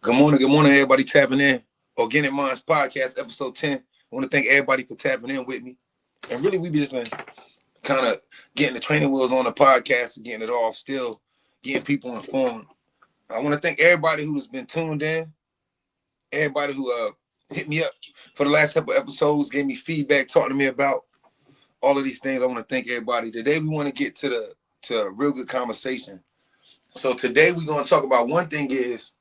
Good morning, everybody tapping in. Organic Minds Podcast, episode 10. I want to thank everybody for tapping in with me. And really, we've just been kind of getting the training wheels on the podcast and getting it off, still getting people informed. I want to thank everybody who's been tuned in, everybody who hit me up for the last couple episodes, gave me feedback, talked to me about all of these things. I want to thank everybody. Today, we want to get to a real good conversation. So today, we're going to talk about one thing is,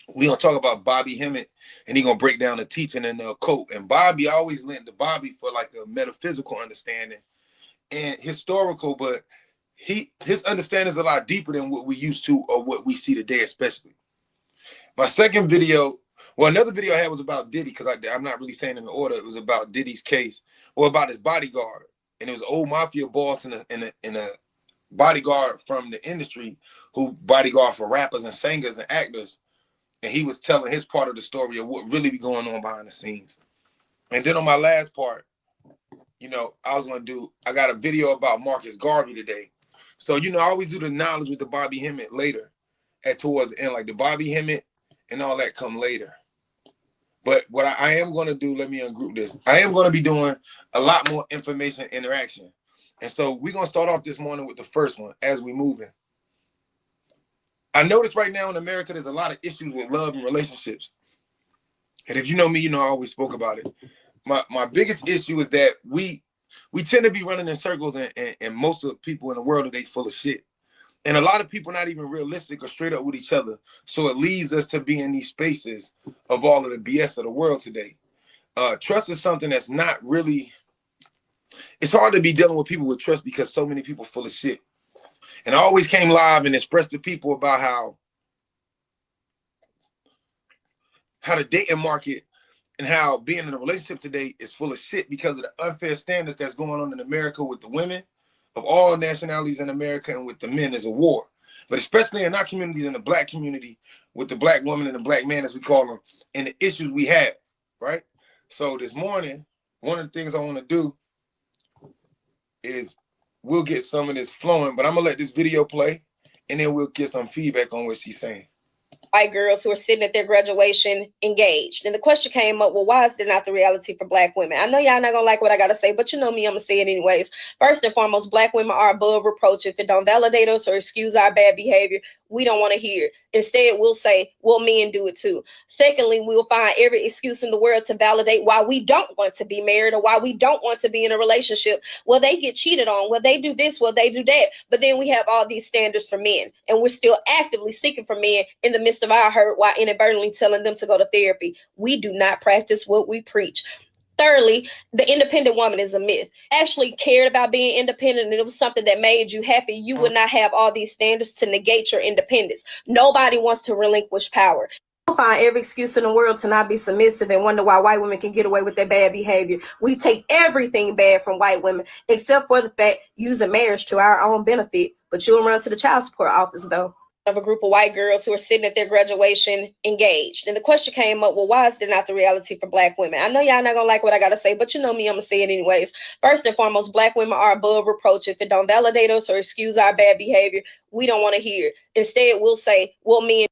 we're going to talk about Bobby HEMMIT, and he's going to break down the teaching and the occult. And Bobby, I always lent to Bobby for like a metaphysical understanding and historical, but his understanding is a lot deeper than what we used to or what we see today, especially. My second video, well, another video I had was about Diddy, because I'm not really saying in the order. It was about Diddy's case, or about his bodyguard. And it was an old mafia boss and a bodyguard from the industry who bodyguard for rappers and singers and actors. And he was telling his part of the story of what really be going on behind the scenes. And then on my last part, I got a video about Marcus Garvey today. So, I always do the knowledge with the Bobby HEMMIT later, towards the end, like the Bobby HEMMIT and all that come later. But what I am going to do, let me ungroup this. I am going to be doing a lot more information interaction. And so we're going to start off this morning with the first one as we move in. I notice right now in America, there's a lot of issues with love and relationships. And if you know me, I always spoke about it. My biggest issue is that we tend to be running in circles, and most of the people in the world today full of shit. And a lot of people not even realistic or straight up with each other. So it leads us to be in these spaces of all of the BS of the world today. Trust is something that's not really, it's hard to be dealing with people with trust because so many people full of shit. And I always came live and expressed to people about how the dating market and how being in a relationship today is full of shit because of the unfair standards that's going on in America with the women of all nationalities in America, and with the men is a war. But especially in our communities, in the black community, with the black woman and the black man, as we call them, and the issues we have, right? So this morning, one of the things I want to do is we'll get some of this flowing, but I'm gonna let this video play and then we'll get some feedback on what she's saying. White girls who are sitting at their graduation engaged. And the question came up, well, why is there not the reality for black women? I know y'all not gonna like what I gotta say, but you know me, I'm gonna say it anyways. First and foremost, black women are above reproach. If it don't validate us or excuse our bad behavior, we don't want to hear it. Instead, we'll say, well, men do it too. Secondly, we'll find every excuse in the world to validate why we don't want to be married or why we don't want to be in a relationship. Well, they get cheated on. Well, they do this. Well, they do that. But then we have all these standards for men, and we're still actively seeking for men in the midst of our hurt while inadvertently telling them to go to therapy. We do not practice what we preach. Thirdly, the independent woman is a myth. Actually cared about being independent and it was something that made you happy, you would not have all these standards to negate your independence. Nobody wants to relinquish power. You'll find every excuse in the world to not be submissive and wonder why white women can get away with their bad behavior. We take everything bad from white women, except for the fact using marriage to our own benefit. But you'll run to the child support office, though. Of a group of white girls who are sitting at their graduation engaged. And the question came up, well, why is there not the reality for black women? I know y'all not gonna like what I gotta say, but you know me, I'm gonna say it anyways. First and foremost, black women are above reproach. If it don't validate us or excuse our bad behavior, we don't want to hear it. Instead, we'll say, well, men.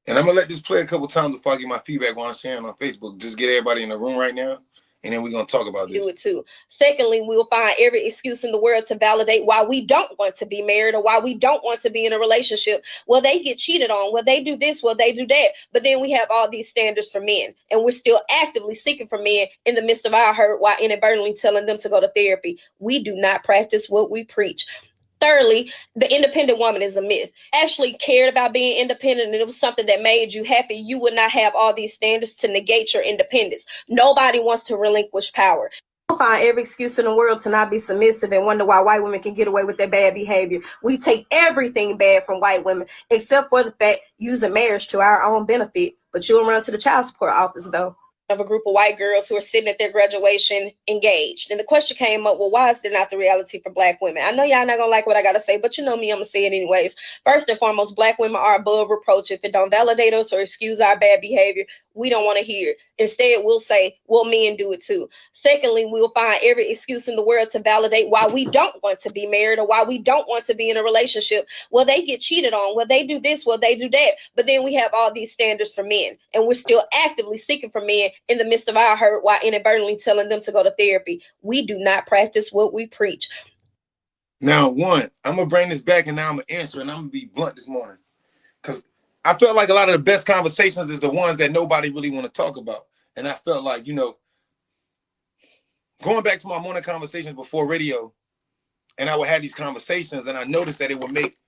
And I'm gonna let this play a couple times before I get my feedback while I'm sharing on Facebook. Just get everybody in the room right now, and then we're gonna talk about this. Do it too. Secondly, we'll find every excuse in the world to validate why we don't want to be married or why we don't want to be in a relationship. Well, they get cheated on. Well, they do this. Well, they do that. But then we have all these standards for men, and we're still actively seeking for men in the midst of our hurt while inadvertently telling them to go to therapy. We do not practice what we preach. Thirdly, the independent woman is a myth. Actually cared about being independent and it was something that made you happy, you would not have all these standards to negate your independence. Nobody wants to relinquish power. You'll find every excuse in the world to not be submissive and wonder why white women can get away with their bad behavior. We take everything bad from white women, except for the fact using marriage to our own benefit. But you'll run to the child support office, though. Of a group of white girls who are sitting at their graduation engaged. And the question came up, well, why is there not the reality for black women? I know y'all not gonna like what I gotta say, but you know me, I'm gonna say it anyways. First and foremost, black women are above reproach. If it don't validate us or excuse our bad behavior, we don't want to hear it. Instead, we'll say, well, men do it too. Secondly, we'll find every excuse in the world to validate why we don't want to be married or why we don't want to be in a relationship. Well, they get cheated on. Well, they do this. Well, they do that. But then we have all these standards for men, and we're still actively seeking for men in the midst of our hurt while inadvertently telling them to go to therapy. We do not practice what we preach. Now, one, I'm going to bring this back and now I'm going to answer, and I'm going to be blunt this morning. Because I felt like a lot of the best conversations is the ones that nobody really want to talk about. And I felt like, you know, going back to my morning conversations before radio, and I would have these conversations, and I noticed that it would make,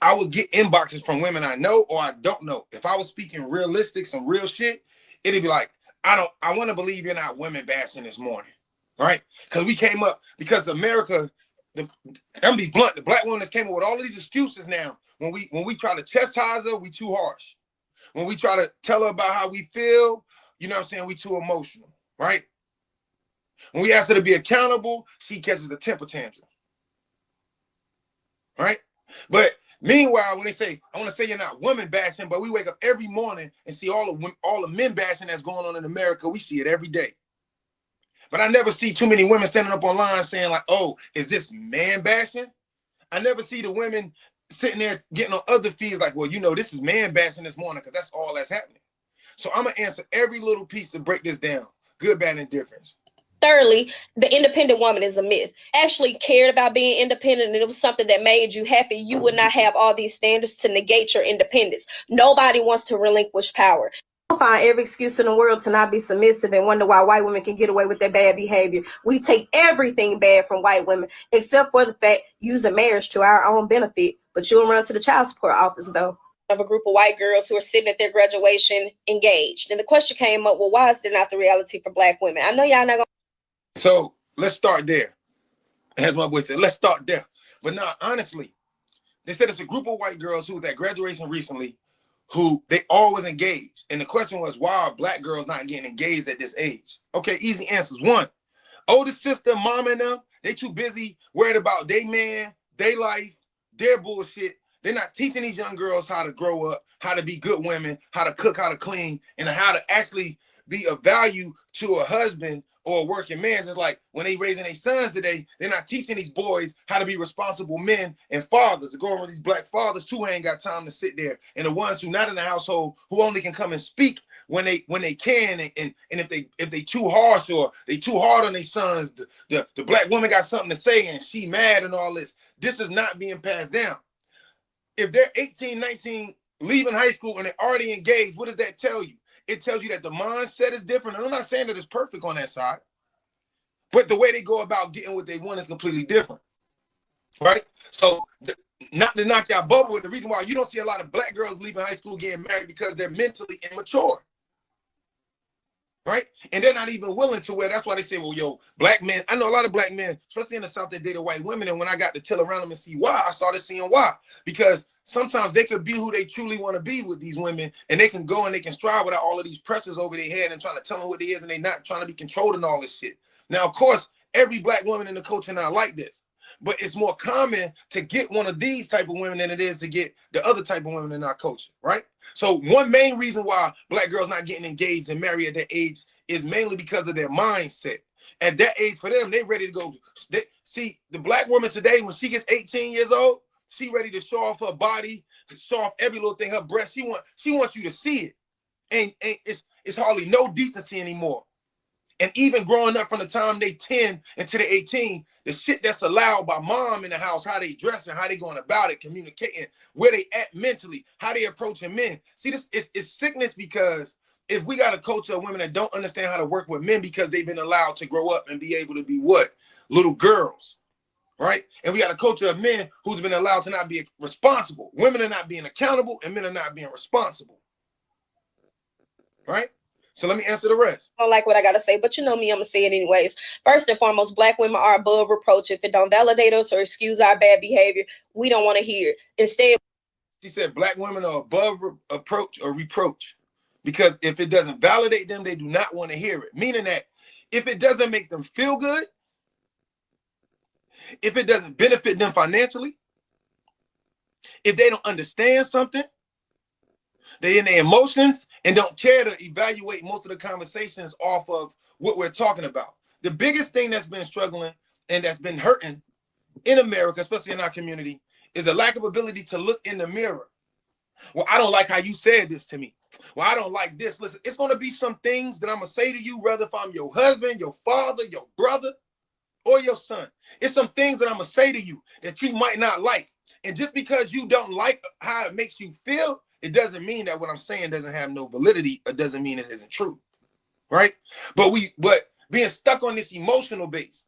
I would get inboxes from women I know or I don't know. If I was speaking realistic, some real shit, it'd be like, I want to believe you're not women bashing this morning, right? Because we came up, because America, I'm gonna be blunt, the black woman that's came up with all of these excuses now. When we try to chastise her, we too harsh. When we try to tell her about how we feel, you know what I'm saying, we too emotional, right? When we ask her to be accountable, she catches a temper tantrum, right? But meanwhile, when they say, I want to say you're not women bashing, but we wake up every morning and see all the men bashing that's going on in America. We see it every day. But I never see too many women standing up online saying like, oh, is this man bashing? I never see the women sitting there getting on other feeds like, well, you know, this is man bashing this morning because that's all that's happening. So I'm going to answer every little piece to break this down. Good, bad, and difference. Thirdly, the independent woman is a myth. Actually cared about being independent and it was something that made you happy, you would not have all these standards to negate your independence. Nobody wants to relinquish power. You'll find every excuse in the world to not be submissive and wonder why white women can get away with their bad behavior. We take everything bad from white women, except for the fact using marriage to our own benefit. But you'll run to the child support office, though. Of a group of white girls who are sitting at their graduation engaged. And the question came up, well, why is there not the reality for black women? I know y'all not gonna. So let's start there. As my boy said, let's start there. But now, honestly, they said it's a group of white girls who was at graduation recently who they always engaged. And the question was, why are black girls not getting engaged at this age? Okay, easy answers. One, older sister, mom and them, they too busy worried about their man, their life, their bullshit. They're not teaching these young girls how to grow up, how to be good women, how to cook, how to clean, and how to actually be of value to a husband or a working man. Just like when they raising their sons today, they're not teaching these boys how to be responsible men and fathers. To go over these black fathers too ain't got time to sit there. And the ones who not in the household who only can come and speak when they can, and if they too harsh or they too hard on their sons, the black woman got something to say and she mad and all this. This is not being passed down. If they're 18, 19, leaving high school and they're already engaged, what does that tell you? It tells you that the mindset is different. And I'm not saying that it's perfect on that side, but the way they go about getting what they want is completely different, right? So not to knock y'all bubble, the reason why you don't see a lot of black girls leaving high school getting married because they're mentally immature, right? And they're not even willing to wear. That's why they say, well, yo, black men, I know a lot of black men, especially in the South, that dated white women. And when I got to chill around them and see why, I started seeing why. Because sometimes they could be who they truly want to be with these women, and they can go and they can strive without all of these pressures over their head and trying to tell them what they is, and they're not trying to be controlled and all this shit. Now, of course, every black woman in the culture not like this, but it's more common to get one of these type of women than it is to get the other type of women in our culture, right? So one main reason why black girls not getting engaged and married at that age is mainly because of their mindset. At that age for them, they ready to go. See, the black woman today, when she gets 18 years old, she ready to show off her body, to show off every little thing, her breast. She wants you to see it. And it's hardly no decency anymore. And even growing up from the time they 10 until they 18, the shit that's allowed by mom in the house, how they dressing, how they going about it, communicating, where they at mentally, how they approaching men. See, this is sickness, because if we got a culture of women that don't understand how to work with men because they've been allowed to grow up and be able to be what? Little girls, right? And we got a culture of men who's been allowed to not be responsible. Women are not being accountable and men are not being responsible, right? So let me answer the rest. I don't like what I gotta say, but you know me, I'm gonna say it anyways. First and foremost, black women are above reproach. If it don't validate us or excuse our bad behavior, we don't want to hear it. Instead, she said black women are above approach or reproach, Because if it doesn't validate them, they do not want to hear it. Meaning that if it doesn't make them feel good, if it doesn't benefit them financially, if they don't understand something, they're in their emotions and don't care to evaluate most of the conversations off of what we're talking about. The biggest thing that's been struggling and that's been hurting in America, especially in our community, is a lack of ability to look in the mirror. Well, I don't like how you said this to me. Well, I don't like this. Listen, it's going to be some things that I'm going to say to you, whether if I'm your husband, your father, your brother, or your son. It's some things that I'm going to say to you that you might not like. And just because you don't like how it makes you feel, it doesn't mean that what I'm saying doesn't have no validity, or doesn't mean it isn't true, right? But being stuck on this emotional base.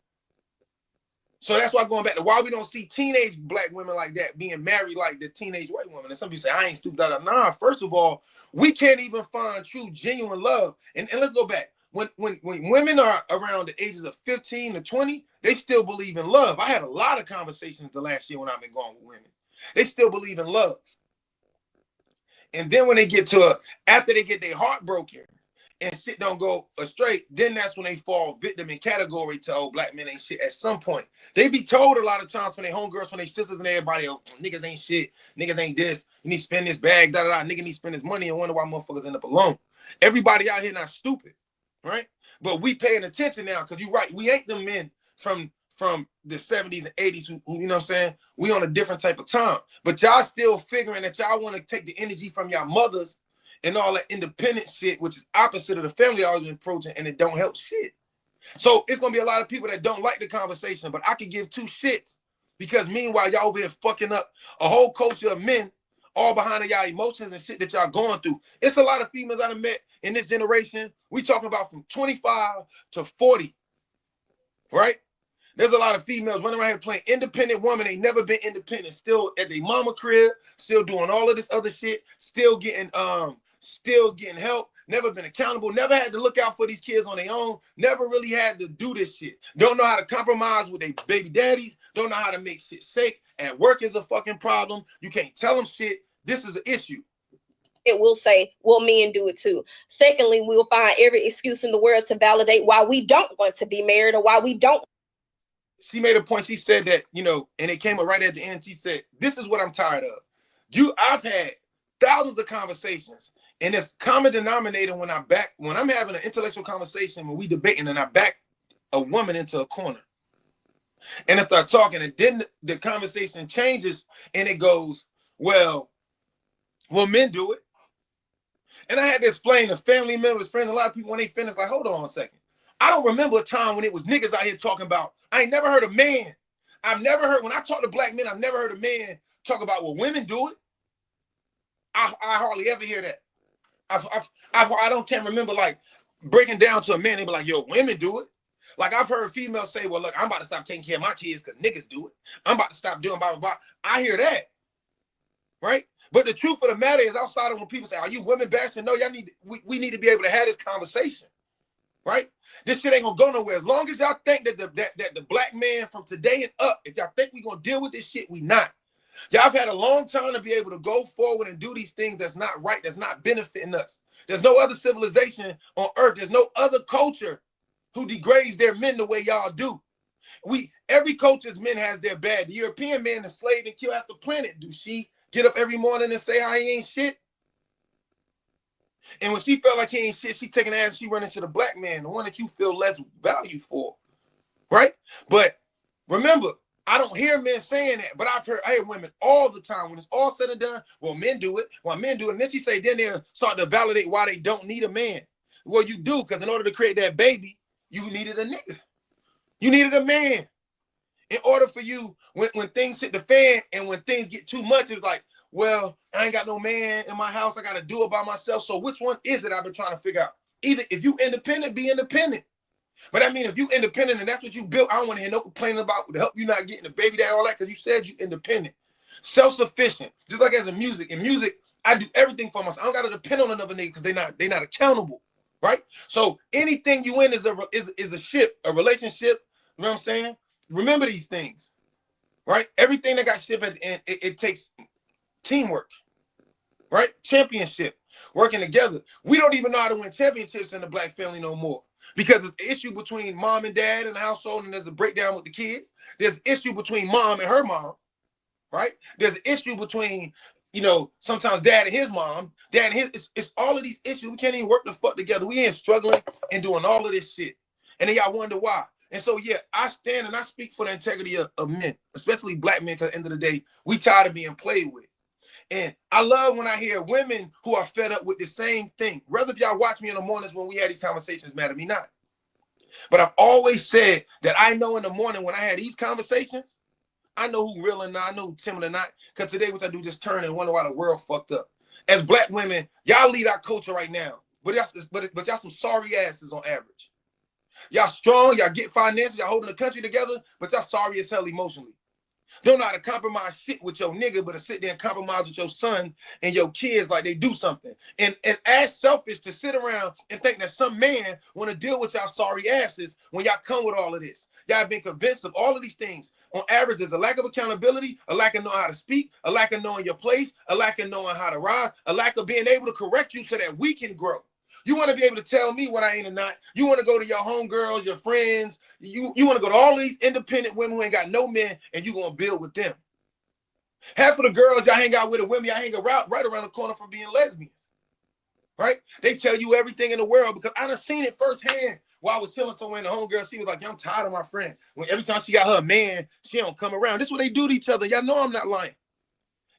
So that's why, going back to why we don't see teenage black women like that being married like the teenage white woman. And some people say, I ain't stupid. Nah, first of all, we can't even find true, genuine love. And let's go back. When women are around the ages of 15 to 20, they still believe in love. I had a lot of conversations the last year when I've been going with women. They still believe in love. And then when they get after they get their heart broken and shit don't go straight, then that's when they fall victim in category to, oh, black men ain't shit. At some point, they be told a lot of times from their homegirls, from their sisters and everybody, oh, niggas ain't shit, niggas ain't this, you need to spend this bag, da-da-da, nigga need to spend his money, and wonder why motherfuckers end up alone. Everybody out here not stupid, right? But we paying attention now, because you right, we ain't them men from the 70s and 80s who, you know what I'm saying, we on a different type of time. But y'all still figuring that y'all want to take the energy from y'all mothers and all that independent shit, which is opposite of the family always been approaching, and it don't help shit. So it's gonna be a lot of people that don't like the conversation, but I could give two shits, because meanwhile y'all over here fucking up a whole culture of men, all behind y'all emotions and shit that y'all going through. It's a lot of females I done met in this generation. We talking about from 25 to 40, right? There's a lot of females running around here playing independent woman. Ain't never been independent. Still at their mama crib. Still doing all of this other shit. Still getting help. Never been accountable. Never had to look out for these kids on their own. Never really had to do this shit. Don't know how to compromise with their baby daddies. Don't know how to make shit shake. At work is a fucking problem. You can't tell them shit. This is an issue. It will say, well, men do it too. Secondly, we'll find every excuse in the world to validate why we don't want to be married, or why we don't. She made a point. She said that, and it came up right at the end. She said, this is what I'm tired of. I've had thousands of conversations, and it's common denominator when I'm having an intellectual conversation, when we debating, and I back a woman into a corner. And I start talking, and then the conversation changes, and it goes, well, men do it. And I had to explain to family members, friends, a lot of people, when they finish, like, hold on a second. I don't remember a time when it was niggas out here talking about, I ain't never heard a man. I've never heard, when I talk to black men, I've never heard a man talk about, well, women do it. I hardly ever hear that. I can't remember, like, breaking down to a man, they be like, yo, women do it. Like, I've heard females say, well, look, I'm about to stop taking care of my kids because niggas do it. I'm about to stop doing blah, blah, blah. I hear that, right? But the truth of the matter is, outside of when people say, are you women bashing? No, we need to be able to have this conversation. Right? This shit ain't gonna go nowhere. As long as y'all think that the black man from today and up, if y'all think we gonna deal with this shit, we not. Y'all have had a long time to be able to go forward and do these things that's not right, that's not benefiting us. There's no other civilization on earth. There's no other culture who degrades their men the way y'all do. Every culture's men has their bad. The European man enslaved and killed half the planet. Do she get up every morning and say how he ain't shit? And when she felt like he ain't shit, she taking ass, she run into the black man, the one that you feel less value for, right? But remember, I don't hear men saying that, but I hear women all the time. When it's all said and done, well, men do it. Well, men do it. And then she say, then they'll start to validate why they don't need a man. Well, you do, because in order to create that baby, you needed a nigga. You needed a man. In order for you, when things hit the fan and when things get too much, it's like, well, I ain't got no man in my house. I got to do it by myself. So which one is it I've been trying to figure out? Either if you independent, be independent. But I mean, if you independent and that's what you built, I don't want to hear no complaining about the help you not getting the baby dad, all that, because you said you independent. Self-sufficient. Just like as in music. In music, I do everything for myself. I don't got to depend on another nigga because they not accountable, right? So anything you in is a ship, a relationship. You know what I'm saying? Remember these things, right? Everything that got ship at the end, it takes teamwork, right? Championship. working together. We don't even know how to win championships in the black family no more. Because there's an issue between mom and dad in the household, and there's a breakdown with the kids. There's an issue between mom and her mom, right? There's an issue between, you know, sometimes dad and his mom, dad and his, it's all of these issues. We can't even work the fuck together. We ain't struggling and doing all of this shit. And then y'all wonder why. And so, yeah, I stand and I speak for the integrity of men, especially black men, because at the end of the day, we tired of being played with. And I love when I hear women who are fed up with the same thing. Rather if y'all watch me in the mornings when we had these conversations, matter me not. But I've always said that I know in the morning when I had these conversations, I know who real and not, I know who timid or not. Because today what I do just turn and wonder why the world fucked up. As black women, y'all lead our culture right now. But y'all some sorry asses on average. Y'all strong, y'all get finances, y'all holding the country together, but y'all sorry as hell emotionally. Don't know how to compromise shit with your nigga, but to sit there and compromise with your son and your kids like they do something. And it's as selfish to sit around and think that some man want to deal with y'all sorry asses when y'all come with all of this. Y'all been convinced of all of these things. On average, there's a lack of accountability, a lack of knowing how to speak, a lack of knowing your place, a lack of knowing how to rise, a lack of being able to correct you so that we can grow. You want to be able to tell me what I ain't or not. You want to go to your homegirls, your friends. You want to go to all these independent women who ain't got no men, and you going to build with them. Half of the girls y'all hang out with, the women y'all hang around right around the corner from being lesbians, right? They tell you everything in the world because I done seen it firsthand. While I was chilling somewhere in the homegirl, she was like, I'm tired of my friend. When every time she got her man, she don't come around. This is what they do to each other. Y'all know I'm not lying.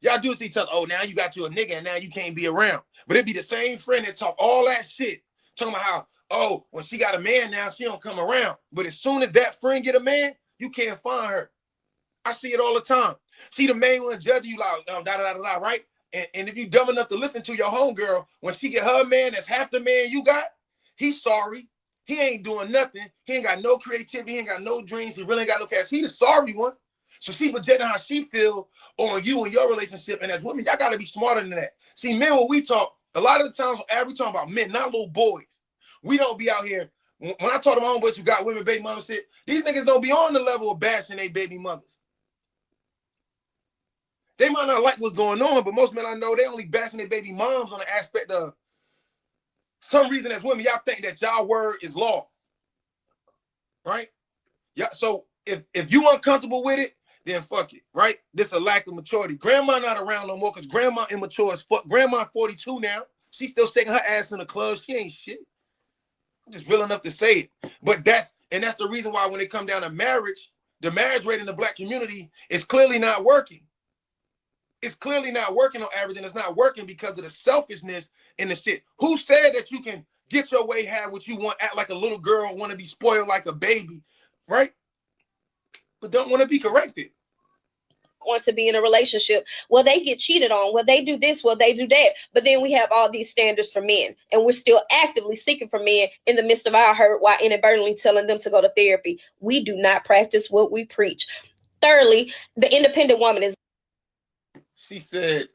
Y'all do it to each other. Oh, now you got you a nigga and now you can't be around. But it'd be the same friend that talk all that shit, talking about how, oh, when she got a man now, she don't come around. But as soon as that friend get a man, you can't find her. I see it all the time. See the main one judging you like, oh, da-da-da-da-da, right? And if you dumb enough to listen to your homegirl, when she get her man that's half the man you got, he's sorry. He ain't doing nothing. He ain't got no creativity. He ain't got no dreams. He really ain't got no cash. He the sorry one. So she projecting how she feel on you and your relationship. And as women, y'all got to be smarter than that. See, men, when we talk, a lot of the times, we talk about men, not little boys. We don't be out here. When I talk to my homeboys who got women, baby mama shit, these niggas don't be on the level of bashing their baby mothers. They might not like what's going on, but most men I know, they only bashing their baby moms on the aspect of some reason as women, y'all think that y'all word is law. Right? Yeah. So if you uncomfortable with it, then fuck it, right? This a lack of maturity. Grandma not around no more because grandma immature as fuck. Grandma 42 now. She's still shaking her ass in the club. She ain't shit. I'm just real enough to say it. But that's the reason why when it come down to marriage, the marriage rate in the black community is clearly not working. It's clearly not working on average, and it's not working because of the selfishness and the shit. Who said that you can get your way, have what you want, act like a little girl, want to be spoiled like a baby, right? But don't want to be corrected. Want to be in a relationship, well, they get cheated on, well, they do this, well, they do that. But then we have all these standards for men, and we're still actively seeking for men in the midst of our hurt while inadvertently telling them to go to therapy. We do not practice what we preach. Thirdly, the independent woman is. She said,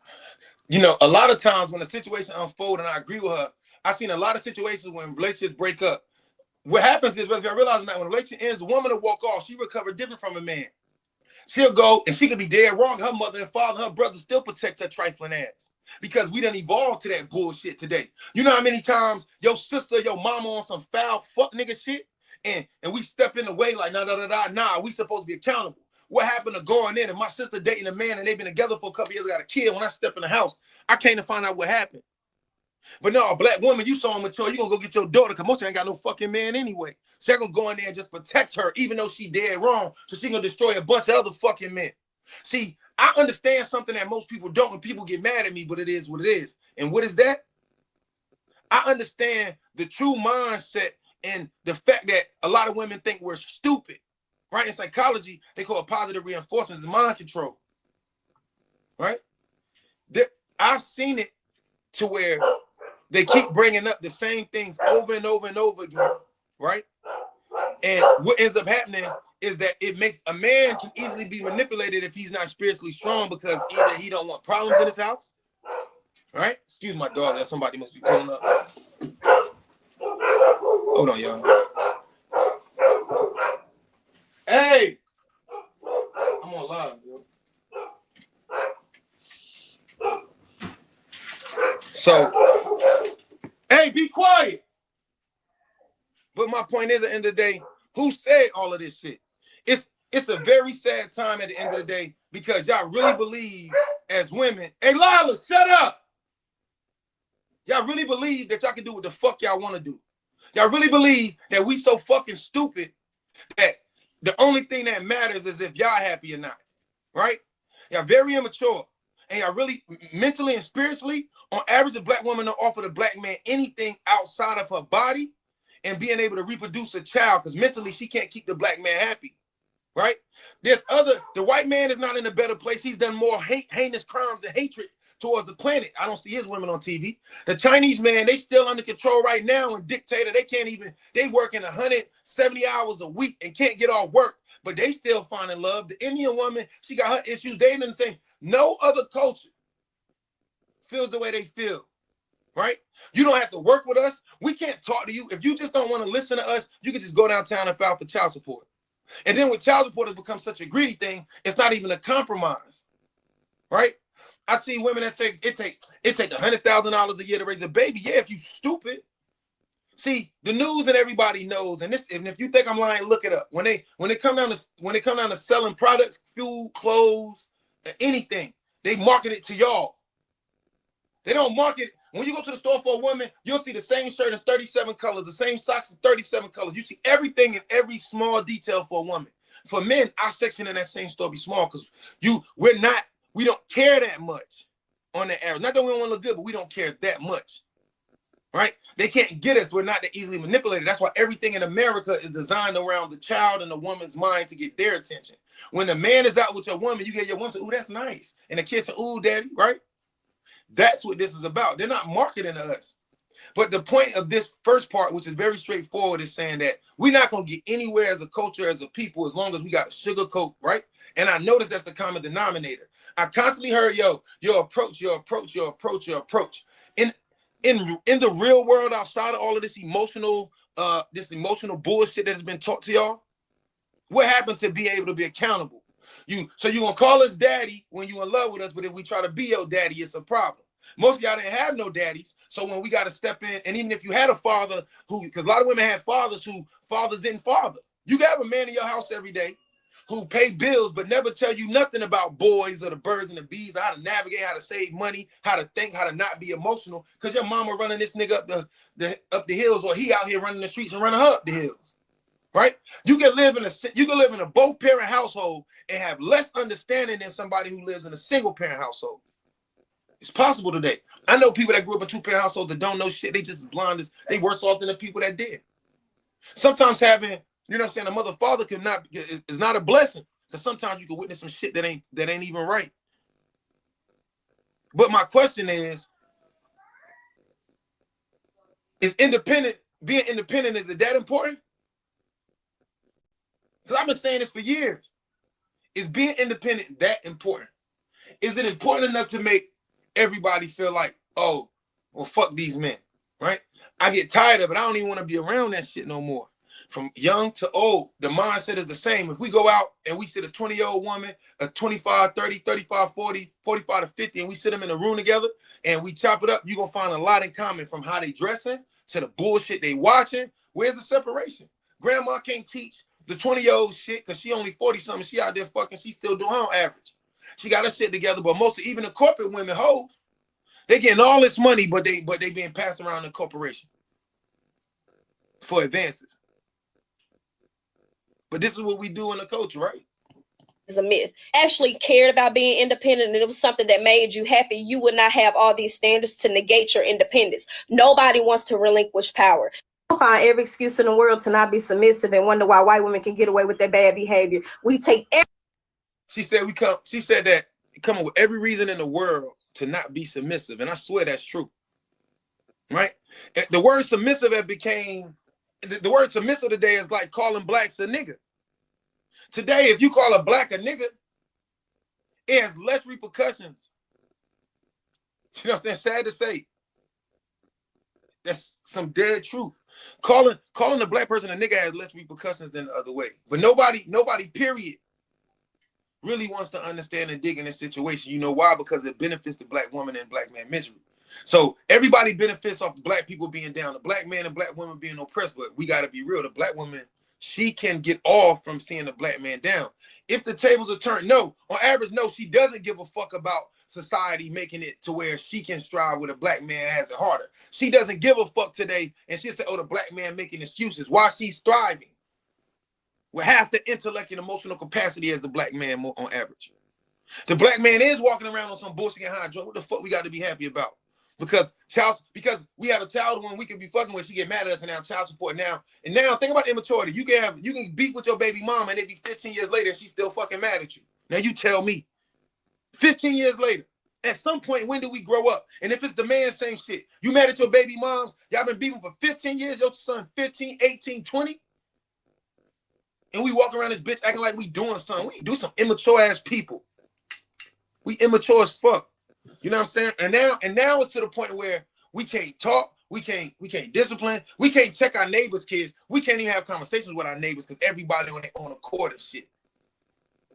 you know, a lot of times when a situation unfolds, and I agree with her, I've seen a lot of situations when relationships break up. What happens is, whether I realize that when a relationship ends, a woman will walk off. She recovered different from a man. She'll go, and she could be dead wrong. Her mother and father, her brother still protect her trifling ass. Because we done evolved to that bullshit today. You know how many times your sister, your mama on some foul fuck nigga shit, and we step in the way like, nah, we supposed to be accountable. What happened to going in and my sister dating a man and they've been together for a couple years, got a kid, when I step in the house, I came to find out what happened. But no, a black woman, you so immature, you gonna go get your daughter because most of them ain't got no fucking man anyway. So they're gonna go in there and just protect her, even though she dead wrong. So she gonna destroy a bunch of other fucking men. See, I understand something that most people don't, and people get mad at me, but it is what it is. And what is that? I understand the true mindset and the fact that a lot of women think we're stupid. Right? In psychology, they call it positive reinforcement, it's mind control. Right? I've seen it to where they keep bringing up the same things over and over and over again, right? And what ends up happening is that it makes a man can easily be manipulated if he's not spiritually strong, because either he don't want problems in his house, right? Excuse my dog, that somebody must be pulling up. Hold on, y'all. Hey, I'm on live, yo. So be quiet. But my point is, at the end of the day, who said all of this shit? It's a very sad time at the end of the day because y'all really believe as women, hey Lila, shut up. Y'all really believe that y'all can do what the fuck y'all want to do. Y'all really believe that we so fucking stupid that the only thing that matters is if y'all happy or not, right? Y'all very immature. And y'all really, mentally and spiritually, on average, a black woman don't offer the black man anything outside of her body and being able to reproduce a child because mentally she can't keep the black man happy. Right? The white man is not in a better place. He's done more heinous crimes and hatred towards the planet. I don't see his women on TV. The Chinese man, they still under control right now and dictator. They working 170 hours a week and can't get off work, but they still finding love. The Indian woman, she got her issues. They ain't the same. No other culture feels the way they feel. Right? You don't have to work with us. We can't talk to you. If you just don't want to listen to us, you can just go downtown and file for child support. And then with child support has become such a greedy thing, it's not even a compromise, right? I see women that say it take $100,000 a year to raise a baby. Yeah, if you stupid. See, the news and everybody knows, and if you think I'm lying, look it up. When they come down to selling products, food, clothes, anything, they market it to y'all. They don't market it. When you go to the store for a woman, you'll see the same shirt in 37 colors, the same socks in 37 colors. You see everything in every small detail for a woman. For men, our section in that same store be small because we don't care that much on the average. Not that we don't want to look good, but we don't care that much. Right? They can't get us. We're not that easily manipulated. That's why everything in America is designed around the child and the woman's mind to get their attention. When the man is out with your woman, you get your woman to, ooh, that's nice. And the kid said, ooh, daddy, right? That's what this is about. They're not marketing to us. But the point of this first part, which is very straightforward, is saying that we're not going to get anywhere as a culture, as a people, as long as we got a sugarcoat, right? And I noticed that's the common denominator. I constantly heard, your approach. In the real world, outside of all of this emotional bullshit that has been taught to y'all, what happened to be able to be accountable? So you're going to call us daddy when you're in love with us, but if we try to be your daddy, it's a problem. Most of y'all didn't have no daddies, so when we got to step in, and even if you had a father because a lot of women had fathers who fathers didn't father. You can have a man in your house every day who pay bills but never tell you nothing about boys or the birds and the bees, or how to navigate, how to save money, how to think, how to not be emotional, because your mama running this nigga up the hills, or he out here running the streets and running her up the hills. Right? You can live in a both parent household and have less understanding than somebody who lives in a single parent household. It's possible today. I know people that grew up in 2-parent households that don't know shit. They just as blind as they worse off than the people that did. Sometimes having, you know what I'm saying, a mother father is not a blessing. Because sometimes you can witness some shit that ain't even right. But my question is being independent, is it that important? Because I've been saying this for years. Is being independent that important? Is it important enough to make everybody feel like, oh, well, fuck these men, right? I get tired of it. I don't even want to be around that shit no more. From young to old, the mindset is the same. If we go out and we sit a 20-year-old woman, a 25, 30, 35, 40, 45 to 50, and we sit them in a room together and we chop it up, you're going to find a lot in common, from how they dressing to the bullshit they watching. Where's the separation? Grandma can't teach the 20-year-old shit because she only 40-something. She out there fucking, she still doing her own average. She got her shit together, but even the corporate women hoes, they getting all this money, but they being passed around the corporation for advances. But this is what we do in the culture, right? Is a myth. Actually cared about being independent and it was something that made you happy, you would not have all these standards to negate your independence. Nobody wants to relinquish power. You'll find every excuse in the world to not be submissive and wonder why white women can get away with their bad behavior. We take She said that come up with every reason in the world to not be submissive. And I swear that's true. Right? The word submissive the word submissive today is like calling blacks a nigga. Today, if you call a black a nigga, it has less repercussions. You know what I'm saying? Sad to say. That's some dead truth. Calling a black person a nigga has less repercussions than the other way. But nobody, period, really wants to understand and dig in this situation. You know why? Because it benefits the black woman and black man misery. So everybody benefits off the black people being down, the black man and black women being oppressed. But we got to be real. The black woman, she can get off from seeing the black man down. If the tables are turned, no. On average, no, she doesn't give a fuck about society making it to where she can strive where the black man has it harder. She doesn't give a fuck today, and she'll say, oh, the black man making excuses while she's thriving with half the intellect and emotional capacity as the black man on average. The black man is walking around on some bullshit and high joint. What the fuck we got to be happy about? Because we have a child when we can be fucking with, she get mad at us, and now child support now. And now think about immaturity. You can beat with your baby mama and it be 15 years later and she's still fucking mad at you. Now you tell me, 15 years later, at some point, when do we grow up? And if it's the man, same shit. You mad at your baby moms? Y'all been beating for 15 years, your son 15, 18, 20? And we walk around this bitch acting like we doing something. We do some immature ass people. We immature as fuck. You know what I'm saying? And now it's to the point where we can't talk, we can't discipline, we can't check our neighbors' kids, we can't even have conversations with our neighbors because everybody on their own accord and shit.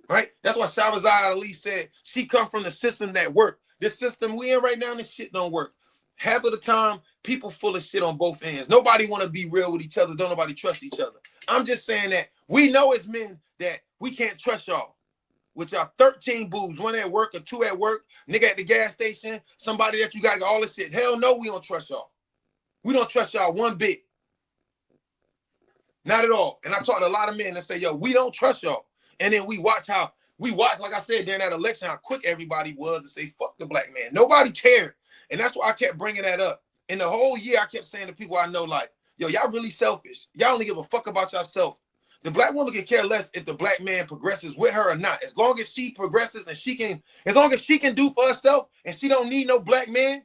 Right? That's why Shahrazad Ali said she come from the system that worked. This system we in right now, this shit don't work. Half of the time, people full of shit on both ends. Nobody want to be real with each other. Don't nobody trust each other. I'm just saying that we know as men that we can't trust y'all. With y'all 13 boobs, one at work or two at work, nigga at the gas station, somebody that you got all this shit. Hell no, we don't trust y'all. We don't trust y'all one bit. Not at all. And I talked to a lot of men that say, yo, we don't trust y'all. And then we watch, like I said, during that election, how quick everybody was to say, fuck the black man. Nobody cared. And that's why I kept bringing that up. And the whole year, I kept saying to people I know, like, yo, y'all really selfish. Y'all only give a fuck about yourself. The black woman can care less if the black man progresses with her or not. As long as she progresses and as long as she can do for herself and she don't need no black man,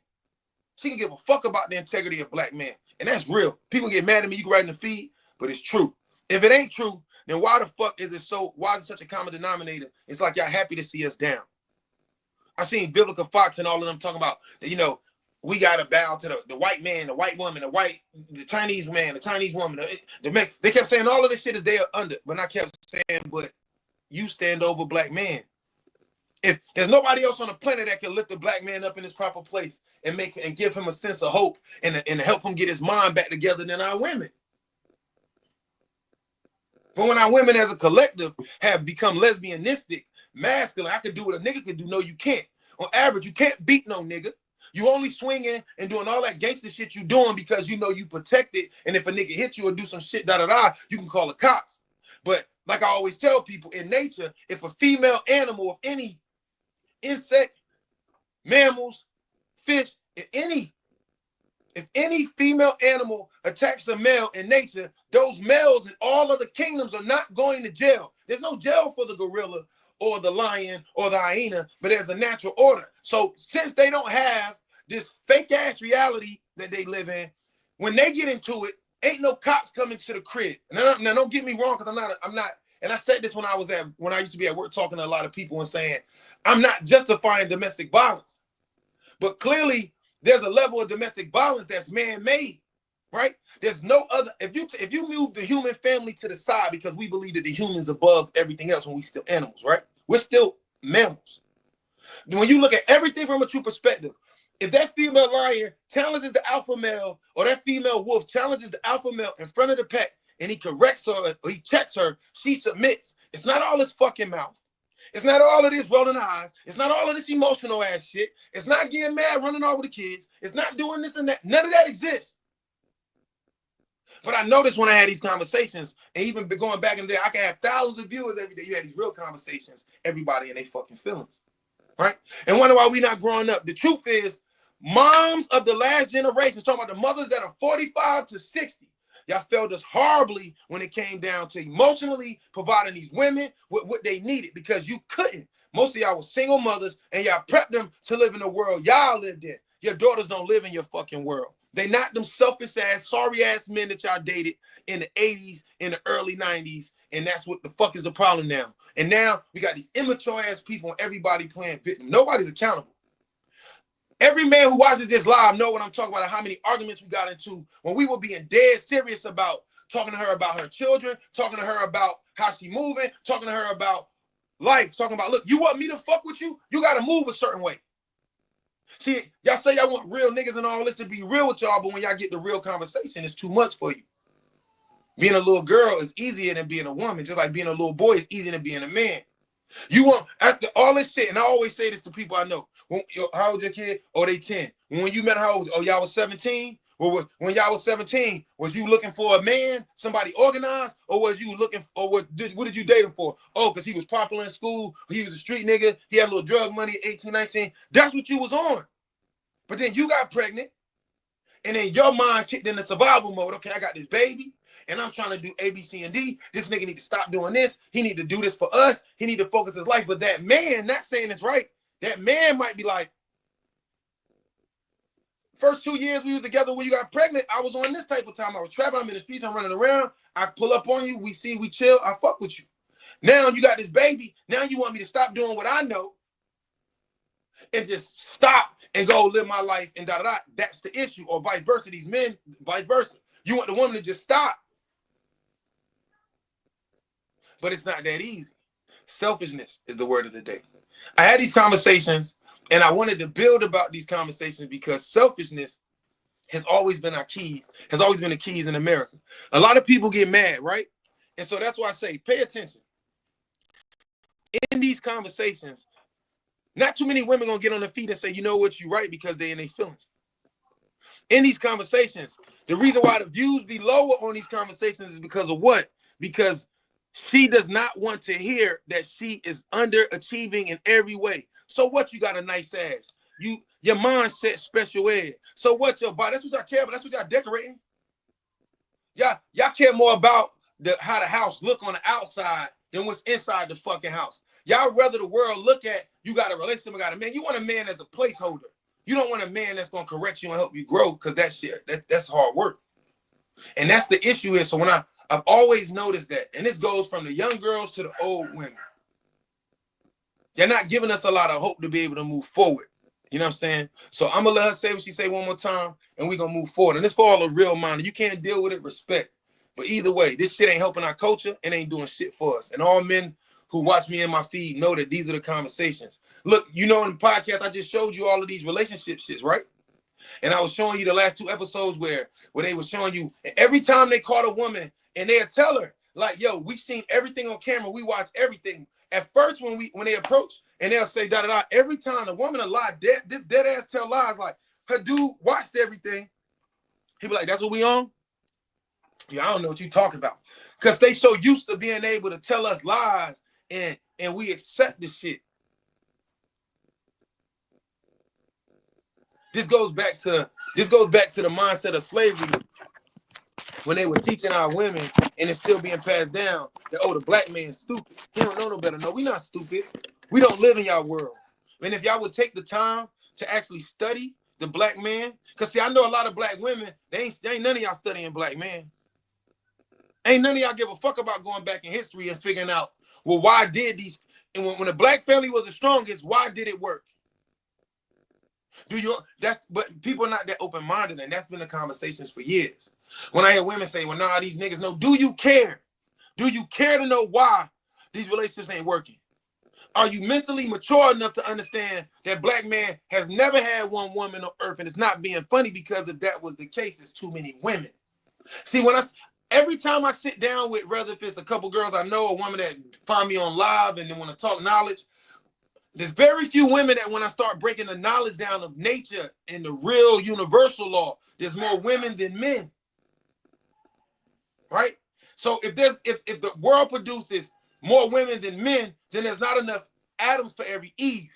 she can give a fuck about the integrity of black men. And that's real. People get mad at me, you can write in the feed, but it's true. If it ain't true, then why the fuck is it such a common denominator? It's like y'all happy to see us down. I seen Vivica Fox and all of them talking about, you know, we got to bow to the white man, the white woman, the Chinese man, the Chinese woman. They kept saying all of this shit is they are under. But I kept saying, but you stand over black man. If there's nobody else on the planet that can lift the black man up in his proper place and give him a sense of hope and help him get his mind back together than our women. But when our women as a collective have become lesbianistic, masculine, I can do what a nigga can do. No, you can't. On average, you can't beat no nigga. You only swinging and doing all that gangster shit you doing because you know you protected. And if a nigga hit you or do some shit, you can call the cops. But like I always tell people, in nature, if a female animal of any insect, mammals, fish, if any female animal attacks a male in nature, those males in all of the kingdoms are not going to jail. There's no jail for the gorilla or the lion or the hyena, but there's a natural order. So since they don't have this fake ass reality that they live in, when they get into it, ain't no cops coming to the crib. Now don't get me wrong, because I'm not, and I said this when I used to be at work talking to a lot of people and saying, I'm not justifying domestic violence. But clearly there's a level of domestic violence that's man-made, right? There's no other, if you move the human family to the side because we believe that the human's above everything else when we still animals, right? We're still mammals. When you look at everything from a true perspective, if that female lion challenges the alpha male or that female wolf challenges the alpha male in front of the pack and he corrects her or he checks her, she submits. It's not all his fucking mouth. It's not all of this rolling eyes. It's not all of this emotional ass shit. It's not getting mad, running off with the kids. It's not doing this and that. None of that exists. But I noticed when I had these conversations, and even going back in the day, I can have thousands of viewers every day. You had these real conversations, everybody in their fucking feelings, right? And wonder why we not growing up. The truth is, moms of the last generation, talking about the mothers that are 45 to 60, y'all failed us horribly when it came down to emotionally providing these women with what they needed because you couldn't. Most of y'all were single mothers and y'all prepped them to live in the world y'all lived in. Your daughters don't live in your fucking world. They not them selfish ass, sorry ass men that y'all dated in the 80s, in the early 90s. And that's what the fuck is the problem now. And now we got these immature ass people and everybody playing victim. Nobody's accountable. Every man who watches this live know what I'm talking about, how many arguments we got into when we were being dead serious about talking to her about her children, talking to her about how she moving, talking to her about life, talking about, look, you want me to fuck with you? You got to move a certain way. See, y'all say y'all want real niggas and all this to be real with y'all, but when y'all get the real conversation, it's too much for you. Being a little girl is easier than being a woman, just like being a little boy is easier than being a man. You want, after all this shit, and I always say this to people I know. How old your kid? Oh, they 10. When you met, how old? Oh, y'all was 17? Well, when y'all was 17, was you looking for a man, somebody organized, or was you looking, or what did you date him for? Oh, because he was popular in school, he was a street nigga, he had a little drug money at 18, 19. That's what you was on. But then you got pregnant, and then your mind kicked into survival mode. Okay, I got this baby, and I'm trying to do A, B, C, and D. This nigga need to stop doing this. He need to do this for us. He need to focus his life. But that man, not saying it's right, that man might be like, first 2 years we was together when you got pregnant, I was on this type of time. I was trapping, I'm in the streets, I'm running around. I pull up on you, we chill, I fuck with you. Now you got this baby. Now you want me to stop doing what I know and just stop and go live my life and da-da-da. That's the issue. Or vice versa, these men, vice versa. You want the woman to just stop. But it's not that easy. Selfishness is the word of the day. I had these conversations, and I wanted to build about these conversations because selfishness has always been our keys, has always been the keys in America. A lot of people get mad, right? And so that's why I say, pay attention. In these conversations, not too many women gonna get on their feet and say, you know what, you right, because they in their feelings. In these conversations, the reason why the views be lower on these conversations is because of what? Because she does not want to hear that she is underachieving in every way. So what, you got a nice ass. Your mindset special ed. So what, your body? That's what y'all care about. That's what y'all decorating. Y'all care more about how the house look on the outside than what's inside the fucking house. Y'all rather the world look at, you got a relationship, got a man. You want a man as a placeholder. You don't want a man that's gonna correct you and help you grow, because that shit, that's hard work. And that's the issue is, so when I've always noticed that, and this goes from the young girls to the old women. They're not giving us a lot of hope to be able to move forward. You know what I'm saying? So I'm gonna let her say what she say one more time, and we're gonna move forward. And this for all the real minded. You can't deal with it, respect. But either way, this shit ain't helping our culture and ain't doing shit for us. And all men who watch me in my feed know that these are the conversations. Look, you know, in the podcast, I just showed you all of these relationship shits, right? And I was showing you the last 2 episodes where they were showing you every time they caught a woman and they'll tell her, like, yo, we seen everything on camera. We watch everything. At first, when they approach and they'll say da-da-da, every time the woman a lie, this dead ass tell lies, like, her dude watched everything. He be like, that's what we on? Yeah, I don't know what you talking about. Because they so used to being able to tell us lies and we accept this shit. This goes back to the mindset of slavery, when they were teaching our women and it's still being passed down that, oh, the black man's stupid. He don't know no better. No, we not stupid. We don't live in y'all world. And if y'all would take the time to actually study the black man, because see, I know a lot of black women, they ain't none of y'all studying black man. Ain't none of y'all give a fuck about going back in history and figuring out, well, why did these, and when the black family was the strongest, why did it work? But people are not that open-minded, and that's been the conversations for years. When I hear women say, well, nah, these niggas know, do you care? Do you care to know why these relationships ain't working? Are you mentally mature enough to understand that black man has never had one woman on earth, and it's not being funny, because if that was the case, it's too many women. See, every time I sit down with, whether if it's a couple girls I know, a woman that find me on live and they want to talk knowledge, there's very few women that when I start breaking the knowledge down of nature and the real universal law, there's more women than men. Right? So if the world produces more women than men, then there's not enough atoms for every Eve.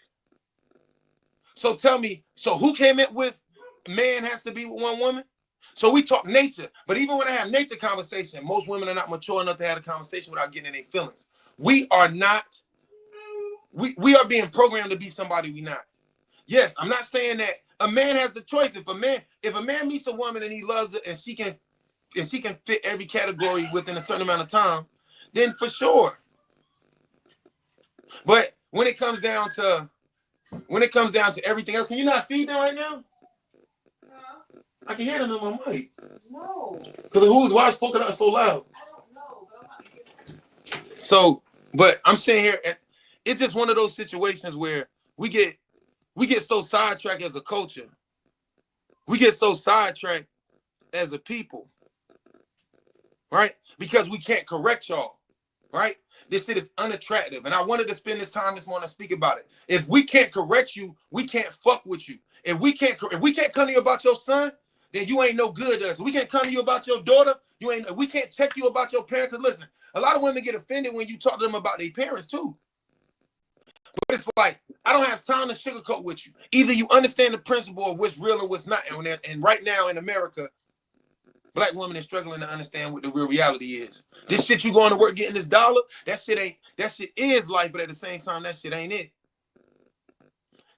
So tell me, so who came in with man has to be with one woman? So we talk nature, but even when I have nature conversation, most women are not mature enough to have a conversation without getting in their feelings. We are being programmed to be somebody we not. Yes, I'm not saying that a man has the choice. If a man meets a woman and he loves her and she can fit every category within a certain amount of time, then for sure. But when it comes down to everything else, can you not feed them right now? No. I can hear them on my mic. No. Because why is Polka Dot so loud? I don't know, but I'm not hearing. So, but I'm saying here, it's just one of those situations where we get we get so sidetracked as a culture. We get so sidetracked as a people, right? Because we can't correct y'all, right? This shit is unattractive. And I wanted to spend this time this morning to speak about it. If we can't correct you, we can't fuck with you. If we can't come to you about your son, then you ain't no good to us. If we can't come to you about your daughter, we can't check you about your parents. Because listen, a lot of women get offended when you talk to them about their parents too. But it's like, I don't have time to sugarcoat with you. Either you understand the principle of what's real and what's not. And right now in America, Black women are struggling to understand what the real reality is. This shit you going to work getting this dollar, that shit is life, but at the same time, that shit ain't it.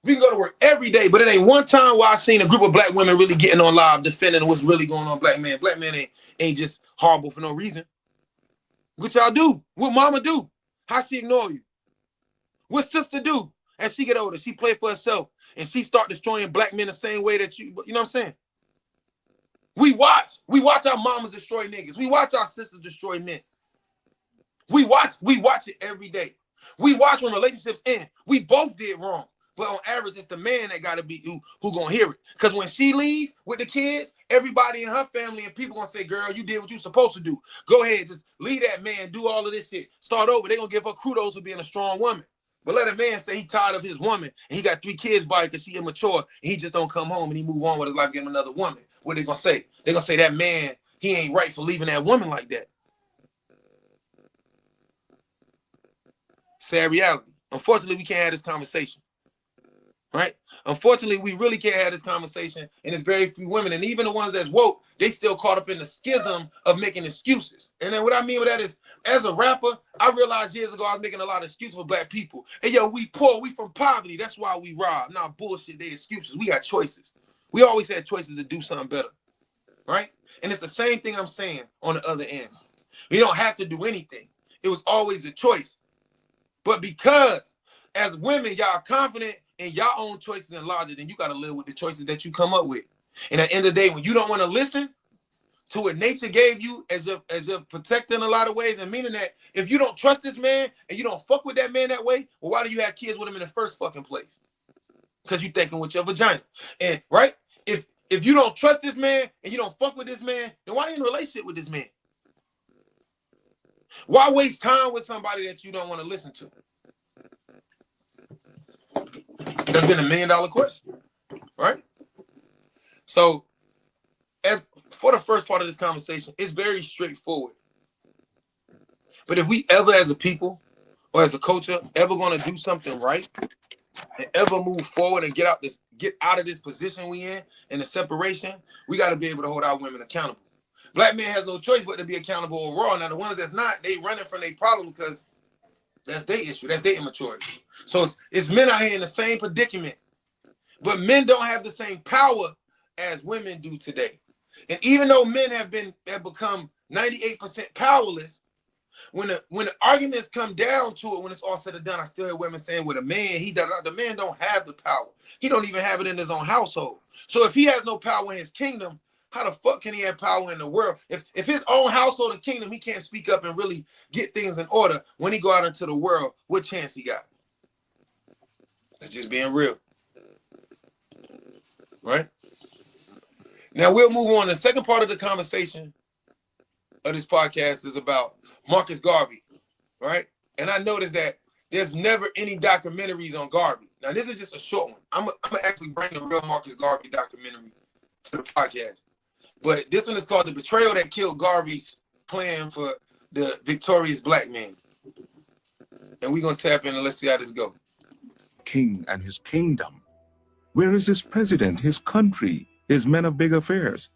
We can go to work every day, but it ain't one time where I seen a group of Black women really getting on live defending what's really going on. Black men ain't just horrible for no reason. What y'all do? What mama do? How she ignore you? What sister do? As she get older, she play for herself and she start destroying Black men the same way that you know what I'm saying? We watch our mamas destroy niggas. We watch our sisters destroy men. We watch it every day. We watch when relationships end. We both did wrong. But on average, it's the man that gotta be who gonna hear it. Because when she leave with the kids, everybody in her family and people gonna say, girl, you did what you supposed to do. Go ahead, just leave that man, do all of this shit. Start over. They gonna give her kudos for being a strong woman. But let a man say he tired of his woman and he got 3 kids by her because she immature and he just don't come home and he move on with his life, getting another woman. What they gonna say? They gonna say that man, he ain't right for leaving that woman like that. Sad reality. Unfortunately, we can't have this conversation. Right? Unfortunately, we really can't have this conversation, and it's very few women, and even the ones that's woke, they still caught up in the schism of making excuses. And then what I mean with that is, as a rapper, I realized years ago I was making a lot of excuses for Black people. Hey, yo, we poor, we from poverty, that's why we rob. Nah, bullshit, they excuses. We got choices. We always had choices to do something better, right? And it's the same thing I'm saying on the other end. We don't have to do anything. It was always a choice. But because as women, y'all confident in your own choices and logic, then you got to live with the choices that you come up with. And at the end of the day, when you don't want to listen to what nature gave you as your protector in a lot of ways, and meaning that if you don't trust this man and you don't fuck with that man that way, well, why do you have kids with him in the first fucking place? Because you thinking with your vagina. And right? If you don't trust this man and you don't fuck with this man, then why are you in a relationship with this man? Why waste time with somebody that you don't want to listen to? That's been $1 million question, right? So, for the first part of this conversation, it's very straightforward. But if we ever as a people or as a culture ever going to do something right and ever move forward and get out of this position we in the separation, we got to be able to hold our women accountable. Black men has no choice but to be accountable overall. Now, the ones that's not, they running from their problem because that's their issue. That's their immaturity. So it's men out here in the same predicament. But men don't have the same power as women do today. And even though men have become 98% powerless, when the arguments come down to it, when it's all said and done, I still hear women saying, with a man, the man don't have the power. He don't even have it in his own household. So if he has no power in his kingdom, how the fuck can he have power in the world? If his own household and kingdom, he can't speak up and really get things in order, when he go out into the world, what chance he got? That's just being real. Right? Now we'll move on. The second part of the conversation of this podcast is about Marcus Garvey, right? And I noticed that there's never any documentaries on Garvey. Now this is just a short one. I'm gonna actually bring the real Marcus Garvey documentary to the podcast. But this one is called The Betrayal That Killed Garvey's Plan for the Victorious Black Man. And we're gonna tap in and let's see how this goes. King and his kingdom. Where is his president, his country, his men of big affairs?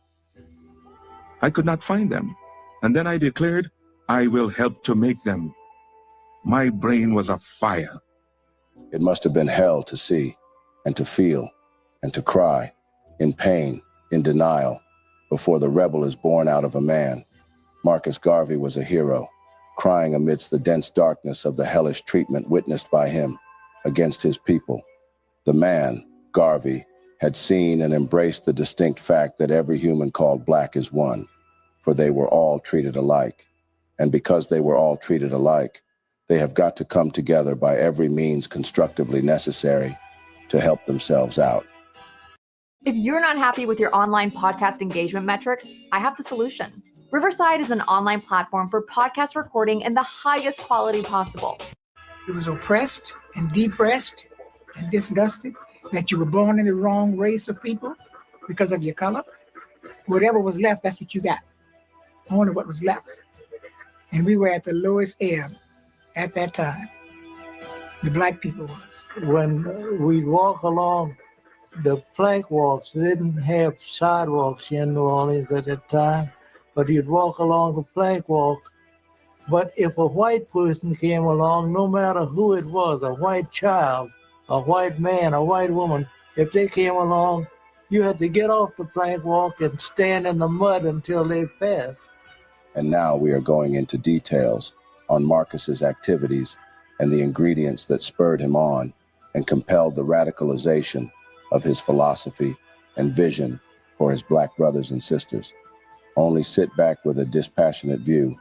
I could not find them. And then I declared, I will help to make them. My brain was afire. It must have been hell to see and to feel and to cry in pain, in denial, before the rebel is born out of a man. Marcus Garvey was a hero, crying amidst the dense darkness of the hellish treatment witnessed by him against his people. The man, Garvey, had seen and embraced the distinct fact that every human called black is one, for they were all treated alike. And because they were all treated alike, they have got to come together by every means constructively necessary to help themselves out. If you're not happy with your online podcast engagement metrics, I have the solution. Riverside is an online platform for podcast recording in the highest quality possible. You was oppressed and depressed and disgusted that you were born in the wrong race of people because of your color. Whatever was left, that's what you got. Only what was left. And we were at the lowest ebb at that time. The black people was. When we walk along the plank walks, they didn't have sidewalks in New Orleans at that time, but you'd walk along the plank walks. But if a white person came along, no matter who it was, a white child, a white man, a white woman, if they came along, you had to get off the plank walk and stand in the mud until they passed. And now we are going into details on Marcus's activities and the ingredients that spurred him on and compelled the radicalization of his philosophy and vision for his black brothers and sisters. Only sit back with a dispassionate view,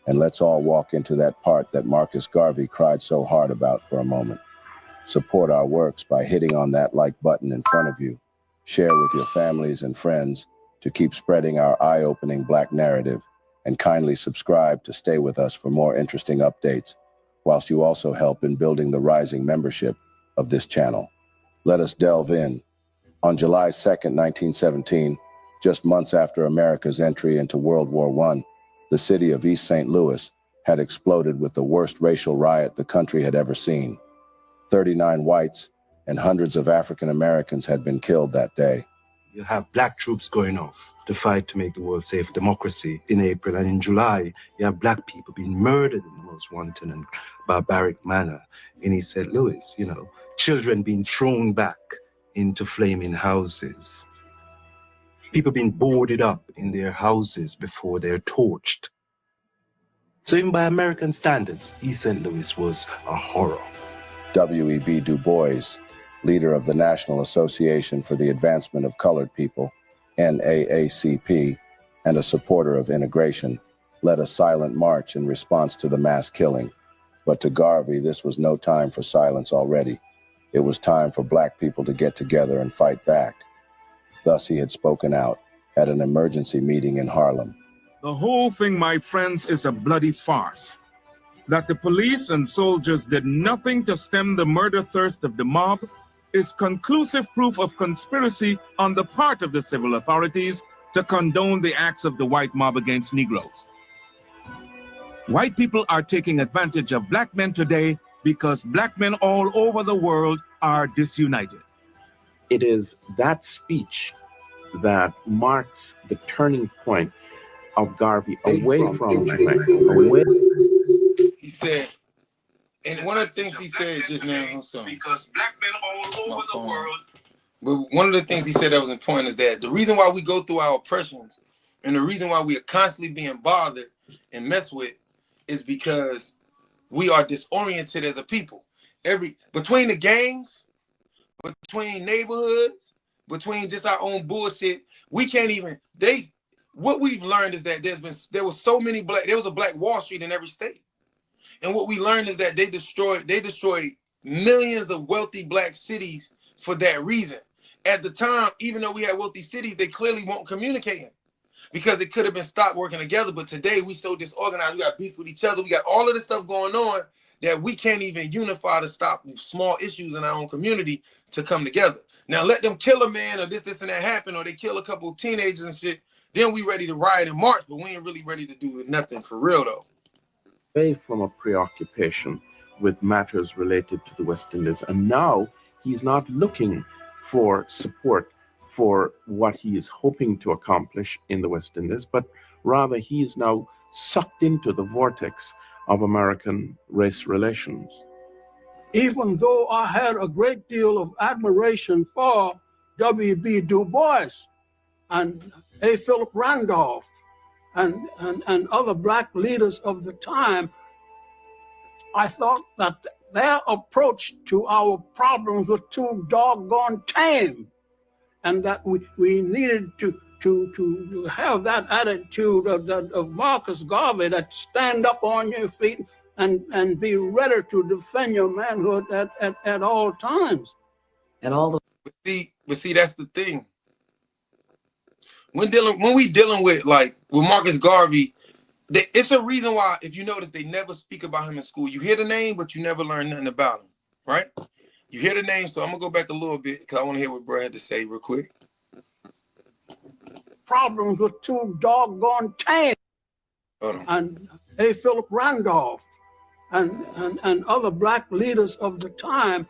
and let's all walk into that part that Marcus Garvey cried so hard about for a moment. Support our works by hitting on that like button in front of you. Share with your families and friends to keep spreading our eye-opening black narrative, and kindly subscribe to stay with us for more interesting updates, whilst you also help in building the rising membership of this channel. Let us delve in. On July 2nd, 1917, just months after America's entry into World War I, the city of East St. Louis had exploded with the worst racial riot the country had ever seen. 39 whites and hundreds of African Americans had been killed that day. You have black troops going off to fight to make the world safe, democracy in April. And in July, you have black people being murdered in the most wanton and barbaric manner in East St. Louis, you know, children being thrown back into flaming houses, people being boarded up in their houses before they're torched. So even by American standards, East St. Louis was a horror. W.E.B. Du Bois, leader of the National Association for the Advancement of Colored People, NAACP, and a supporter of integration, led a silent march in response to the mass killing. But to Garvey, this was no time for silence already. It was time for black people to get together and fight back. Thus, he had spoken out at an emergency meeting in Harlem. The whole thing, my friends, is a bloody farce. That the police and soldiers did nothing to stem the murder thirst of the mob is conclusive proof of conspiracy on the part of the civil authorities to condone the acts of the white mob against Negroes. White people are taking advantage of black men today because black men all over the world are disunited. It is that speech that marks the turning point of Garvey away from away. He said, and one of the things he said just now, because black men all over the world. But one of the things he said that was important is that the reason why we go through our oppressions and the reason why we are constantly being bothered and messed with is because we are disoriented as a people. Between the gangs, between neighborhoods, between just our own bullshit, we can't even, what we've learned is that there was a Black Wall Street in every state. And what we learned is that they destroyed millions of wealthy black cities for that reason. At the time, even though we had wealthy cities, they clearly weren't communicating because it could have been stopped working together. But today we so disorganized, we got beef with each other, we got all of this stuff going on that we can't even unify to stop small issues in our own community to come together. Now let them kill a man or this and that happen, or they kill a couple of teenagers and shit, then we ready to riot and march, but we ain't really ready to do nothing for real though. Away from a preoccupation with matters related to the West Indies. And now he's not looking for support for what he is hoping to accomplish in the West Indies, but rather he is now sucked into the vortex of American race relations. Even though I had a great deal of admiration for W.B. Du Bois and A. Philip Randolph and other black leaders of the time, I thought that their approach to our problems was too doggone tame, and that we needed to have that attitude of Marcus Garvey, that stand up on your feet and be ready to defend your manhood at all times. And all the But see, that's the thing. When we dealing with like with Marcus Garvey, it's a reason why, if you notice, they never speak about him in school. You hear the name, but you never learn nothing about him, right? You hear the name, so I'm gonna go back a little bit because I want to hear what bro had to say real quick. Problems with too doggone tame. And A. Philip Randolph and other black leaders of the time,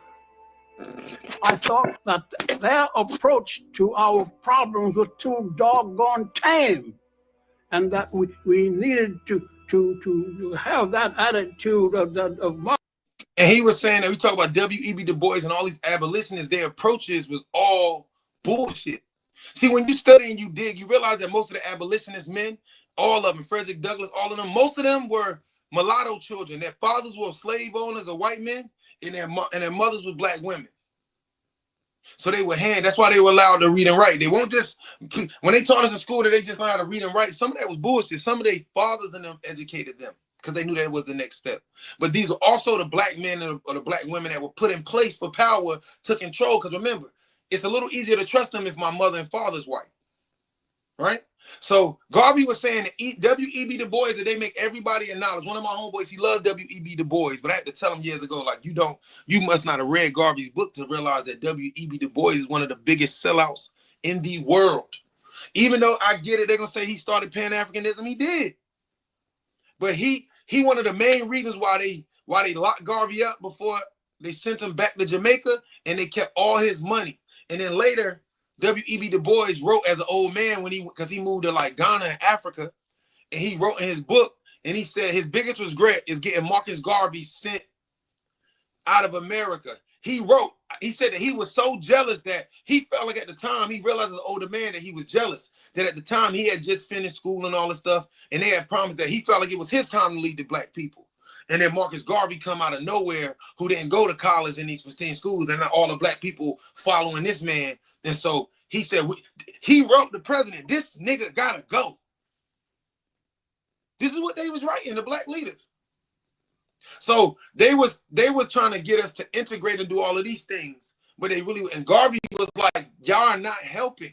I thought that their approach to our problems was too doggone tame, and that we needed to have that attitude of And he was saying that we talk about W.E.B. Du Bois and all these abolitionists, their approaches was all bullshit. See, when you study and you dig, you realize that most of the abolitionist men, all of them, Frederick Douglass, all of them, most of them were mulatto children. Their fathers were slave owners or white men, and their mothers were black women. So they were that's why they were allowed to read and write. They won't just, when they taught us in school that they just learned how to read and write, some of that was bullshit. Some of their fathers and them educated them because they knew that was the next step. But these are also the black men or the black women that were put in place for power to control. Because remember, it's a little easier to trust them if my mother and father's white, right? So Garvey was saying that W.E.B. Du Bois, that they make everybody acknowledge. One of my homeboys, he loved W.E.B. Du Bois, but I had to tell him years ago, like, you must not have read Garvey's book to realize that W.E.B. Du Bois is one of the biggest sellouts in the world. Even though I get it, they're gonna say he started Pan-Africanism, he did. But he one of the main reasons why they locked Garvey up before they sent him back to Jamaica, and they kept all his money. And then later, W.E.B. Du Bois wrote as an old man because he moved to like Ghana and Africa, and he wrote in his book, and he said his biggest regret is getting Marcus Garvey sent out of America. He said that he was so jealous that he felt like at the time, he realized as an older man that he was jealous, that at the time he had just finished school and all this stuff, and they had promised that he felt like it was his time to lead the black people. And then Marcus Garvey come out of nowhere, who didn't go to college in these pristine schools, and all the black people following this man. And so he said, he wrote the president, this nigga gotta go. This is what they was writing, the black leaders. So they was trying to get us to integrate and do all of these things, but and Garvey was like, y'all are not helping.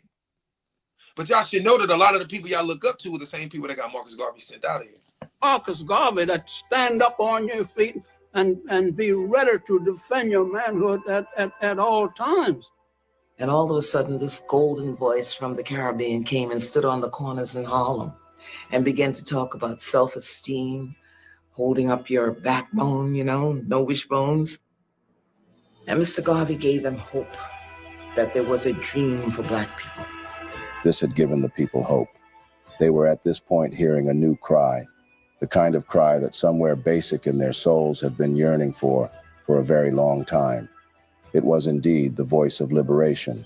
But y'all should know that a lot of the people y'all look up to are the same people that got Marcus Garvey sent out of here. Marcus Garvey that stand up on your feet and be ready to defend your manhood at all times. And all of a sudden, this golden voice from the Caribbean came and stood on the corners in Harlem and began to talk about self-esteem, holding up your backbone, no wishbones. And Mr. Garvey gave them hope that there was a dream for black people. This had given the people hope. They were at this point hearing a new cry, the kind of cry that somewhere basic in their souls had been yearning for a very long time. It was indeed the voice of liberation,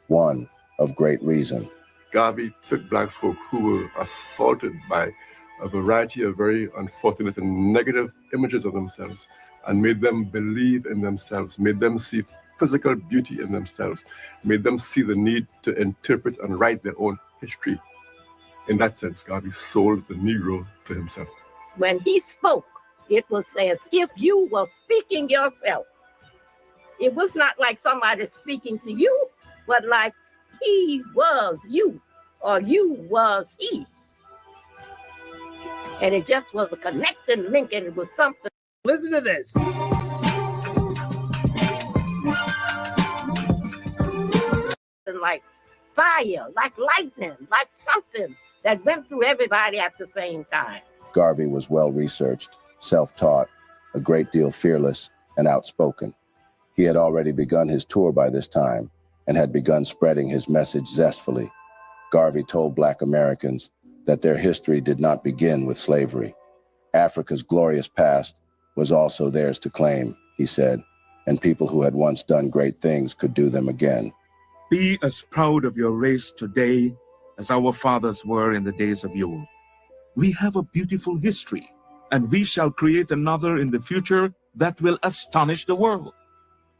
one of great reason. Garvey took black folk who were assaulted by a variety of very unfortunate and negative images of themselves and made them believe in themselves, made them see physical beauty in themselves, made them see the need to interpret and write their own history. In that sense, Garvey sold the Negro for himself. When he spoke, it was as if you were speaking yourself. It was not like somebody speaking to you, but like he was you, or you was he. And it just was a connecting link, and it was something. Listen to this. Like fire, like lightning, like something that went through everybody at the same time. Garvey was well-researched, self-taught, a great deal fearless, and outspoken. He had already begun his tour by this time and had begun spreading his message zestfully. Garvey told Black Americans that their history did not begin with slavery. Africa's glorious past was also theirs to claim, he said, and people who had once done great things could do them again. Be as proud of your race today as our fathers were in the days of yore. We have a beautiful history, and we shall create another in the future that will astonish the world.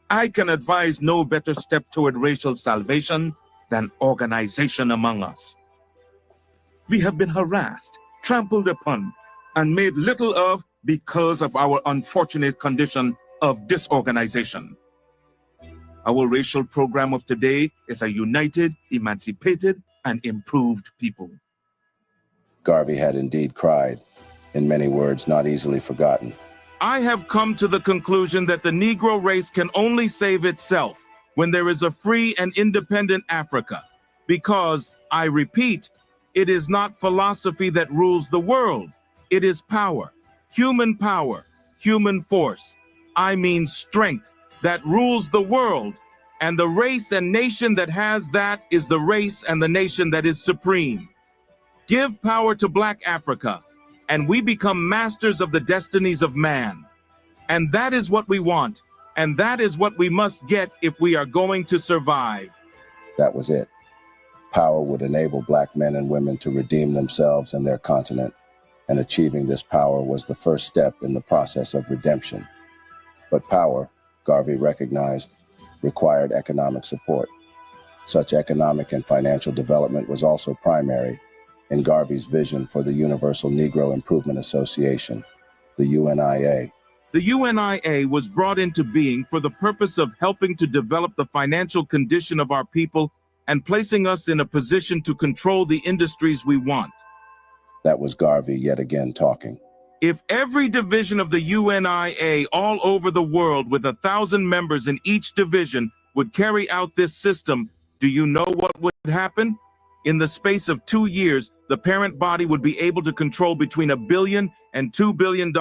I can advise no better step toward racial salvation than organization among us. We have been harassed, trampled upon, and made little of because of our unfortunate condition of disorganization. Our racial program of today is a united, emancipated, and improved people. Garvey had indeed cried, in many words not easily forgotten. I have come to the conclusion that the Negro race can only save itself when there is a free and independent Africa. Because, I repeat, it is not philosophy that rules the world. It is power, human force. I mean strength that rules the world. And the race and nation that has that is the race and the nation that is supreme. Give power to Black Africa, and we become masters of the destinies of man. And that is what we want, and that is what we must get if we are going to survive. That was it. Power would enable Black men and women to redeem themselves and their continent, and achieving this power was the first step in the process of redemption. But power, Garvey recognized, required economic support. Such economic and financial development was also primary in Garvey's vision for the Universal Negro Improvement Association, the UNIA. The UNIA was brought into being for the purpose of helping to develop the financial condition of our people and placing us in a position to control the industries we want. That was Garvey yet again talking. If every division of the UNIA all over the world with 1,000 members in each division would carry out this system, do you know what would happen? In the space of 2 years, the parent body would be able to control between $1 billion and $2 billion.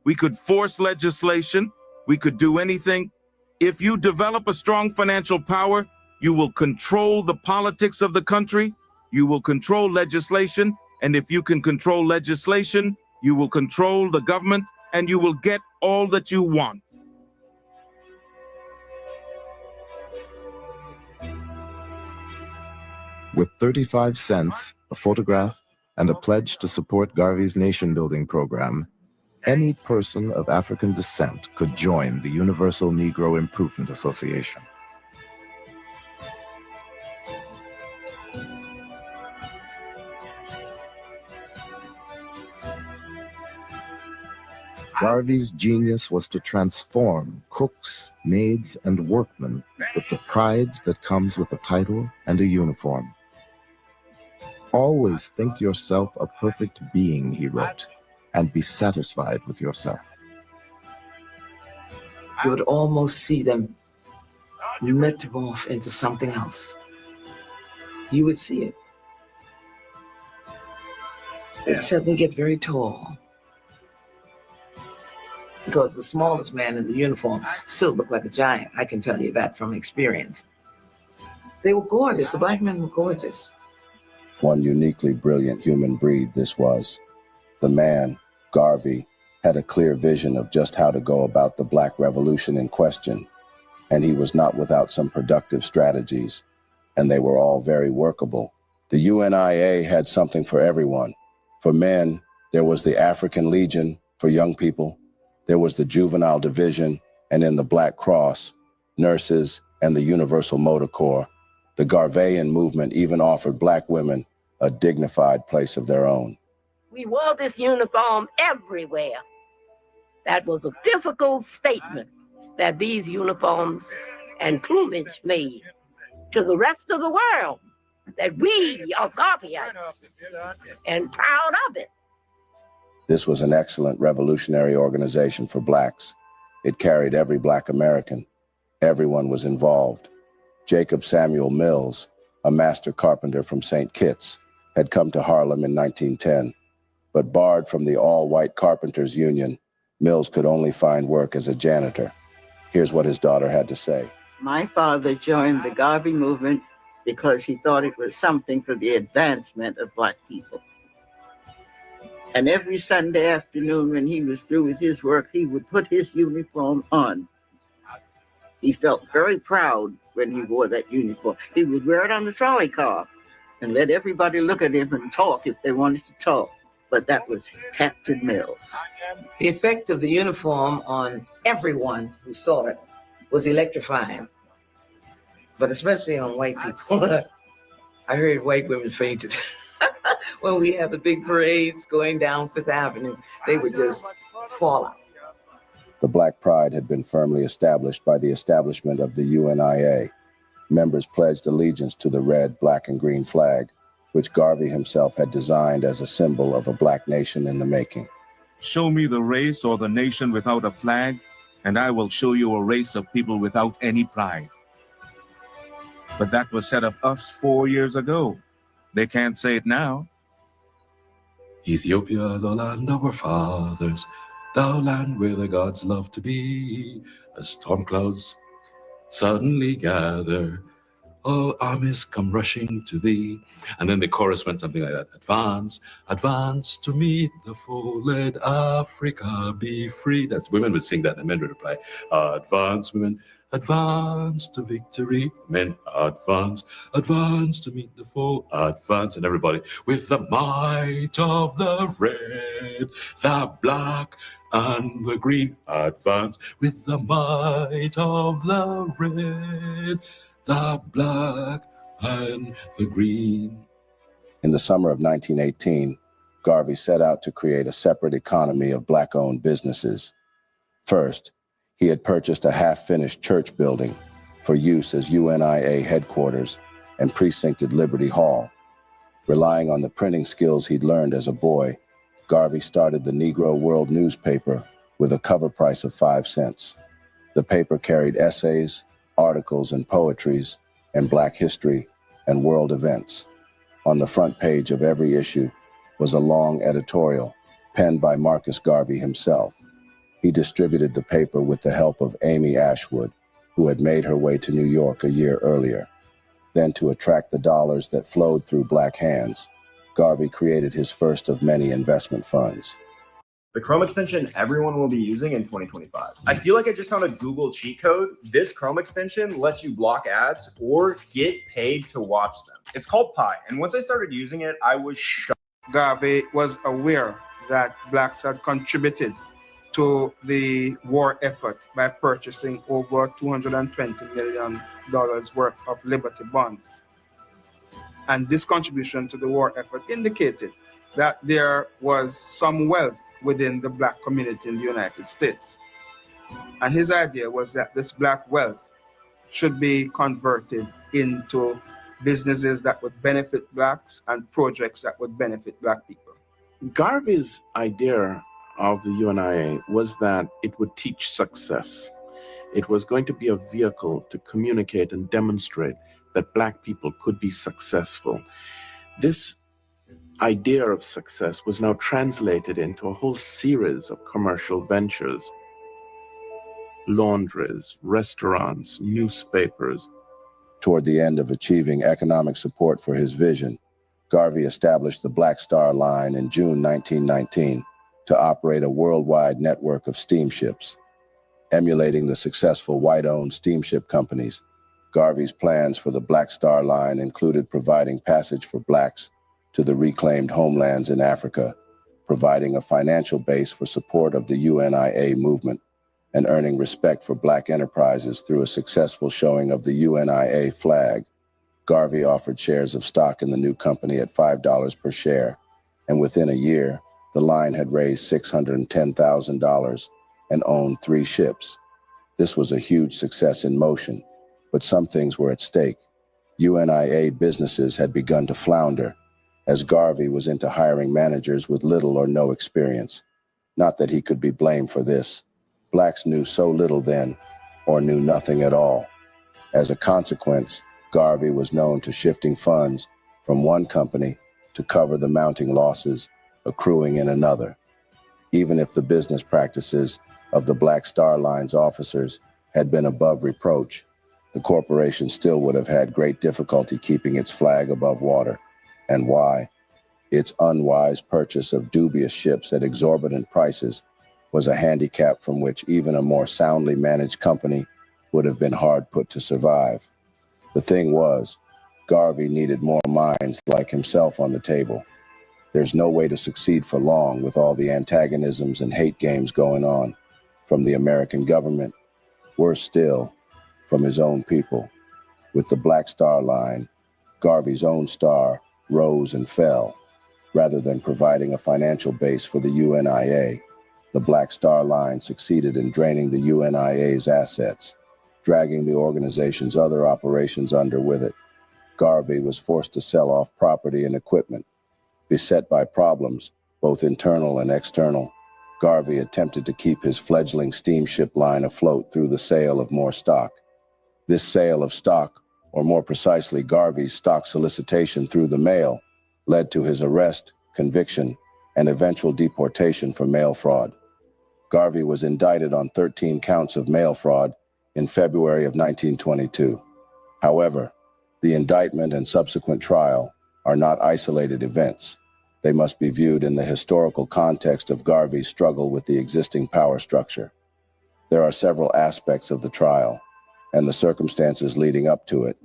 We could force legislation. We could do anything. If you develop a strong financial power, you will control the politics of the country. You will control legislation. And if you can control legislation, you will control the government, and you will get all that you want. With 35 cents, a photograph, and a pledge to support Garvey's nation-building program, any person of African descent could join the Universal Negro Improvement Association. Garvey's genius was to transform cooks, maids, and workmen with the pride that comes with a title and a uniform. Always think yourself a perfect being, he wrote, and be satisfied with yourself. You would almost see them metamorph into something else. You would see it. They'd suddenly get very tall. Because the smallest man in the uniform still looked like a giant. I can tell you that from experience. They were gorgeous. The Black men were gorgeous. One uniquely brilliant human breed this was. The man, Garvey, had a clear vision of just how to go about the Black Revolution in question, and he was not without some productive strategies, and they were all very workable. The UNIA had something for everyone. For men, there was the African Legion for young people. There was the Juvenile Division, and in the Black Cross, nurses, and the Universal Motor Corps. The Garveyan movement even offered Black women a dignified place of their own. We wore this uniform everywhere. That was a physical statement that these uniforms and plumage made to the rest of the world, that we are Garveyans and proud of it. This was an excellent revolutionary organization for Blacks. It carried every Black American. Everyone was involved. Jacob Samuel Mills, a master carpenter from St. Kitts, had come to Harlem in 1910. But barred from the all-white carpenters union, Mills could only find work as a janitor. Here's what his daughter had to say. My father joined the Garvey movement because he thought it was something for the advancement of Black people. And every Sunday afternoon when he was through with his work, he would put his uniform on. He felt very proud when he wore that uniform. He would wear it on the trolley car and let everybody look at him and talk if they wanted to talk. But that was Captain Mills. The effect of the uniform on everyone who saw it was electrifying, but especially on white people. I heard white women fainted. When we had the big parades going down Fifth Avenue, they would just fall out. The Black Pride had been firmly established by the establishment of the UNIA. Members pledged allegiance to the red, black, and green flag, which Garvey himself had designed as a symbol of a black nation in the making. Show me the race or the nation without a flag, and I will show you a race of people without any pride. But that was said of us 4 years ago. They can't say it now. Ethiopia, the land of our fathers, thou land where the gods love to be, as storm clouds suddenly gather, all armies come rushing to thee. And then the chorus went something like that. Advance, advance to meet the foe, let Africa be free. That's women would sing that, and men would reply, advance, women, advance to victory. Men, advance, advance to meet the foe, advance. And everybody, with the might of the red, the black, and the green, advance. With the might of the red, the black, and the green. In the summer of 1918, Garvey set out to create a separate economy of black-owned businesses. First, he had purchased a half-finished church building for use as UNIA headquarters and precincted Liberty Hall. Relying on the printing skills he'd learned as a boy, Garvey started the Negro World newspaper with a cover price of 5 cents. The paper carried essays, articles and poetries, and black history and world events. On the front page of every issue was a long editorial penned by Marcus Garvey himself. He distributed the paper with the help of Amy Ashwood, who had made her way to New York a year earlier. Then, to attract the dollars that flowed through black hands, Garvey created his first of many investment funds. The Chrome extension everyone will be using in 2025. I feel like I just found a Google cheat code. This Chrome extension lets you block ads or get paid to watch them. It's called Pi, and once I started using it, I was shocked. Garvey was aware that blacks had contributed to the war effort by purchasing over $220 million worth of Liberty bonds. And this contribution to the war effort indicated that there was some wealth within the black community in the United States. And his idea was that this black wealth should be converted into businesses that would benefit blacks and projects that would benefit black people. Garvey's idea of the UNIA was that it would teach success. It was going to be a vehicle to communicate and demonstrate that black people could be successful. This idea of success was now translated into a whole series of commercial ventures. Laundries, restaurants, newspapers. Toward the end of achieving economic support for his vision, Garvey established the Black Star Line in June 1919 to operate a worldwide network of steamships. Emulating the successful white-owned steamship companies, Garvey's plans for the Black Star Line included providing passage for blacks to the reclaimed homelands in Africa, providing a financial base for support of the UNIA movement, and earning respect for black enterprises through a successful showing of the UNIA flag. Garvey offered shares of stock in the new company at $5 per share, and within a year, the line had raised $610,000 and owned 3 ships. This was a huge success in motion, but some things were at stake. UNIA businesses had begun to flounder, as Garvey was into hiring managers with little or no experience. Not that he could be blamed for this. Blacks knew so little then, or knew nothing at all. As a consequence, Garvey was known to shifting funds from one company to cover the mounting losses accruing in another. Even if the business practices of the Black Star Line's officers had been above reproach, the corporation still would have had great difficulty keeping its flag above water. And why? Its unwise purchase of dubious ships at exorbitant prices was a handicap from which even a more soundly managed company would have been hard put to survive. The thing was, Garvey needed more minds like himself on the table. There's no way to succeed for long with all the antagonisms and hate games going on, from the American government, worse still, from his own people. With the Black Star Line, Garvey's own star rose and fell. Rather than providing a financial base for the UNIA, The Black Star Line succeeded in draining the UNIA's assets, dragging the organization's other operations under with it. Garvey was forced to sell off property and equipment. Beset by problems, both internal and external, Garvey attempted to keep his fledgling steamship line afloat through the sale of more stock. This sale of stock, or more precisely Garvey's stock solicitation through the mail, led to his arrest, conviction, and eventual deportation for mail fraud. Garvey was indicted on 13 counts of mail fraud in February of 1922. However, the indictment and subsequent trial are not isolated events. They must be viewed in the historical context of Garvey's struggle with the existing power structure. There are several aspects of the trial and the circumstances leading up to it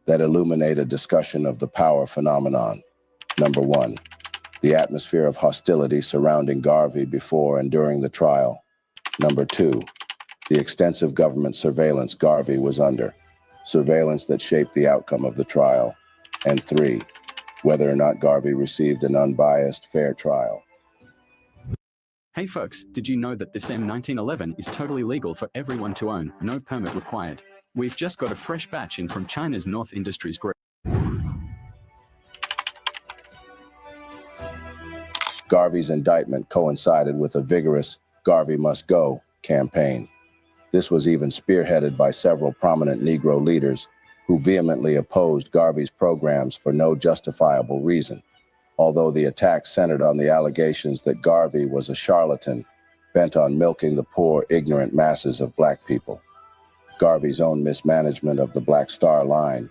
that illuminate a discussion of the power phenomenon. Number one, the atmosphere of hostility surrounding Garvey before and during the trial. Number two, the extensive government surveillance Garvey was under, surveillance that shaped the outcome of the trial. And three, whether or not Garvey received an unbiased, fair trial. Hey folks, did you know that this M1911 is totally legal for everyone to own, no permit required? We've just got a fresh batch in from China's North Industries Group. Garvey's indictment coincided with a vigorous "Garvey must go" campaign. This was even spearheaded by several prominent Negro leaders who vehemently opposed Garvey's programs for no justifiable reason, although the attacks centered on the allegations that Garvey was a charlatan bent on milking the poor, ignorant masses of Black people. Garvey's own mismanagement of the Black Star Line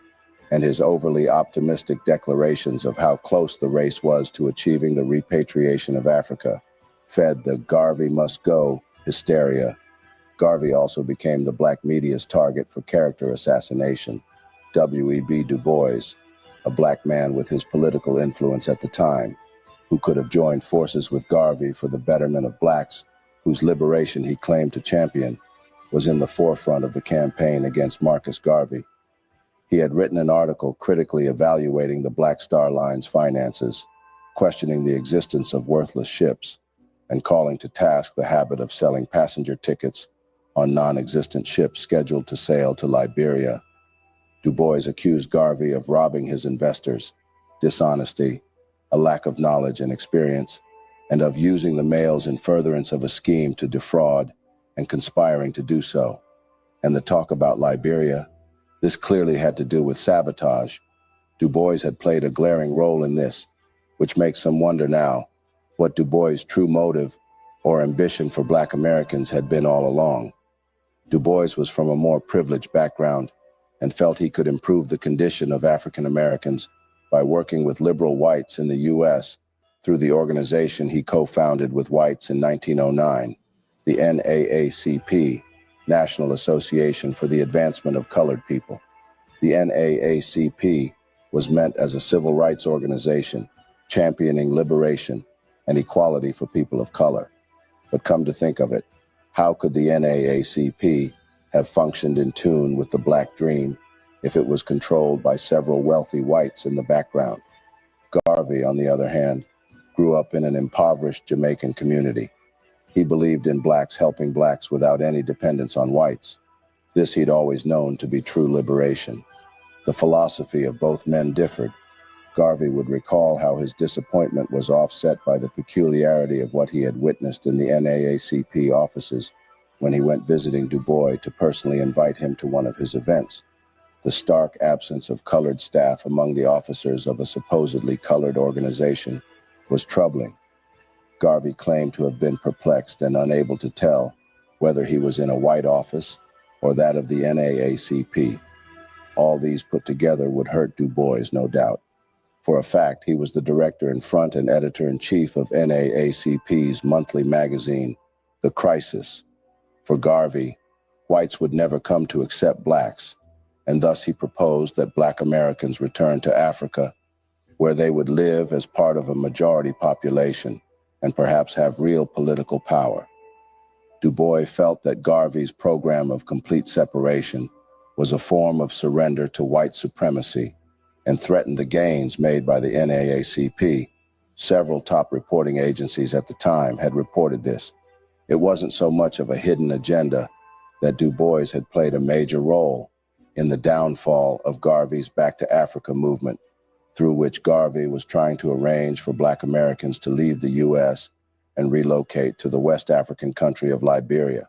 and his overly optimistic declarations of how close the race was to achieving the repatriation of Africa fed the "Garvey must go" hysteria. Garvey also became the Black media's target for character assassination. W.E.B. Du Bois, a Black man with his political influence at the time, who could have joined forces with Garvey for the betterment of Blacks, whose liberation he claimed to champion, was in the forefront of the campaign against Marcus Garvey. He had written an article critically evaluating the Black Star Line's finances, questioning the existence of worthless ships, and calling to task the habit of selling passenger tickets on non-existent ships scheduled to sail to Liberia. Du Bois accused Garvey of robbing his investors, dishonesty, a lack of knowledge and experience, and of using the mails in furtherance of a scheme to defraud and conspiring to do so. And the talk about Liberia, this clearly had to do with sabotage. Du Bois had played a glaring role in this, which makes some wonder now what Du Bois' true motive or ambition for Black Americans had been all along. Du Bois was from a more privileged background and felt he could improve the condition of African Americans by working with liberal whites in the U.S. through the organization he co-founded with whites in 1909, the NAACP, National Association for the Advancement of Colored People. The NAACP was meant as a civil rights organization, championing liberation and equality for people of color. But come to think of it, how could the NAACP have functioned in tune with the Black dream if it was controlled by several wealthy whites in the background? Garvey, on the other hand, grew up in an impoverished Jamaican community. He believed in Blacks helping Blacks without any dependence on whites. This he'd always known to be true liberation. The philosophy of both men differed. Garvey would recall how his disappointment was offset by the peculiarity of what he had witnessed in the NAACP offices when he went visiting Du Bois to personally invite him to one of his events. The stark absence of colored staff among the officers of a supposedly colored organization was troubling. Garvey claimed to have been perplexed and unable to tell whether he was in a white office or that of the NAACP. All these put together would hurt Du Bois, no doubt. For a fact, he was the director-in-front and editor-in-chief of NAACP's monthly magazine, The Crisis. For Garvey, whites would never come to accept Blacks, and thus he proposed that Black Americans return to Africa, where they would live as part of a majority population and perhaps have real political power. Du Bois felt that Garvey's program of complete separation was a form of surrender to white supremacy and threatened the gains made by the NAACP. Several top reporting agencies at the time had reported this. It wasn't so much of a hidden agenda that Du Bois had played a major role in the downfall of Garvey's Back to Africa movement, through which Garvey was trying to arrange for Black Americans to leave the U.S. and relocate to the West African country of Liberia.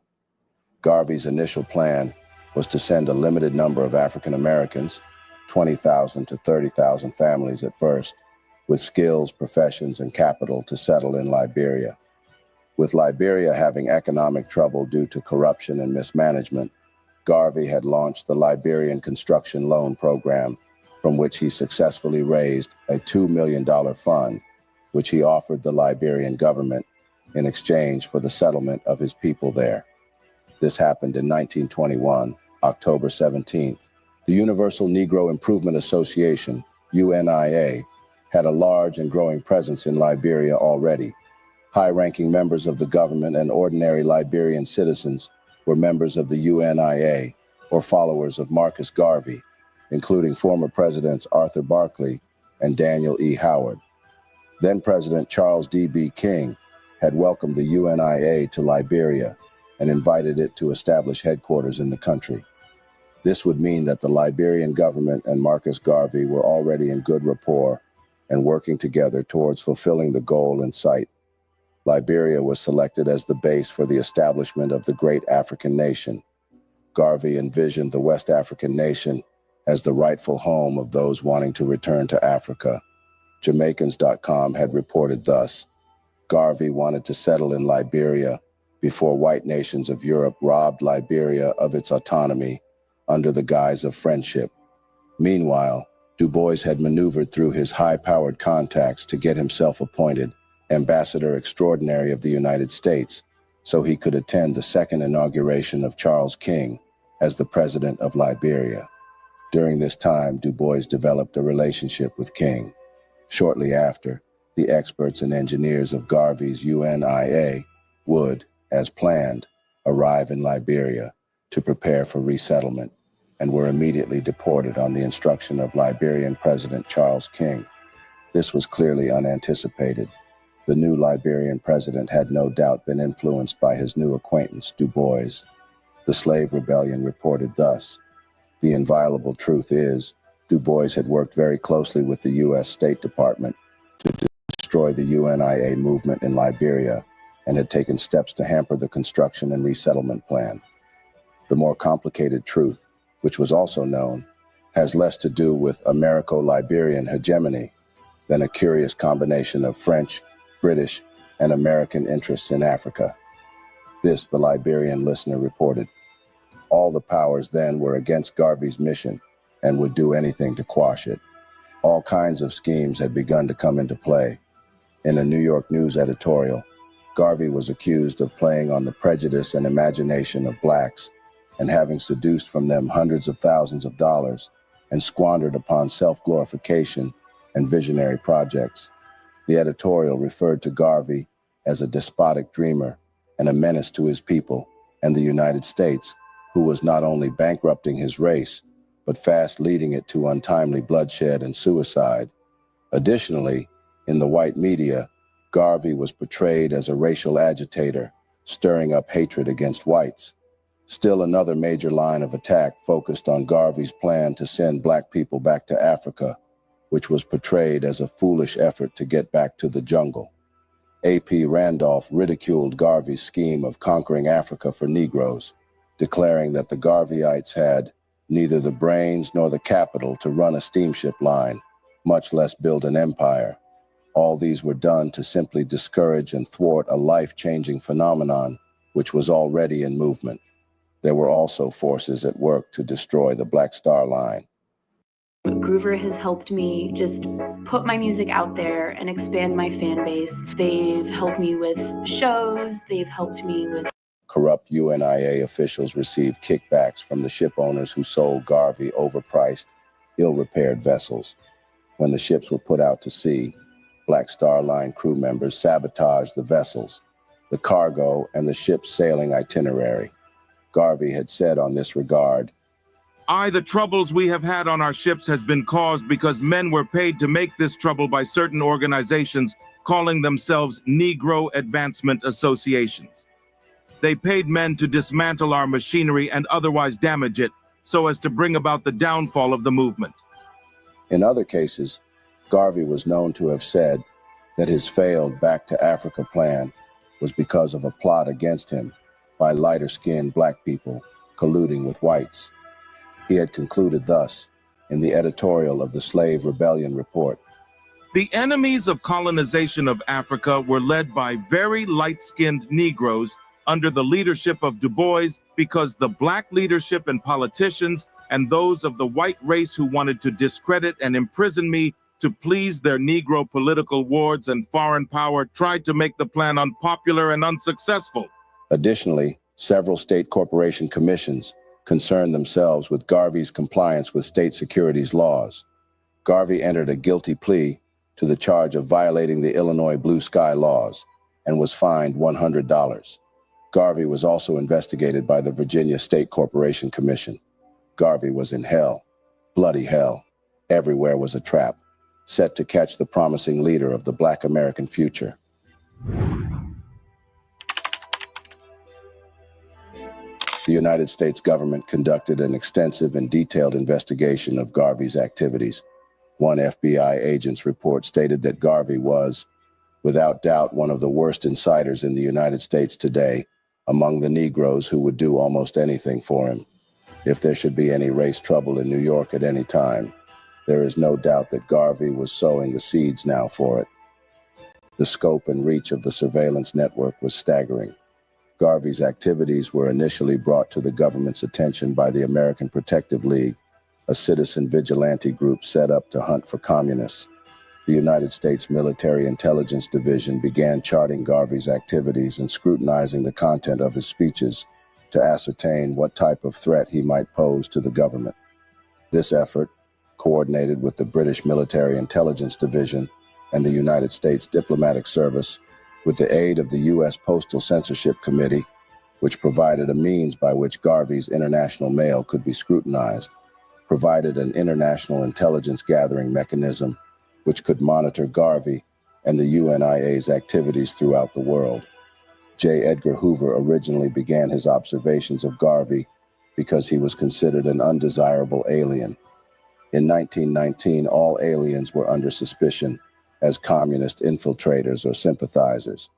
Garvey's initial plan was to send a limited number of African Americans, 20,000 to 30,000 families at first, with skills, professions, and capital to settle in Liberia. With Liberia having economic trouble due to corruption and mismanagement, Garvey had launched the Liberian Construction Loan Program, from which he successfully raised a $2 million fund, which he offered the Liberian government in exchange for the settlement of his people there. This happened in 1921, October 17th. The Universal Negro Improvement Association, UNIA, had a large and growing presence in Liberia already. High-ranking members of the government and ordinary Liberian citizens were members of the UNIA or followers of Marcus Garvey, including former Presidents Arthur Barkley and Daniel E. Howard. Then President Charles D.B. King had welcomed the UNIA to Liberia and invited it to establish headquarters in the country. This would mean that the Liberian government and Marcus Garvey were already in good rapport and working together towards fulfilling the goal in sight. Liberia was selected as the base for the establishment of the great African nation. Garvey envisioned the West African nation as the rightful home of those wanting to return to Africa. Jamaicans.com had reported thus: Garvey wanted to settle in Liberia before white nations of Europe robbed Liberia of its autonomy under the guise of friendship. Meanwhile, Du Bois had maneuvered through his high-powered contacts to get himself appointed Ambassador Extraordinary of the United States, so he could attend the second inauguration of Charles King as the President of Liberia. During this time, Du Bois developed a relationship with King. Shortly after, the experts and engineers of Garvey's UNIA would, as planned, arrive in Liberia to prepare for resettlement, and were immediately deported on the instruction of Liberian President Charles King. This was clearly unanticipated. The new Liberian president had no doubt been influenced by his new acquaintance, Du Bois. The slave rebellion reported thus: the inviolable truth is, Du Bois had worked very closely with the U.S. State Department to destroy the UNIA movement in Liberia and had taken steps to hamper the construction and resettlement plan. The more complicated truth, which was also known, has less to do with Americo-Liberian hegemony than a curious combination of French, British, and American interests in Africa. This, the Liberian listener reported. All the powers then were against Garvey's mission and would do anything to quash it. All kinds of schemes had begun to come into play. In a New York News editorial, Garvey was accused of playing on the prejudice and imagination of blacks and having seduced from them hundreds of thousands of dollars and squandered upon self-glorification and visionary projects. The editorial referred to Garvey as a despotic dreamer and a menace to his people and the United States, who was not only bankrupting his race, but fast leading it to untimely bloodshed and suicide. Additionally, in the white media, Garvey was portrayed as a racial agitator, stirring up hatred against whites. Still another major line of attack focused on Garvey's plan to send black people back to Africa, which was portrayed as a foolish effort to get back to the jungle. A.P. Randolph ridiculed Garvey's scheme of conquering Africa for Negroes, declaring that the Garveyites had neither the brains nor the capital to run a steamship line, much less build an empire. All these were done to simply discourage and thwart a life-changing phenomenon which was already in movement. There were also forces at work to destroy the Black Star Line. Groover has helped me just put my music out there and expand my fan base. They've helped me with shows. They've helped me with... Corrupt UNIA officials received kickbacks from the ship owners who sold Garvey overpriced, ill-repaired vessels. When the ships were put out to sea, Black Star Line crew members sabotaged the vessels, the cargo, and the ship's sailing itinerary. Garvey had said on this regard, The troubles we have had on our ships has been caused because men were paid to make this trouble by certain organizations calling themselves Negro Advancement Associations. They paid men to dismantle our machinery and otherwise damage it, so as to bring about the downfall of the movement. In other cases, Garvey was known to have said that his failed Back to Africa plan was because of a plot against him by lighter-skinned black people colluding with whites. He had concluded thus in the editorial of the Slave Rebellion Report. The enemies of colonization of Africa were led by very light-skinned Negroes under the leadership of Du Bois, because the black leadership and politicians and those of the white race who wanted to discredit and imprison me to please their Negro political wards and foreign power tried to make the plan unpopular and unsuccessful. Additionally, several state corporation commissions concerned themselves with Garvey's compliance with state securities laws. Garvey entered a guilty plea to the charge of violating the Illinois Blue Sky laws and was fined $100. Garvey was also investigated by the Virginia State Corporation Commission. Garvey was in hell, bloody hell. Everywhere was a trap, set to catch the promising leader of the Black American future. The United States government conducted an extensive and detailed investigation of Garvey's activities. One FBI agent's report stated that Garvey was, without doubt, one of the worst insiders in the United States today, among the Negroes who would do almost anything for him. If there should be any race trouble in New York at any time, there is no doubt that Garvey was sowing the seeds now for it. The scope and reach of the surveillance network was staggering. Garvey's activities were initially brought to the government's attention by the American Protective League, a citizen vigilante group set up to hunt for communists. The United States Military Intelligence Division began charting Garvey's activities and scrutinizing the content of his speeches to ascertain what type of threat he might pose to the government. This effort, coordinated with the British Military Intelligence Division and the United States Diplomatic Service, with the aid of the U.S. Postal Censorship Committee, which provided a means by which Garvey's international mail could be scrutinized, provided an international intelligence gathering mechanism which could monitor Garvey and the UNIA's activities throughout the world. J. Edgar Hoover originally began his observations of Garvey because he was considered an undesirable alien. In 1919, all aliens were under suspicion as communist infiltrators or sympathizers.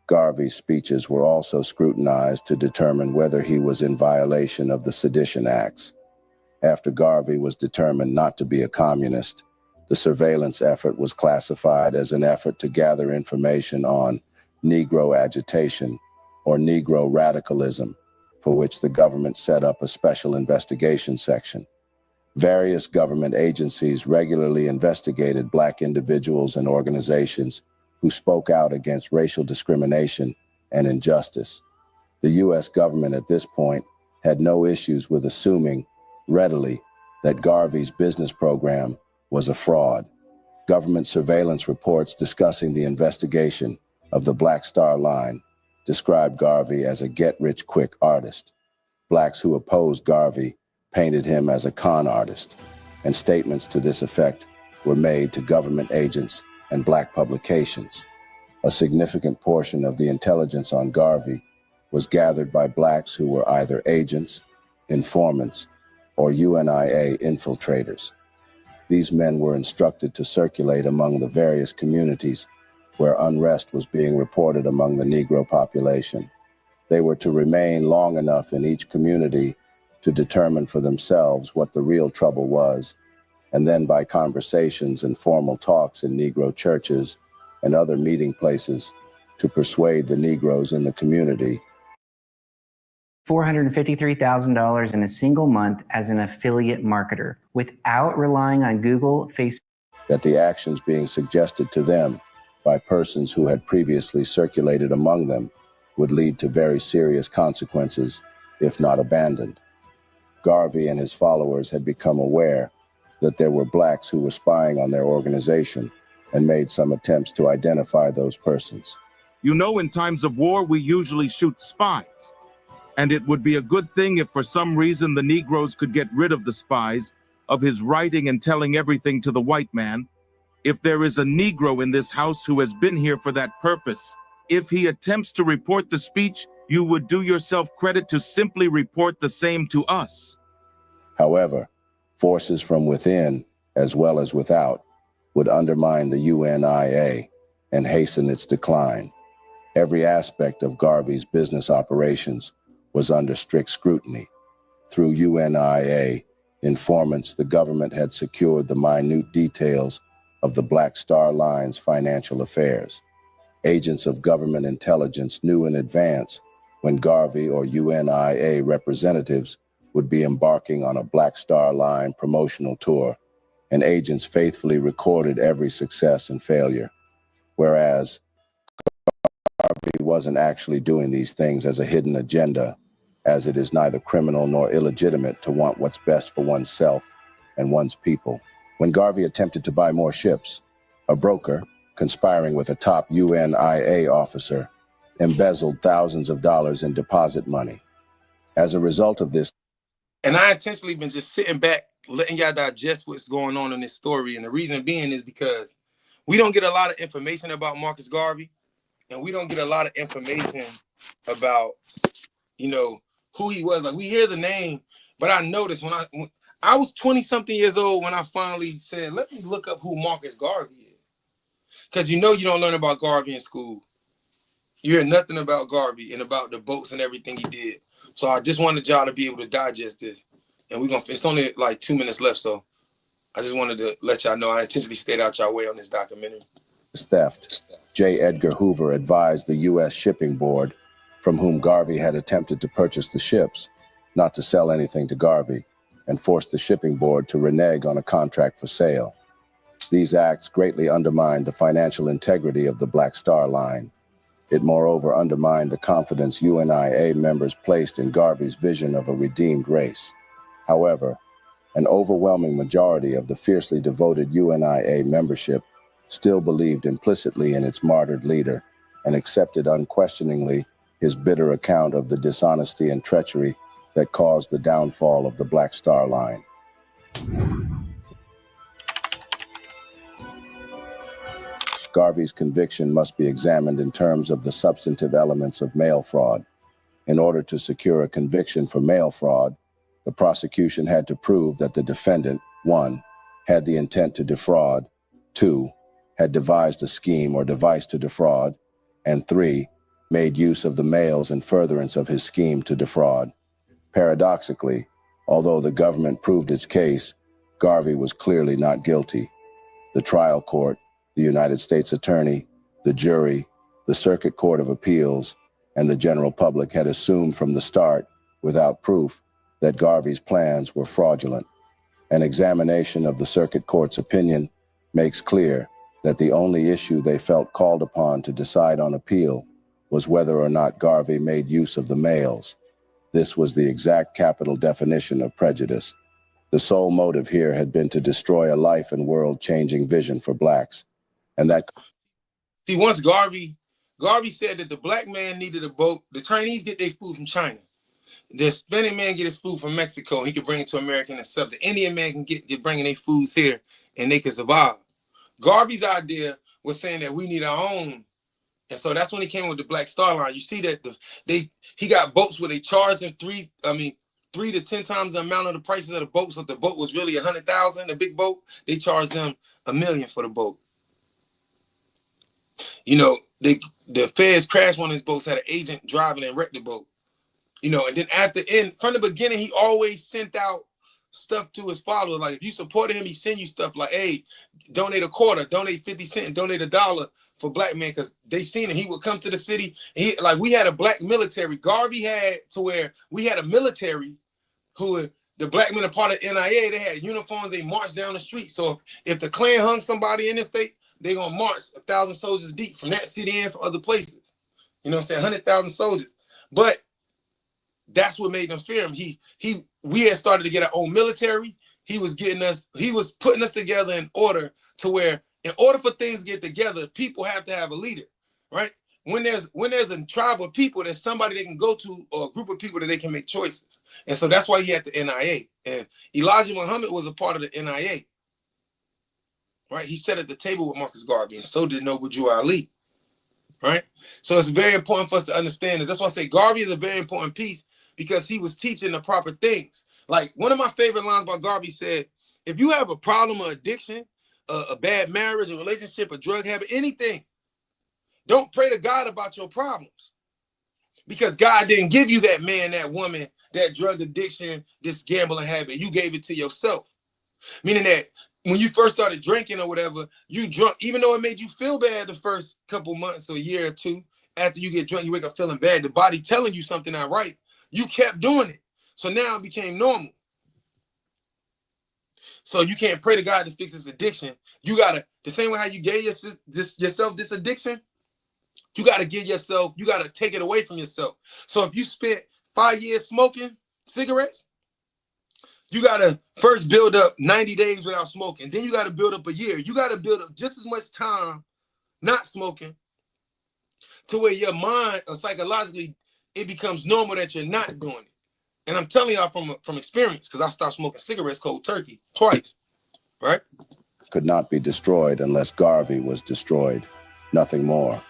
Garvey's speeches were also scrutinized to determine whether he was in violation of the Sedition Acts. After Garvey was determined not to be a communist, the surveillance effort was classified as an effort to gather information on Negro agitation or Negro radicalism, for which the government set up a special investigation section. Various government agencies regularly investigated Black individuals and organizations who spoke out against racial discrimination and injustice. The U.S. government at this point had no issues with assuming readily that Garvey's business program was a fraud. Government surveillance reports discussing the investigation of the Black Star Line described Garvey as a get-rich-quick artist. Blacks who opposed Garvey painted him as a con artist, and statements to this effect were made to government agents and Black publications. A significant portion of the intelligence on Garvey was gathered by Blacks who were either agents, informants, or UNIA infiltrators. These men were instructed to circulate among the various communities where unrest was being reported among the Negro population. They were to remain long enough in each community to determine for themselves what the real trouble was, and then by conversations and formal talks in Negro churches and other meeting places to persuade the Negroes in the community. $453,000 in a single month as an affiliate marketer without relying on Google, Facebook. That the actions being suggested to them by persons who had previously circulated among them would lead to very serious consequences, if not abandoned. Garvey and his followers had become aware that there were Blacks who were spying on their organization and made some attempts to identify those persons. You know, in times of war, we usually shoot spies. And it would be a good thing if for some reason the Negroes could get rid of the spies, of his writing and telling everything to the white man. If there is a Negro in this house who has been here for that purpose, if he attempts to report the speech, you would do yourself credit to simply report the same to us. However, forces from within, as well as without, would undermine the UNIA and hasten its decline. Every aspect of Garvey's business operations was under strict scrutiny. Through UNIA informants, the government had secured the minute details of the Black Star Line's financial affairs. Agents of government intelligence knew in advance when Garvey or UNIA representatives would be embarking on a Black Star Line promotional tour, and agents faithfully recorded every success and failure. Whereas Garvey wasn't actually doing these things as a hidden agenda, as it is neither criminal nor illegitimate to want what's best for oneself and one's people. When Garvey attempted to buy more ships, a broker, conspiring with a top UNIA officer, embezzled thousands of dollars in deposit money. As a result of this, and I intentionally been just sitting back, letting y'all digest what's going on in this story. And the reason being is because we don't get a lot of information about Marcus Garvey, and we don't get a lot of information about, you know, who he was. Like, we hear the name, but I noticed when I was 20-something years old when I finally said, let me look up who Marcus Garvey is. Because you know you don't learn about Garvey in school. You hear nothing about Garvey and about the boats and everything he did. So I just wanted y'all to be able to digest this. And it's only like 2 minutes left, so I just wanted to let y'all know I intentionally stayed out y'all way on this documentary. Theft. J. Edgar Hoover advised the U.S. Shipping Board, from whom Garvey had attempted to purchase the ships, not to sell anything to Garvey, and forced the shipping board to renege on a contract for sale. These acts greatly undermined the financial integrity of the Black Star Line. It moreover undermined the confidence UNIA members placed in Garvey's vision of a redeemed race. However, an overwhelming majority of the fiercely devoted UNIA membership still believed implicitly in its martyred leader and accepted unquestioningly his bitter account of the dishonesty and treachery that caused the downfall of the Black Star Line. Garvey's conviction must be examined in terms of the substantive elements of mail fraud. In order to secure a conviction for mail fraud, the prosecution had to prove that the defendant, 1, had the intent to defraud, 2, had devised a scheme or device to defraud, and 3, made use of the mails in furtherance of his scheme to defraud. Paradoxically, although the government proved its case, Garvey was clearly not guilty. The trial court, the United States Attorney, the jury, the Circuit Court of Appeals, and the general public had assumed from the start, without proof, that Garvey's plans were fraudulent. An examination of the Circuit Court's opinion makes clear that the only issue they felt called upon to decide on appeal was whether or not Garvey made use of the mails. This was the exact capital definition of prejudice. The sole motive here had been to destroy a life and world-changing vision for blacks. And that... See, once Garvey said that the black man needed a boat, the Chinese get their food from China. The Hispanic man get his food from Mexico. He can bring it to America and sell. The Indian man can get bringing their foods here and they can survive. Garvey's idea was saying that we need our own. And so that's when he came with the Black Star Line. You see that he got boats where they charged him 3 to 10 times the amount of the prices of the boat. So if the boat was really $100,000, the big boat, they charged them $1 million for the boat. You know, the feds crashed one of his boats, had an agent driving and wrecked the boat. You know, and then at the end, from the beginning, he always sent out stuff to his followers. Like, if you supported him, he send you stuff like, hey, donate a quarter, donate 50 cents, donate $1 for black men, because they seen it. He would come to the city. We had a black military. Garvey had to where we had a military who the black men are part of NIA. They had uniforms. They marched down the street. So if the Klan hung somebody in this state, they're going to march 1,000 soldiers deep from that city and from other places. You know what I'm saying? 100,000 soldiers. But that's what made them fear him. We had started to get our own military. He was putting us together in order to where, in order for things to get together, people have to have a leader, right? When there's a tribe of people, there's somebody they can go to, or a group of people that they can make choices. And so that's why he had the NIA. And Elijah Muhammad was a part of the NIA, right? He sat at the table with Marcus Garvey, and so did Noble Drew Ali. right? So it's very important for us to understand this. That's why I say Garvey is a very important piece, because he was teaching the proper things. Like one of my favorite lines by Garvey said, if you have a problem or addiction, a bad marriage, a relationship, a drug habit, anything, don't pray to God about your problems, because God didn't give you that man, that woman, that drug addiction, this gambling habit. You gave it to yourself. Meaning that when you first started drinking or whatever, you drunk, even though it made you feel bad the first couple months or a year or two, after you get drunk, you wake up feeling bad, the body telling you something not right. You kept doing it. So now it became normal. So you can't pray to God to fix this addiction. You gotta, the same way how you gave yourself this addiction, you gotta give yourself, you gotta take it away from yourself. So if you spent 5 years smoking cigarettes, you gotta first build up 90 days without smoking. Then you gotta build up a year. You gotta build up just as much time not smoking to where your mind or psychologically it becomes normal that you're not doing it. And I'm telling y'all from experience, because I stopped smoking cigarettes cold turkey twice, right? Could not be destroyed unless Garvey was destroyed. Nothing more.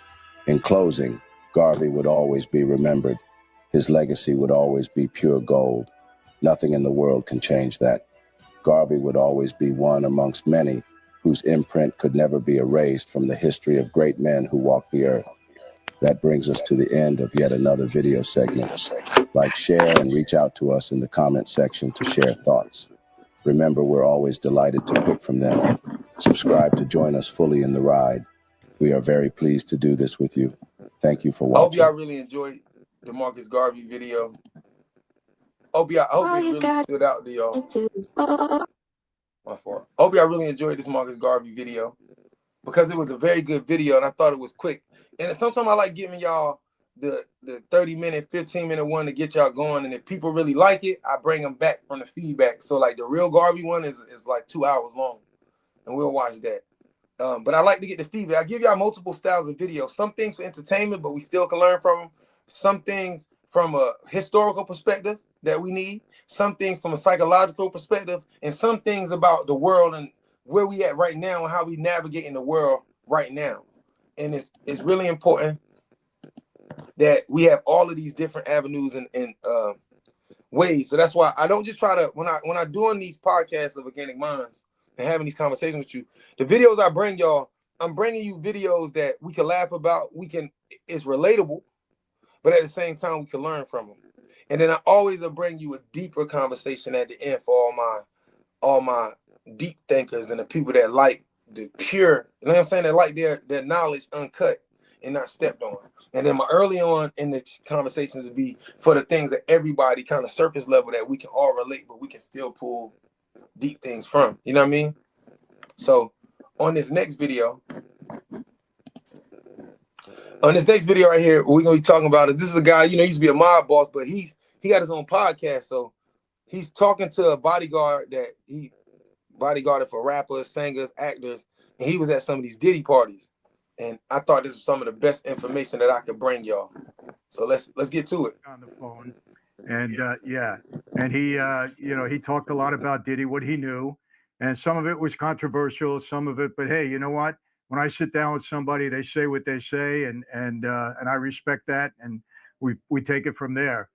In closing, Garvey would always be remembered. His legacy would always be pure gold. Nothing in the world can change that. Garvey would always be one amongst many whose imprint could never be erased from the history of great men who walked the earth. That brings us to the end of yet another video segment. Like, share, and reach out to us in the comment section to share thoughts. Remember, we're always delighted to pick from them. Subscribe to join us fully in the ride. We are very pleased to do this with you. Thank you for I hope watching. y'all really enjoyed the Marcus Garvey video. I hope it really stood out to y'all. My fault. I hope y'all really enjoyed this Marcus Garvey video, because it was a very good video and I thought it was quick. And sometimes I like giving y'all the 30-minute, 15-minute one to get y'all going. And if people really like it, I bring them back from the feedback. So like the real Garvey one is like 2 hours long, and we'll watch that. But I like to get the feedback. I give y'all multiple styles of video. Some things for entertainment, but we still can learn from them. Some things from a historical perspective that we need. Some things from a psychological perspective, and some things about the world and where we at right now and how we navigate in the world right now. And it's really important that we have all of these different avenues and ways. So that's why I don't just try to, when I'm doing these podcasts of Organic Minds and having these conversations with you, the videos I bring y'all, I'm bringing you videos that we can laugh about, it's relatable, but at the same time we can learn from them. And then I always will bring you a deeper conversation at the end for all my deep thinkers and the people that like the pure, you know what I'm saying, that like their knowledge uncut and not stepped on. And then my early on in the conversations would be for the things that everybody kind of surface level that we can all relate, but we can still pull deep things from. You know what I mean? So on this next video right here, we're gonna be talking about it. This is a guy, he used to be a mob boss, but he got his own podcast. So he's talking to a bodyguard that he bodyguarded for rappers, singers, actors, and he was at some of these Diddy parties. And I thought this was some of the best information that I could bring y'all. So let's get to it. On the phone. And and he talked a lot about Diddy, what he knew, and some of it was controversial, some of it, but hey, you know what? When I sit down with somebody, they say what they say, and I respect that, and we take it from there.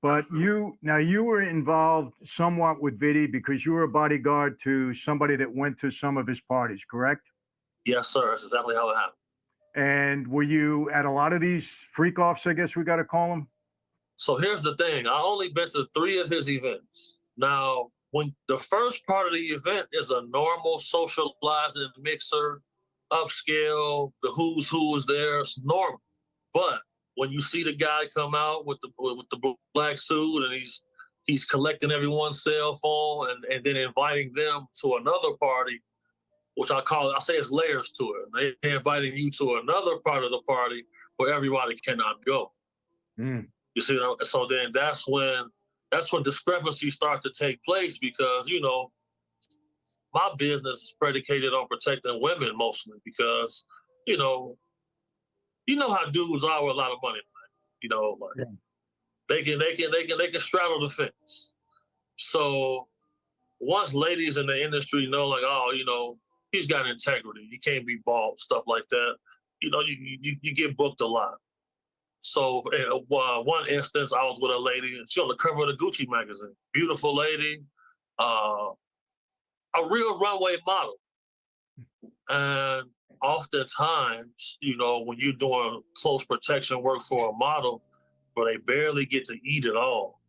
But you were involved somewhat with Diddy because you were a bodyguard to somebody that went to some of his parties, correct? Yes, sir. That's exactly how it happened. And were you at a lot of these freak offs, I guess we got to call them? So here's the thing. I only been to 3 of his events. Now, when the first part of the event is a normal socializing mixer, upscale, the who's who is there, it's normal. But when you see the guy come out with the black suit and he's collecting everyone's cell phone and then inviting them to another party, which I say it's layers to it. They're inviting you to another part of the party where everybody cannot go. Mm. You see, so then that's when discrepancies start to take place because, my business is predicated on protecting women mostly because, you know how dudes are with a lot of money, they can straddle the fence. So once ladies in the industry know, like, oh, he's got integrity, he can't be bought, stuff like that, you know, you get booked a lot. So in one instance, I was with a lady, and she on the cover of the Gucci magazine. Beautiful lady, a real runway model. And oftentimes, you know, when you're doing close protection work for a model, where they barely get to eat at all.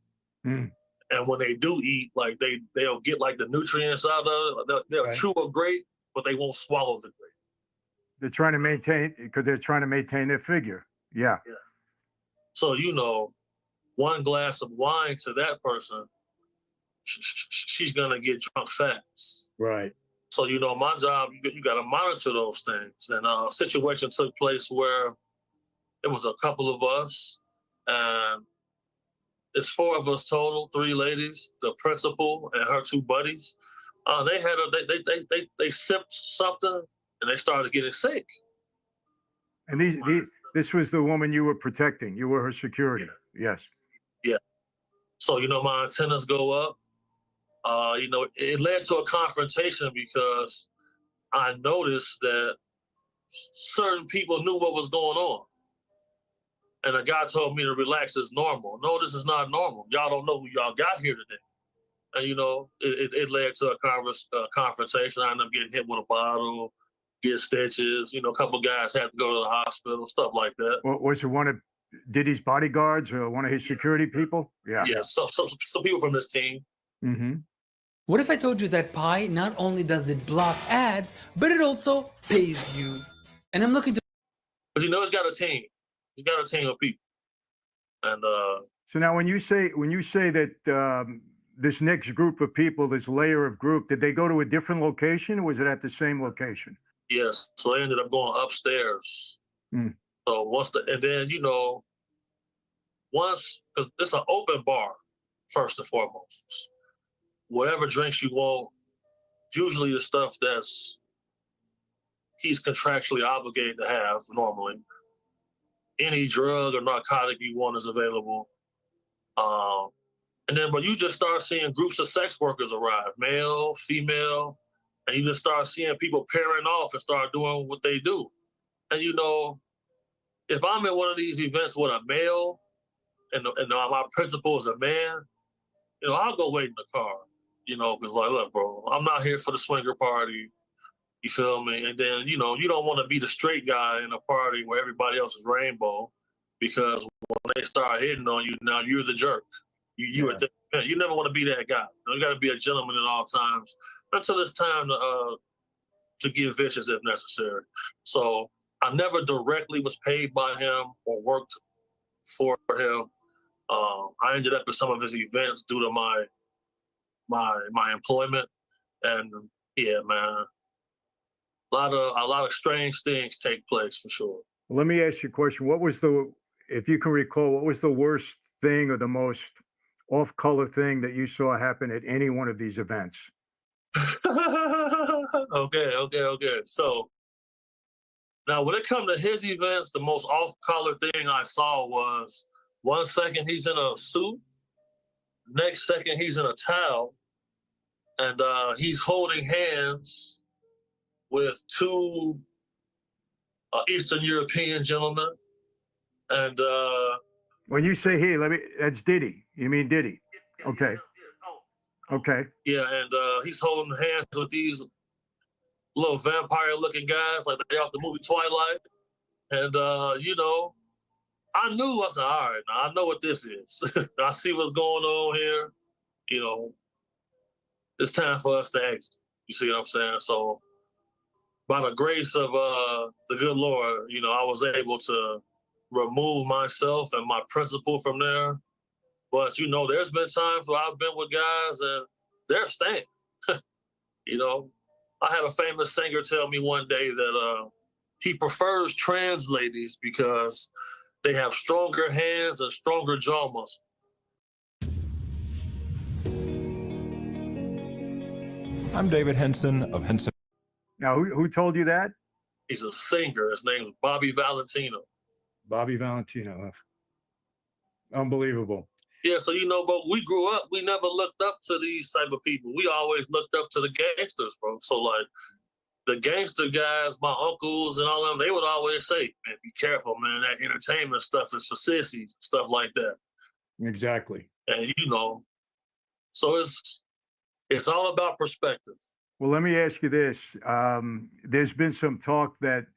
Mm. And when they do eat, like they'll get like the nutrients out of it. They'll Right. chew a grape, but they won't swallow the grape. They're trying to maintain, because they're trying to maintain their figure. Yeah. So, you know, one glass of wine to that person, she's gonna get drunk fast. Right. So, you know, my job, you got to monitor those things. And a situation took place where it was a couple of us, and it's 4 of us total, 3 ladies, the principal and her 2 buddies. They sipped something and they started getting sick. And this was the woman you were protecting. You were her security. Yes. Yeah. So, you know, my antennas go up. You know, it led to a confrontation because I noticed that certain people knew what was going on. And a guy told me to relax, it's normal. No, this is not normal. Y'all don't know who y'all got here today. And, you know, it led to a confrontation. I ended up getting hit with a bottle, get stitches. You know, a couple guys had to go to the hospital, stuff like that. Well, was it one of Diddy's bodyguards or one of his security people? Yeah. Yeah, some people from this team. Mm-hmm. What if I told you that Pi not only does it block ads, but it also pays you? And I'm looking to... But you know, it's got a team. It's got a team of people. And so now when you say that this next group of people, this layer of group, did they go to a different location or was it at the same location? yes, so they ended up going upstairs. Mm. So and then, you know, because it's an open bar, first and foremost. Whatever drinks you want, usually the stuff he's contractually obligated to have normally. Any drug or narcotic you want is available. But you just start seeing groups of sex workers arrive, male, female, and you just start seeing people pairing off and start doing what they do. And, you know, if I'm at one of these events with a male and my principal is a man, you know, I'll go wait in the car, you know, because like, look, bro, I'm not here for the swinger party. You feel me? And then, you know, you don't want to be the straight guy in a party where everybody else is rainbow, because when they start hitting on you, now you're the jerk. You never want to be that guy. You got to be a gentleman at all times until it's time to get vicious if necessary. So I never directly was paid by him or worked for him. I ended up at some of his events due to my employment, and yeah, man. A lot of strange things take place for sure. Let me ask you a question. If you can recall, what was the worst thing or the most off-color thing that you saw happen at any one of these events? Okay. So now when it comes to his events, the most off-color thing I saw was 1 second he's in a suit, next second he's in a towel, and he's holding hands with 2 Eastern European gentlemen. And when you say that's Diddy. You mean Diddy? Okay. Okay. Yeah, and he's holding hands with these little vampire-looking guys, like they off the movie Twilight. And you know, I said, all right, now I know what this is. I see what's going on here. You know, it's time for us to exit. You see what I'm saying? So by the grace of the good Lord, you know, I was able to remove myself and my principal from there. But, you know, there's been times where I've been with guys and they're staying. You know, I had a famous singer tell me one day that he prefers trans ladies because they have stronger hands and stronger jaw muscles. I'm David Henson of Henson. Now, who told you that? He's a singer. His name's Bobby Valentino. Bobby Valentino. Unbelievable. Yeah, so, you know, but we grew up, we never looked up to these type of people. We always looked up to the gangsters, bro. So, like, the gangster guys, my uncles and all of them, they would always say, man, be careful, man. That entertainment stuff is for sissies, stuff like that. Exactly. And so it's all about perspective. Well, let me ask you this. There's been some talk that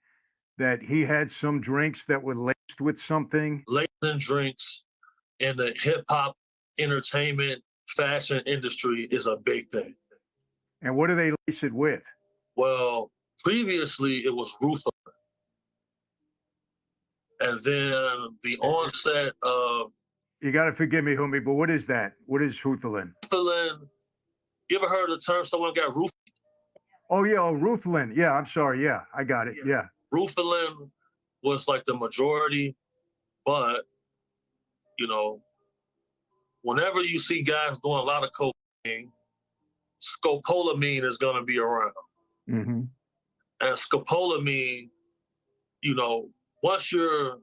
he had some drinks that were laced with something. Laced in drinks in the hip hop, entertainment, fashion industry is a big thing. And what do they lace it with? Well, previously it was Rutherland. And then the onset of... You got to forgive me, homie, but what is that? What is Rutherland? Rutherland, you ever heard the term someone got roof? Oh, yeah, Rutherland. Yeah, I'm sorry. Yeah, I got it. Yeah. Rutherland was like the majority, but, whenever you see guys doing a lot of cocaine, scopolamine is going to be around. Mm-hmm. And scopolamine, once you're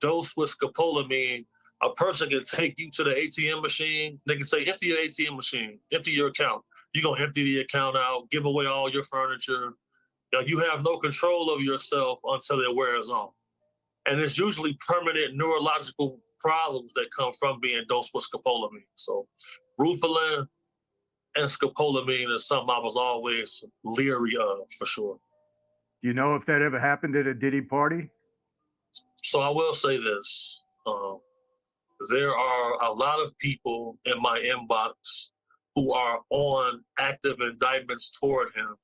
dosed with scopolamine, a person can take you to the ATM machine. They can say, empty your ATM machine, empty your account. You're going to empty the account out, give away all your furniture. You have no control of yourself until it wears off. And it's usually permanent neurological problems that come from being dosed with scopolamine. So Rutherland and scopolamine is something I was always leery of, for sure. Do you know if that ever happened at a Diddy party? So I will say this. There are a lot of people in my inbox who are on active indictments toward him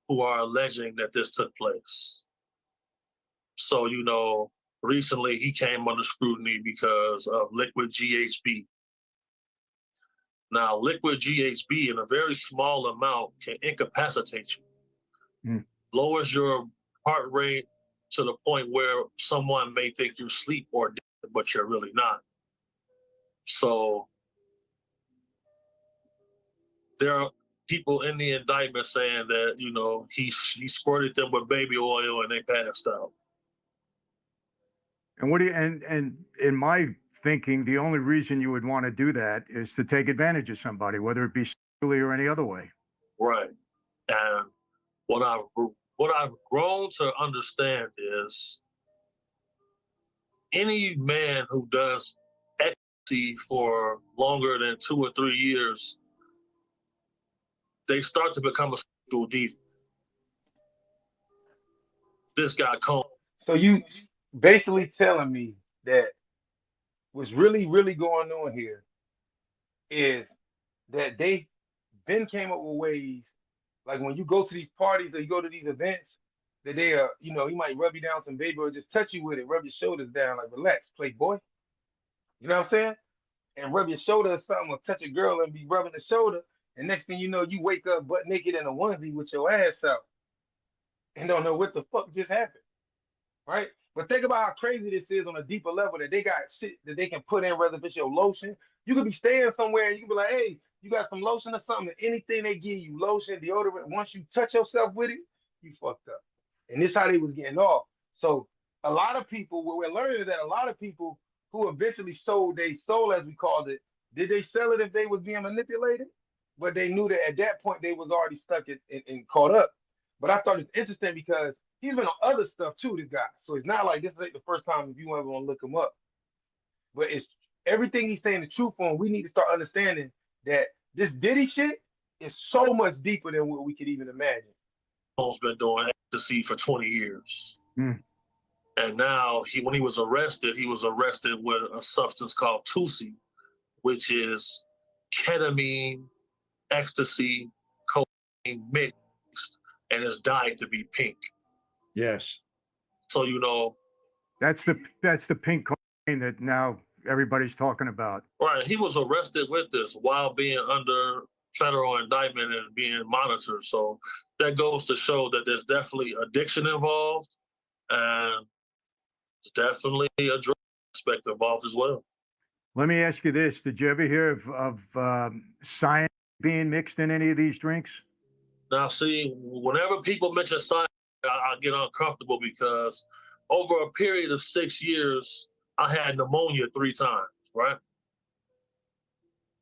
who are alleging that this took place. So, recently he came under scrutiny because of liquid GHB. Now, liquid GHB in a very small amount can incapacitate you. Lowers your heart rate to the point where someone may think you're asleep or dead, but you're really not. So there are people in the indictment saying that, he squirted them with baby oil and they passed out. And what do you, and in my thinking, the only reason you would want to do that is to take advantage of somebody, whether it be sexually or any other way. Right. And what I've grown to understand is any man who does ecstasy for longer than 2 or 3 years, they start to become a sexual diva. This guy Combs. So you basically telling me that what's really, really going on here is that they then came up with ways, like when you go to these parties or you go to these events, that they are, he might rub you down some baby or just touch you with it, rub your shoulders down, like relax, playboy. You know what I'm saying? And rub your shoulder or something, or touch a girl and be rubbing the shoulder. And next thing you know, you wake up butt naked in a onesie with your ass out and don't know what the fuck just happened, right? But think about how crazy this is on a deeper level, that they got shit that they can put in, whether if it's your lotion. You could be staying somewhere and you can be like, hey, you got some lotion or something, and anything they give you, lotion, deodorant, once you touch yourself with it, you fucked up. And this is how they was getting off. So a lot of people, what we're learning is that a lot of people who eventually sold their soul, as we called it, did they sell it if they was being manipulated? But they knew that at that point they was already stuck and caught up. But I thought it's interesting because he's been on other stuff too, this guy. So it's not like this is like the first time if you ever want to look him up. But it's everything he's saying the truth on. We need to start understanding that this Diddy shit is so much deeper than what we could even imagine. Combs been doing ecstasy for 20 years. Mm. And now he was arrested with a substance called Tusi, which is ketamine, ecstasy, cocaine mixed, and is dyed to be pink. Yes. So that's the pink cocaine that now everybody's talking about. Right. He was arrested with this while being under federal indictment and being monitored. So that goes to show that there's definitely addiction involved, and there's definitely a drug aspect involved as well. Let me ask you this. Did you ever hear of science being mixed in any of these drinks? Now, see, whenever people mention science, I get uncomfortable because over a period of 6 years, I had pneumonia 3 times, right?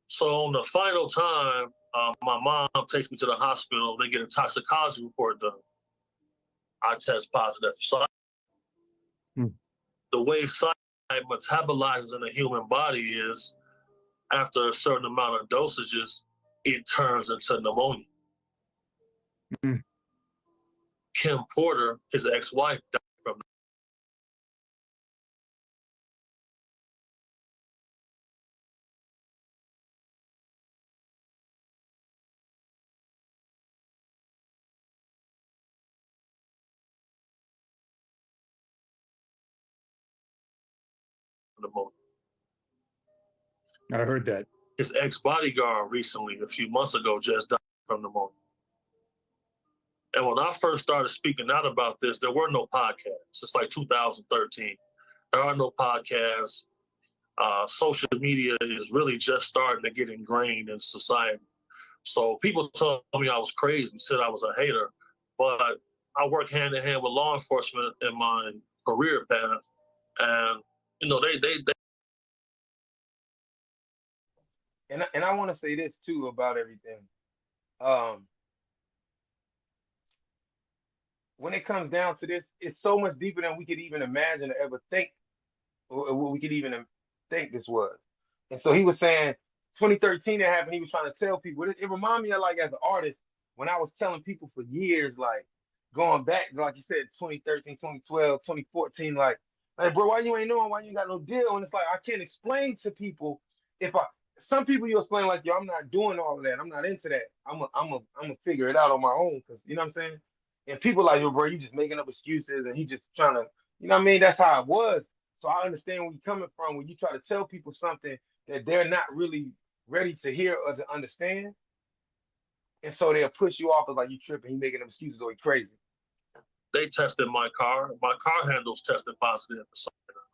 So on the final time, my mom takes me to the hospital. They get a toxicology report done. I test positive for cyanide. The way cyanide metabolizes in the human body is after a certain amount of dosages, it turns into pneumonia. Kim Porter, his ex-wife, died from pneumonia. I heard that. His ex-bodyguard recently, a few months ago, just died from pneumonia. And when I first started speaking out about this, there were no podcasts. It's like 2013. There are no podcasts. Social media is really just starting to get ingrained in society. So people told me I was crazy, said I was a hater, but I work hand in hand with law enforcement in my career path. And, you know, they And I want to say this too about everything. When it comes down to this, it's so much deeper than we could even imagine or ever think, or what we could even think this was. And so he was saying 2013 it happened, he was trying to tell people. It reminded me of, like, as an artist, when I was telling people for years, like going back, like you said, 2013, 2012, 2014, like bro, why you ain't knowing, why you ain't got no deal? And it's like, I can't explain to people. Some people you explain like, yo, I'm not doing all of that. I'm not into that. I'm gonna figure it out on my own, because you know what I'm saying? And people like, yo, bro, you just making up excuses, and he just trying to, you know what I mean? That's how it was. So I understand where you're coming from when you try to tell people something that they're not really ready to hear or to understand. And so they'll push you off as like, you tripping, he making up excuses, or he crazy. They tested my car. My car handles tested positive for cyanide.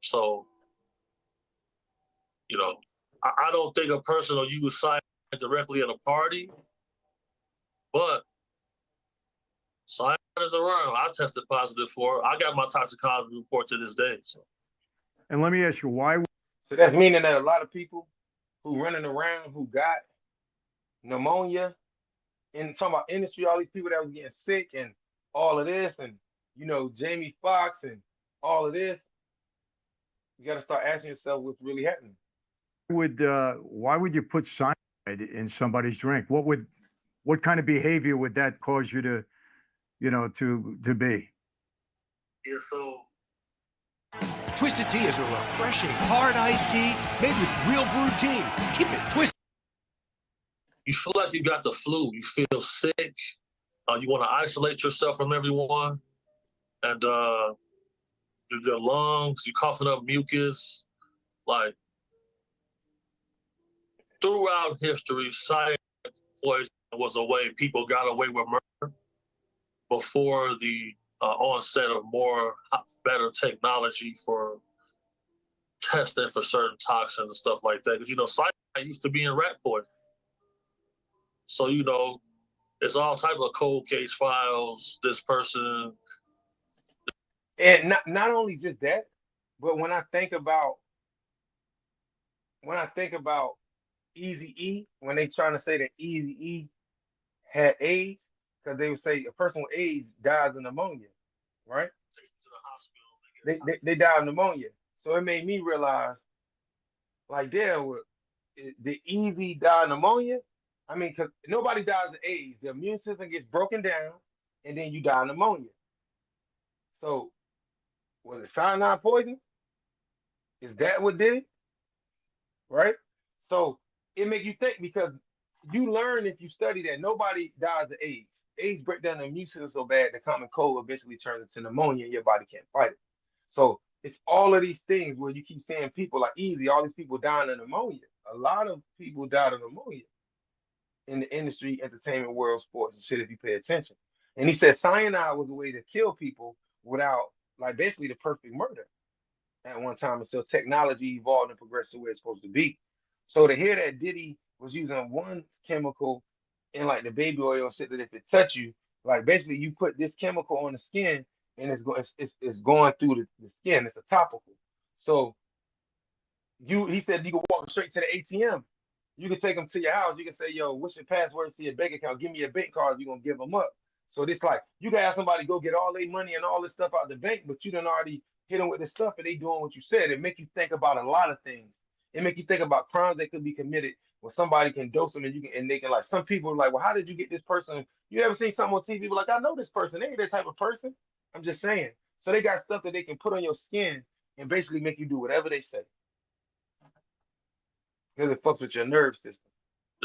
So, you know, I don't think a person will use cyanide directly at a party, but cyanide is around. I tested positive for it. I got my toxicology report to this day. So. And let me ask you, why? So that's meaning that a lot of people who running around who got pneumonia, and talking about industry, all these people that was getting sick and all of this, and you know, Jamie Foxx and all of this, you got to start asking yourself what's really happening. Why would you put cyanide in somebody's drink? What kind of behavior would that cause you to, you know, to be? Yeah, so Twisted Tea is a refreshing hard iced tea made with real brewed tea. Keep it twisted. You feel like you got the flu. You feel sick. You want to isolate yourself from everyone. And your lungs, you're coughing up mucus. Like, throughout history, cyanide poison was a way people got away with murder before the onset of better technology for testing for certain toxins and stuff like that. Because, you know, cyanide used to be in rat poison. So, you know, it's all type of cold case files, this person. And not only just that, but when I think about Eazy-E, when they trying to say that Eazy-E had AIDS, because they would say a person with AIDS dies of pneumonia, right? They die of pneumonia. So it made me realize, like, damn, the Eazy die of pneumonia? I mean, because nobody dies of AIDS. The immune system gets broken down, and then you die of pneumonia. So, was it cyanide poison? Is that what did it? Right? So, it makes you think, because you learn if you study that nobody dies of AIDS. AIDS break down the immune system so bad the common cold eventually turns into pneumonia and your body can't fight it. So, it's all of these things where you keep saying people like Eazy, all these people dying of pneumonia. A lot of people died of pneumonia in the industry, entertainment world, sports and shit, if you pay attention. And he said cyanide was a way to kill people without, like, basically the perfect murder at one time, until technology evolved and progressed to where it's supposed to be. So to hear that Diddy was using one chemical in like the baby oil shit, that if it touch you, like basically you put this chemical on the skin and it's going through the skin. It's a topical. So he said you can walk straight to the ATM. You can take them to your house. You can say, yo, what's your password to your bank account? Give me your bank card. You're going to give them up. So it's like you can have somebody go get all their money and all this stuff out the bank, but you done already hit them with this stuff and they doing what you said. It make you think about a lot of things. It make you think about crimes that could be committed where somebody can dose them and you can, and they can, like, some people are like, well, how did you get this person? You ever seen something on TV? People like, I know this person. They ain't that type of person. I'm just saying. So they got stuff that they can put on your skin and basically make you do whatever they say. Because it fucks with your nerve system.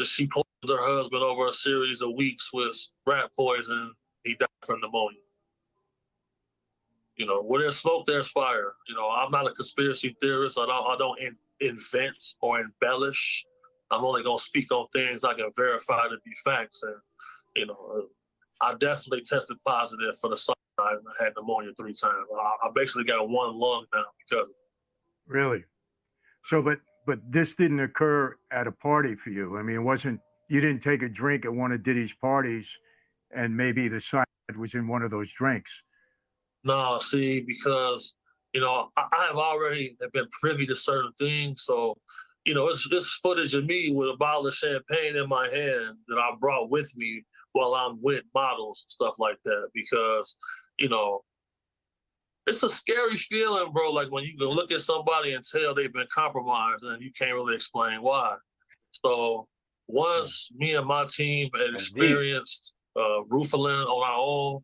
She poisoned her husband over a series of weeks with rat poison. He died from pneumonia. You know, where there's smoke, there's fire. You know, I'm not a conspiracy theorist. I don't invent or embellish. I'm only gonna speak on things I can verify to be facts. And you know, I definitely tested positive for the cyanide. I had pneumonia 3 times. I basically got 1 lung now because of it. Really? So, but this didn't occur at a party for you. I mean, it wasn't, you didn't take a drink at one of Diddy's parties and maybe the cyanide was in one of those drinks. No, see, because, you know, I have already been privy to certain things. So, you know, it's this footage of me with a bottle of champagne in my hand that I brought with me while I'm with models and stuff like that. Because, you know, it's a scary feeling, bro. Like when you can look at somebody and tell they've been compromised and you can't really explain why. So once me and my team had experienced roofing on our own,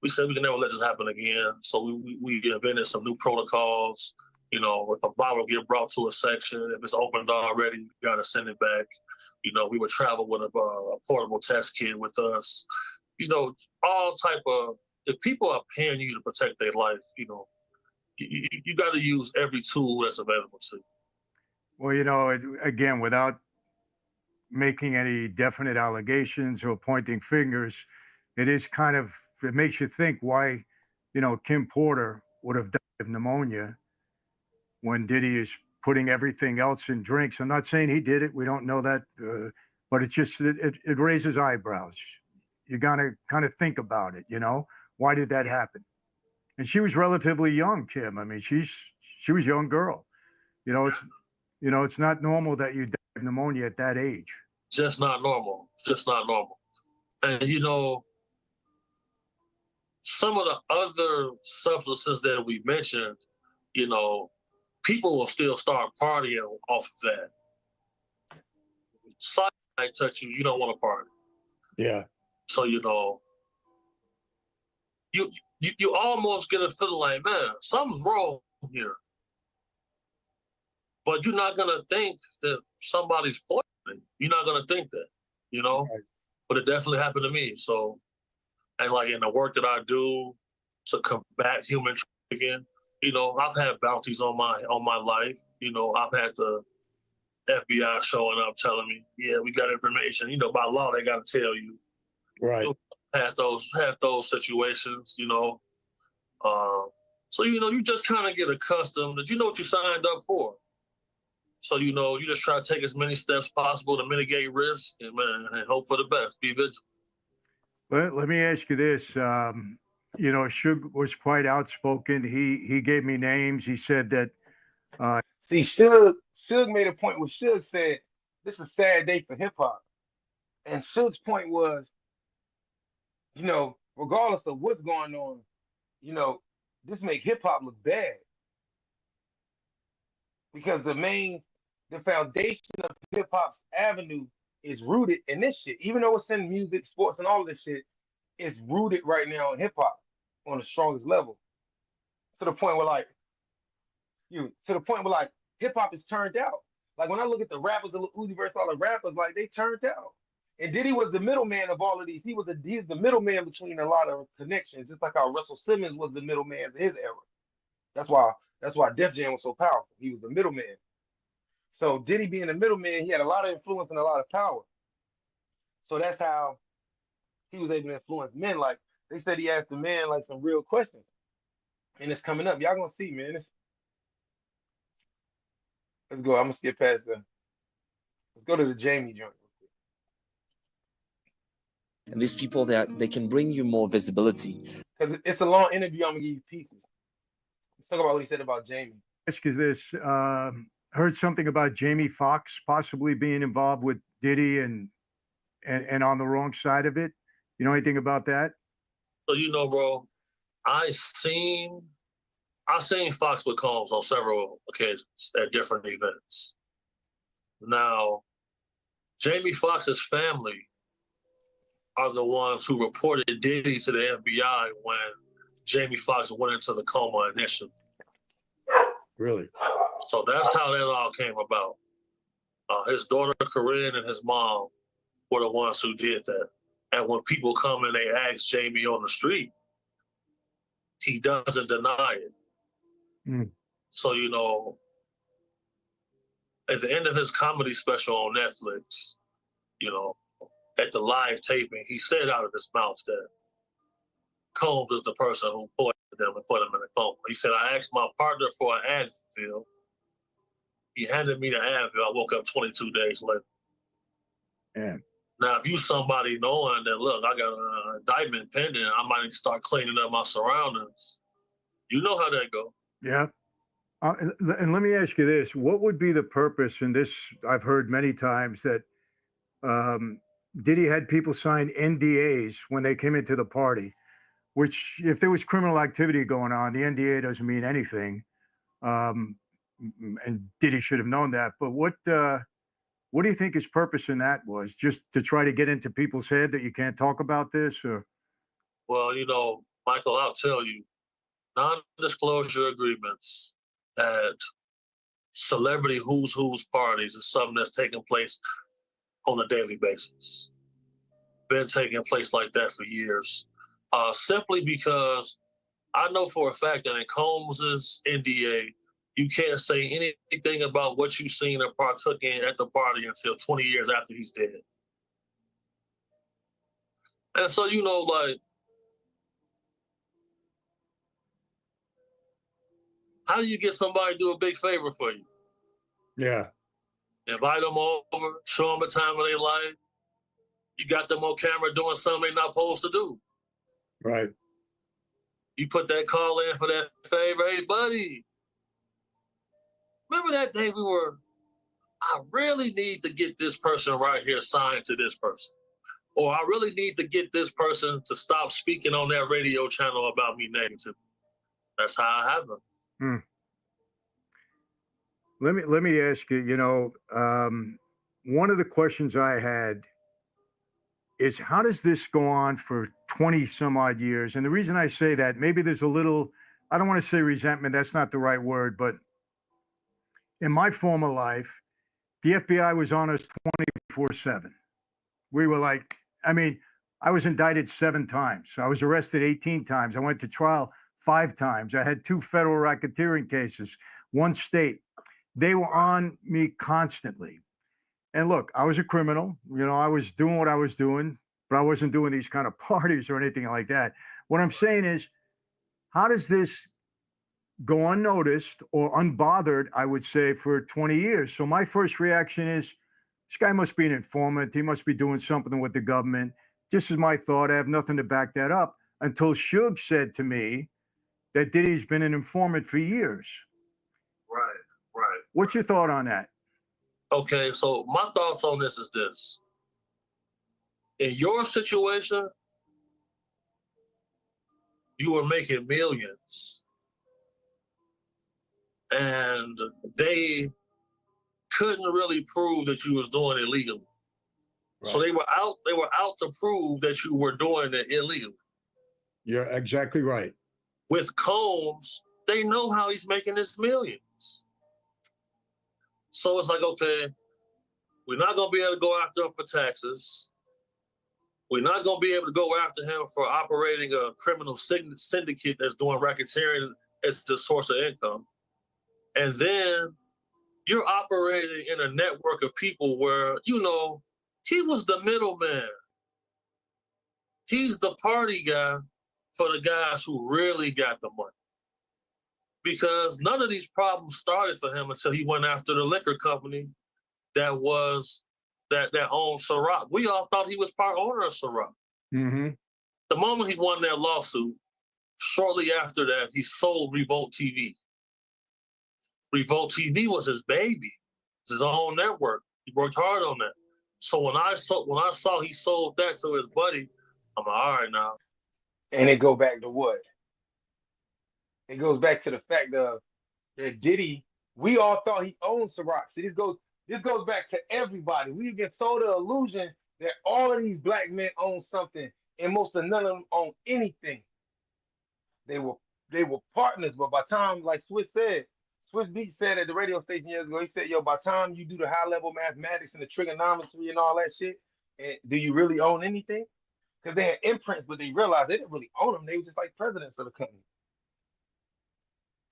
we said we can never let this happen again. So we invented some new protocols. You know, if a bottle get brought to a section, if it's opened already, you gotta send it back. You know, we would travel with a portable test kit with us. You know, all type of, if people are paying you to protect their life, you know, you got to use every tool that's available to you. Well, you know, again, without making any definite allegations or pointing fingers, it is kind of, it makes you think why, you know, Kim Porter would have died of pneumonia when Diddy is putting everything else in drinks. I'm not saying he did it. We don't know that, but it just, it raises eyebrows. You got to kind of think about it, you know? Why did that happen? And she was relatively young, Kim. I mean, she was a young girl. You know, it's not normal that you die of pneumonia at that age. Just not normal. Just not normal. And you know, some of the other substances that we mentioned, you know, people will still start partying off of that. Cyanide touch you, you don't want to party. Yeah. So, you know, you almost get a feeling like, man, something's wrong here. But you're not gonna think that somebody's poisoning. You're not gonna think that, you know. Right. But it definitely happened to me. So, and like in the work that I do to combat human trafficking, you know, I've had bounties on my life. You know, I've had the FBI showing up telling me, yeah, we got information. You know, by law they got to tell you. Right. You know, had those situations, you know. So, you know, you just kind of get accustomed that you know what you signed up for. So, you know, you just try to take as many steps possible to mitigate risk and, man, and hope for the best. Be vigilant. Well, let me ask you this. You know, Suge was quite outspoken. He gave me names. He said that. See, Suge made a point where Suge said, this is a sad day for hip hop. And Suge's point was, you know, regardless of what's going on, you know, this make hip hop look bad. Because the foundation of hip hop's avenue is rooted in this shit. Even though it's in music, sports, and all of this shit, it's rooted right now in hip hop on the strongest level. To the point where hip hop is turned out. Like when I look at the rappers, the Uzi Vert, all the rappers, like they turned out. And Diddy was the middleman of all of these. He's the middleman between a lot of connections, just like how Russell Simmons was the middleman in his era. That's why Def Jam was so powerful. He was the middleman. So Diddy being the middleman, he had a lot of influence and a lot of power. So that's how he was able to influence men. Like they said, he asked the men like some real questions, and it's coming up. Y'all gonna see, man. Let's go. I'm gonna skip past let's go to the Jamie joint. And these people, they can bring you more visibility. Because it's a long interview, I'm gonna give you pieces. Let's talk about what he said about Jamie. Ask is this. Heard something about Jamie Foxx possibly being involved with Diddy and on the wrong side of it. You know anything about that? So, you know, bro, I seen Fox with Combs on several occasions at different events. Now, Jamie Foxx's family are the ones who reported Diddy to the FBI when Jamie Foxx went into the coma initially. Really? So that's how that all came about. His daughter Corinne and his mom were the ones who did that. And when people come and they ask Jamie on the street, he doesn't deny it. Mm. So, you know, at the end of his comedy special on Netflix, you know, at the live taping, he said out of his mouth that Combs is the person who poisoned them and put him in a coma. He said, I asked my partner for an Advil. He handed me the Advil. I woke up 22 days later. Yeah. Now, if you somebody knowing that, look, I got an indictment pending, I might start cleaning up my surroundings. You know how that go. Yeah. And let me ask you this. What would be the purpose, and this I've heard many times, that Diddy had people sign NDAs when they came into the party, which if there was criminal activity going on, the NDA doesn't mean anything. And Diddy should have known that. But what do you think his purpose in that was? Just to try to get into people's head that you can't talk about this? Or? Well, you know, Michael, I'll tell you, non-disclosure agreements at celebrity who's parties is something that's taking place on a daily basis. Been taking place like that for years. Simply because I know for a fact that in Combs's NDA, you can't say anything about what you've seen or partook in at the party until 20 years after he's dead. And so, you know, like, how do you get somebody to do a big favor for you? Yeah. Invite them over, show them a time of their life. You got them on camera doing something they're not supposed to do. Right. You put that call in for that favor. Hey, buddy, remember that day I really need to get this person right here signed to this person. Or I really need to get this person to stop speaking on that radio channel about me negatively. That's how it happened. Hmm. Let me ask you, you know, one of the questions I had is, how does this go on for 20 some odd years? And the reason I say that, maybe there's a little, I don't want to say resentment, that's not the right word, but in my former life, the FBI was on us 24/7. We were like, I mean, I was indicted 7 times. I was arrested 18 times. I went to trial 5 times. I had 2 federal racketeering cases, 1 state. They were on me constantly. And look, I was a criminal. You know, I was doing what I was doing, but I wasn't doing these kind of parties or anything like that. What I'm saying is, how does this go unnoticed or unbothered, I would say, for 20 years? So my first reaction is, this guy must be an informant. He must be doing something with the government. This is my thought. I have nothing to back that up, until Suge said to me that Diddy's been an informant for years. Right. What's your thought on that? Okay, so my thoughts on this is this. In your situation, you were making millions. And they couldn't really prove that you was doing it legally. Right. So they were out to prove that you were doing it illegally. You're exactly right. With Combs, they know how he's making his millions. So it's like, okay, we're not going to be able to go after him for taxes. We're not going to be able to go after him for operating a criminal syndicate that's doing racketeering as the source of income. And then you're operating in a network of people where, you know, he was the middleman. He's the party guy for the guys who really got the money. Because none of these problems started for him until he went after the liquor company that owned Ciroc. We all thought he was part owner of Ciroc. Mm-hmm. The moment he won that lawsuit, shortly after that, he sold Revolt TV. Revolt TV was his baby. It's his own network. He worked hard on that. So when I saw he sold that to his buddy, I'm like, all right now. And it go back to what? It goes back to the fact of that Diddy, we all thought he owned Ciroc. See, this goes back to everybody. We get sold the illusion that all of these black men own something, and most of none of them own anything. They were partners, but by time, like Swiss Beats said at the radio station years ago, he said, yo, by time you do the high level mathematics and the trigonometry and all that shit, and do you really own anything? Because they had imprints, but they realized they didn't really own them. They were just like presidents of the company.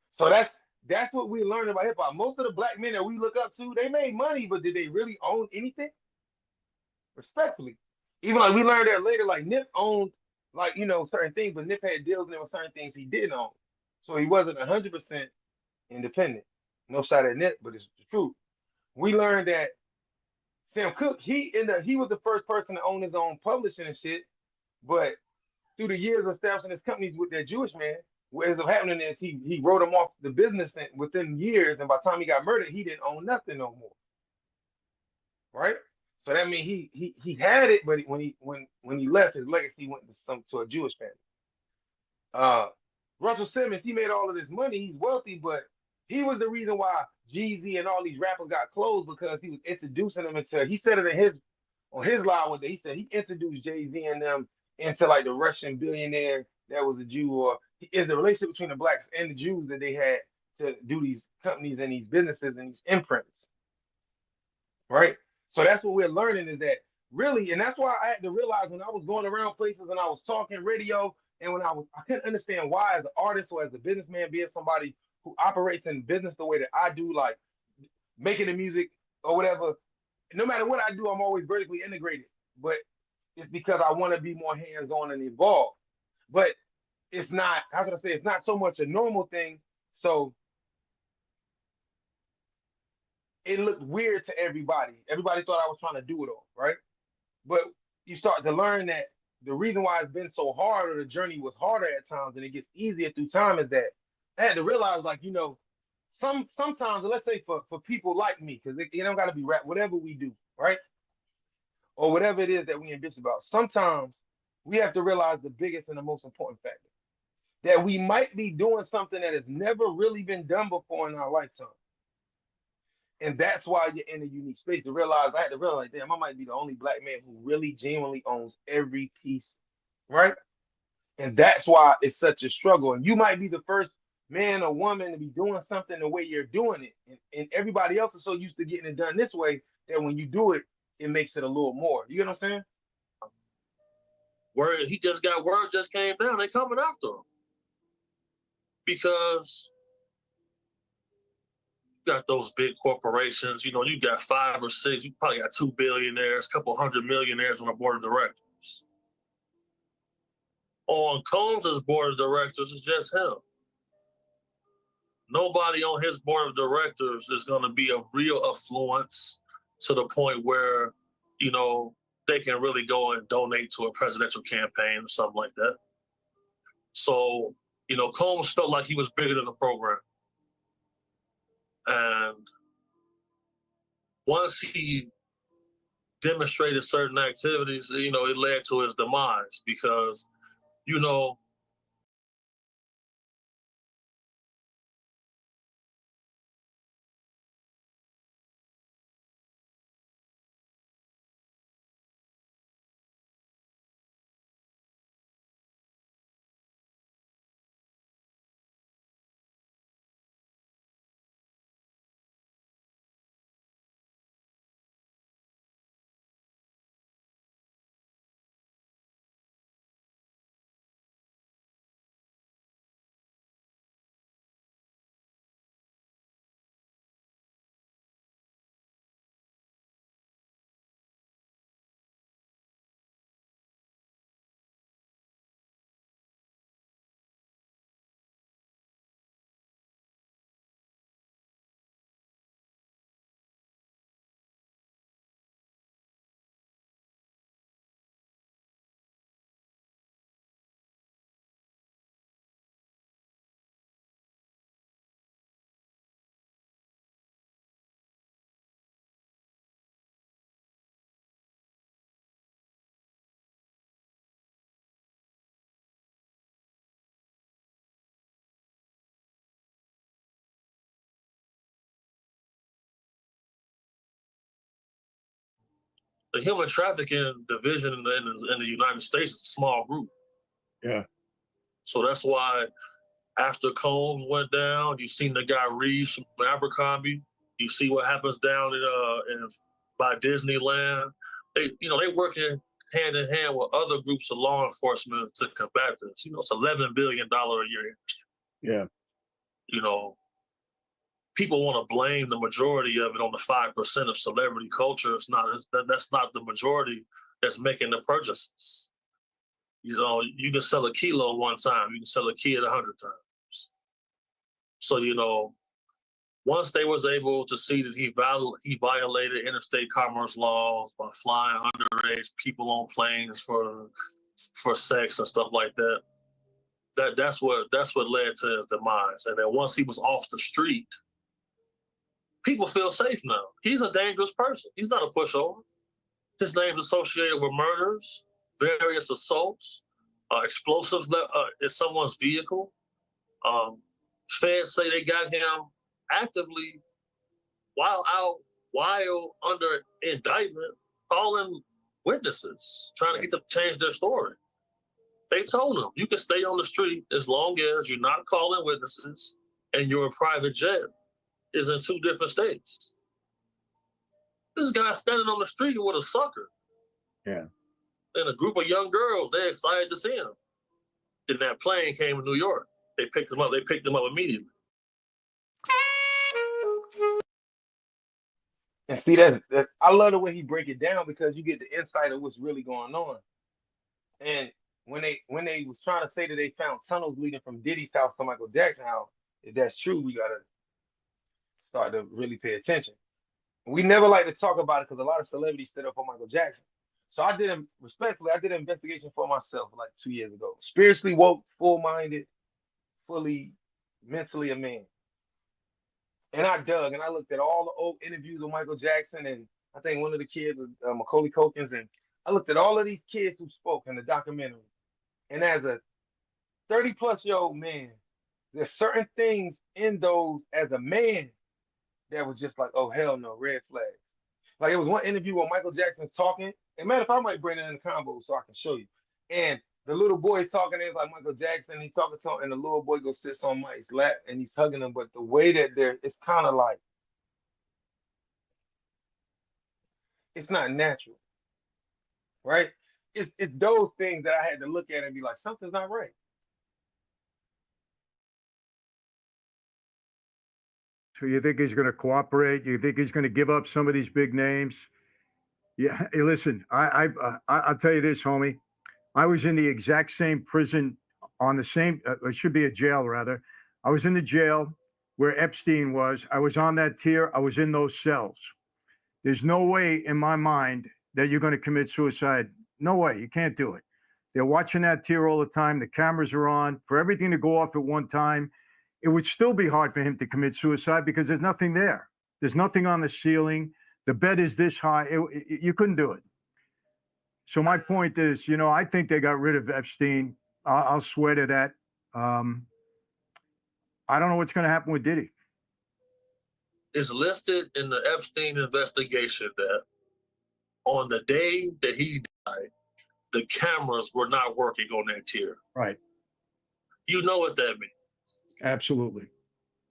So that's what we learned about hip hop. Most of the black men that we look up to, they made money, but did they really own anything? Respectfully. Even like we learned that later, like Nip owned like, certain things, but Nip had deals and there were certain things he didn't own. So he wasn't 100% independent. No shot at Nip, but it's the truth. We learned that Sam Cooke, he was the first person to own his own publishing and shit, but through the years of establishing his companies with that Jewish man, what ends up happening is he wrote him off the business within years, and by the time he got murdered, he didn't own nothing no more. Right? So that means he had it, but when he left, his legacy went to a Jewish family. Russell Simmons, he made all of this money, he's wealthy, but he was the reason why Jeezy and all these rappers got closed, because he was introducing them into, he said it on his live one day, he said he introduced Jay-Z and them into like the Russian billionaire that was a Jew, or is the relationship between the blacks and the Jews that they had to do these companies and these businesses and these imprints, right? So that's what we're learning, is that really, and that's why I had to realize when I was going around places and I was talking radio, and when I couldn't understand why, as an artist or as a businessman, being somebody who operates in business the way that I do, like making the music or whatever, no matter what I do, I'm always vertically integrated. But it's because I want to be more hands-on and involved. But it's not, how can I say, it's not so much a normal thing. So it looked weird to everybody. Everybody thought I was trying to do it all, right? But you start to learn that the reason why it's been so hard, or the journey was harder at times and it gets easier through time, is that I had to realize, like, sometimes, let's say for people like me, because it don't got to be rap, whatever we do, right? Or whatever it is that we ambition about, sometimes we have to realize the biggest and the most important factor, that we might be doing something that has never really been done before in our lifetime. And that's why you're in a unique space. I had to realize, damn, I might be the only black man who really genuinely owns every piece, right? And that's why it's such a struggle. And you might be the first man or woman to be doing something the way you're doing it. And everybody else is so used to getting it done this way that when you do it, it makes it a little more. You get what I'm saying? Word just came down. They coming after him. Because you got those big corporations, you got 5 or 6, you probably got 2 billionaires, a couple hundred millionaires on the board of directors. On Combs' board of directors, it's just him. Nobody on his board of directors is going to be a real affluence to the point where, they can really go and donate to a presidential campaign or something like that. So, Combs felt like he was bigger than the program. And once he demonstrated certain activities, it led to his demise, because, the human trafficking division in the United States is a small group. Yeah. So that's why after Combs went down, you seen the guy Reeves from Abercrombie. You see what happens down in by Disneyland. They working hand in hand with other groups of law enforcement to combat this. It's $11 billion a year. Yeah. People want to blame the majority of it on the 5% of celebrity culture. It's not. That's not the majority that's making the purchases. You can sell a kilo one time. You can sell a kid 100 times. So, once they was able to see that he violated interstate commerce laws by flying underage people on planes for sex and stuff like that, that's what led to his demise. And then once he was off the street, people feel safe now. He's a dangerous person. He's not a pushover. His name's associated with murders, various assaults, explosives in someone's vehicle. Feds say they got him actively while under indictment, calling witnesses, trying to get them to change their story. They told him, you can stay on the street as long as you're not calling witnesses and your private jet is in 2 different states. This guy standing on the street with a sucker. Yeah. And a group of young girls, they're excited to see him. Then that plane came to New York. They picked him up. They picked him up immediately. And see, that I love the way he break it down, because you get the insight of what's really going on. And when they was trying to say that they found tunnels leading from Diddy's house to Michael Jackson's house, if that's true, we gotta start to really pay attention. We never like to talk about it because a lot of celebrities stood up for Michael Jackson. So I did an investigation for myself like 2 years ago. Spiritually woke, full-minded, fully mentally a man. And I dug and I looked at all the old interviews with Michael Jackson, and I think one of the kids was Macaulay Culkin's, and I looked at all of these kids who spoke in the documentary. And as a 30-plus-year-old man, there's certain things in those as a man that was just like, oh, hell no, red flags. Like, it was one interview where Michael Jackson's talking. And matter of fact, I might bring it in the combo so I can show you. And the little boy talking is like Michael Jackson. He talking to him, and the little boy goes sits on Mike's lap, and he's hugging him. But the way that it's kind of like, it's not natural, right? It's those things that I had to look at and be like, something's not right. So you think he's going to cooperate? You think he's going to give up some of these big names? Yeah. Hey, listen, I'll tell you this, homie. I was in the exact same prison on the same, it should be a jail rather. I was in the jail where Epstein was. I was on that tier. I was in those cells. There's no way in my mind that you're going to commit suicide. No way. You can't do it. They're watching that tier all the time. The cameras are on. For everything to go off at one time, it would still be hard for him to commit suicide because there's nothing there. There's nothing on the ceiling. The bed is this high. You couldn't do it. So my point is, I think they got rid of Epstein. I'll swear to that. I don't know what's going to happen with Diddy. It's listed in the Epstein investigation that on the day that he died, the cameras were not working on that tier. Right. You know what that means. Absolutely.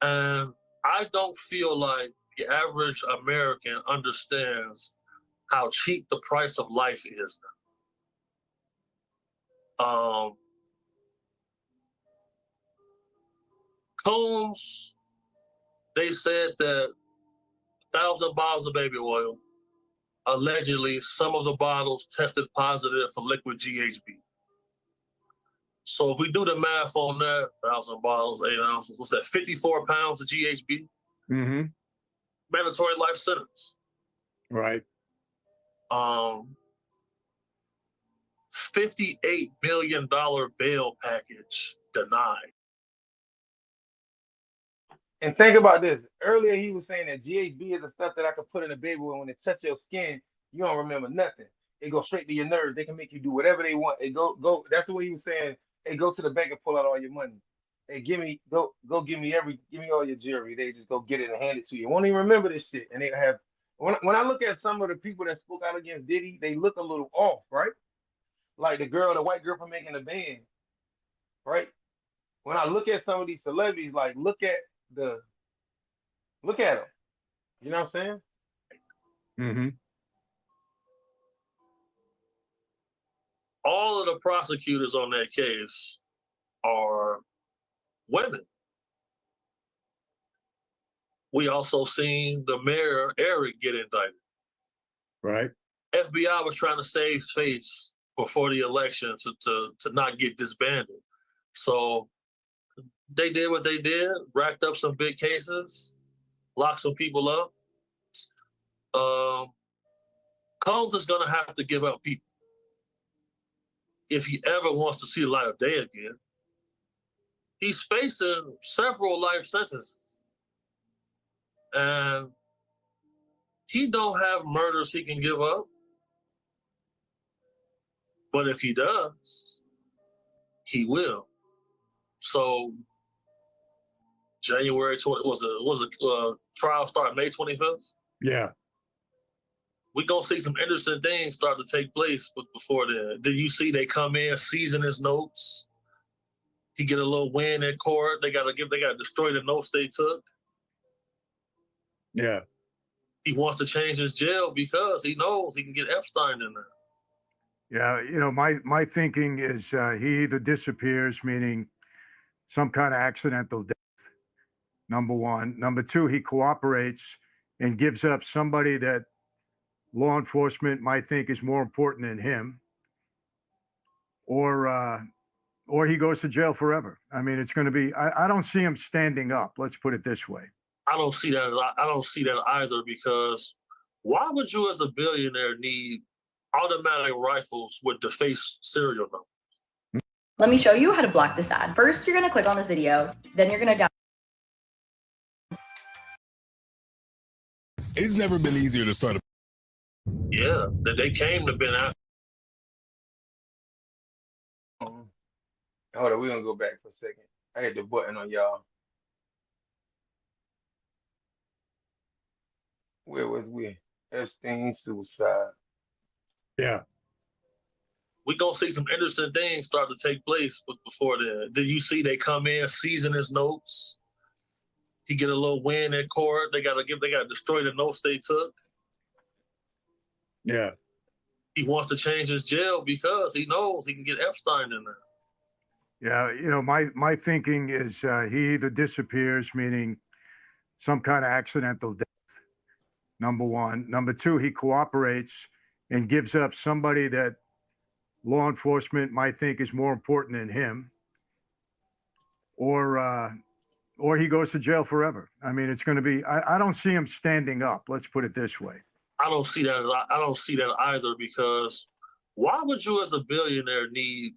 And I don't feel like the average American understands how cheap the price of life is now. Combs, they said that 1,000 bottles of baby oil, allegedly some of the bottles tested positive for liquid GHB. So if we do the math on that, 1,000 bottles, 8 ounces, what's that, 54 pounds of GHB? Mm-hmm. Mandatory life sentence. Right. $58 million bail package denied. And think about this. Earlier, he was saying that GHB is the stuff that I could put in a baby oil. When it touch your skin, you don't remember nothing. It goes straight to your nerves. They can make you do whatever they want. It go. That's what he was saying. Hey, go to the bank and pull out all your money. Hey, give me all your jewelry. They just go get it and hand it to you. Won't even remember this shit. And they have when I look at some of the people that spoke out against Diddy, they look a little off, right? Like the white girl from Making the Band, right? When I look at some of these celebrities, like look at them. You know what I'm saying? Mm-hmm. All of the prosecutors on that case are women. We also seen the mayor, Eric, get indicted. Right. FBI was trying to save face before the election to not get disbanded. So they did what they did, racked up some big cases, locked some people up. Combs is going to have to give up people if he ever wants to see the light of day again. He's facing several life sentences. And he don't have murders he can give up. But if he does, he will. So January 20 was a trial start May 25th? Yeah. We're gonna see some interesting things start to take place before then. Do you see they come in, season his notes? He get a little win in court. They gotta destroy the notes they took. Yeah. He wants to change his jail because he knows he can get Epstein in there. Yeah, you know, my thinking is he either disappears, meaning some kind of accidental death, number one. Number two, he cooperates and gives up somebody that law enforcement might think is more important than him, or he goes to jail forever. I mean, it's going to be, I don't see him standing up. Let's put it this way. I don't see that either, because why would you as a billionaire need automatic rifles with defaced serial numbers? Let me show you how to block this ad. First, you're gonna click on this video, then you're gonna It's never been easier to start a... Yeah, they came to Ben Affleck. Hold on, we're gonna go back for a second. I hit the button on y'all. Where was we? Epstein suicide. Yeah. We're gonna see some interesting things start to take place before then. Do you see they come in, season his notes? He get a little win in court. They gotta destroy the notes they took. Yeah. He wants to change his jail because he knows he can get Epstein in there. Yeah, you know, my thinking is he either disappears, meaning some kind of accidental death, number one. Number two, he cooperates and gives up somebody that law enforcement might think is more important than him, or he goes to jail forever. I mean, it's going to be, I don't see him standing up. Let's put it this way. I don't see that either, because why would you as a billionaire need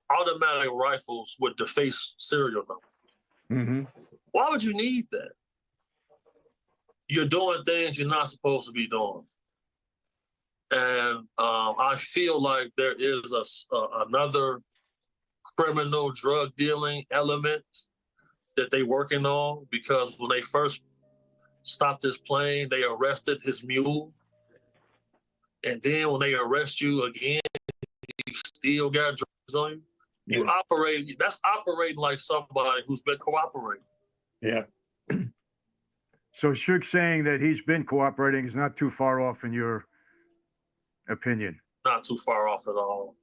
automatic rifles with defaced serial numbers? Mm-hmm. Why would you need that? You're doing things you're not supposed to be doing. And I feel like there is another criminal drug dealing element that they're working on, because when they first stopped this plane, they arrested his mule. And then when they arrest you again, you still got drugs on you. That's operating like somebody who's been cooperating. Yeah. So Suge saying that he's been cooperating is not too far off in your opinion. Not too far off at all.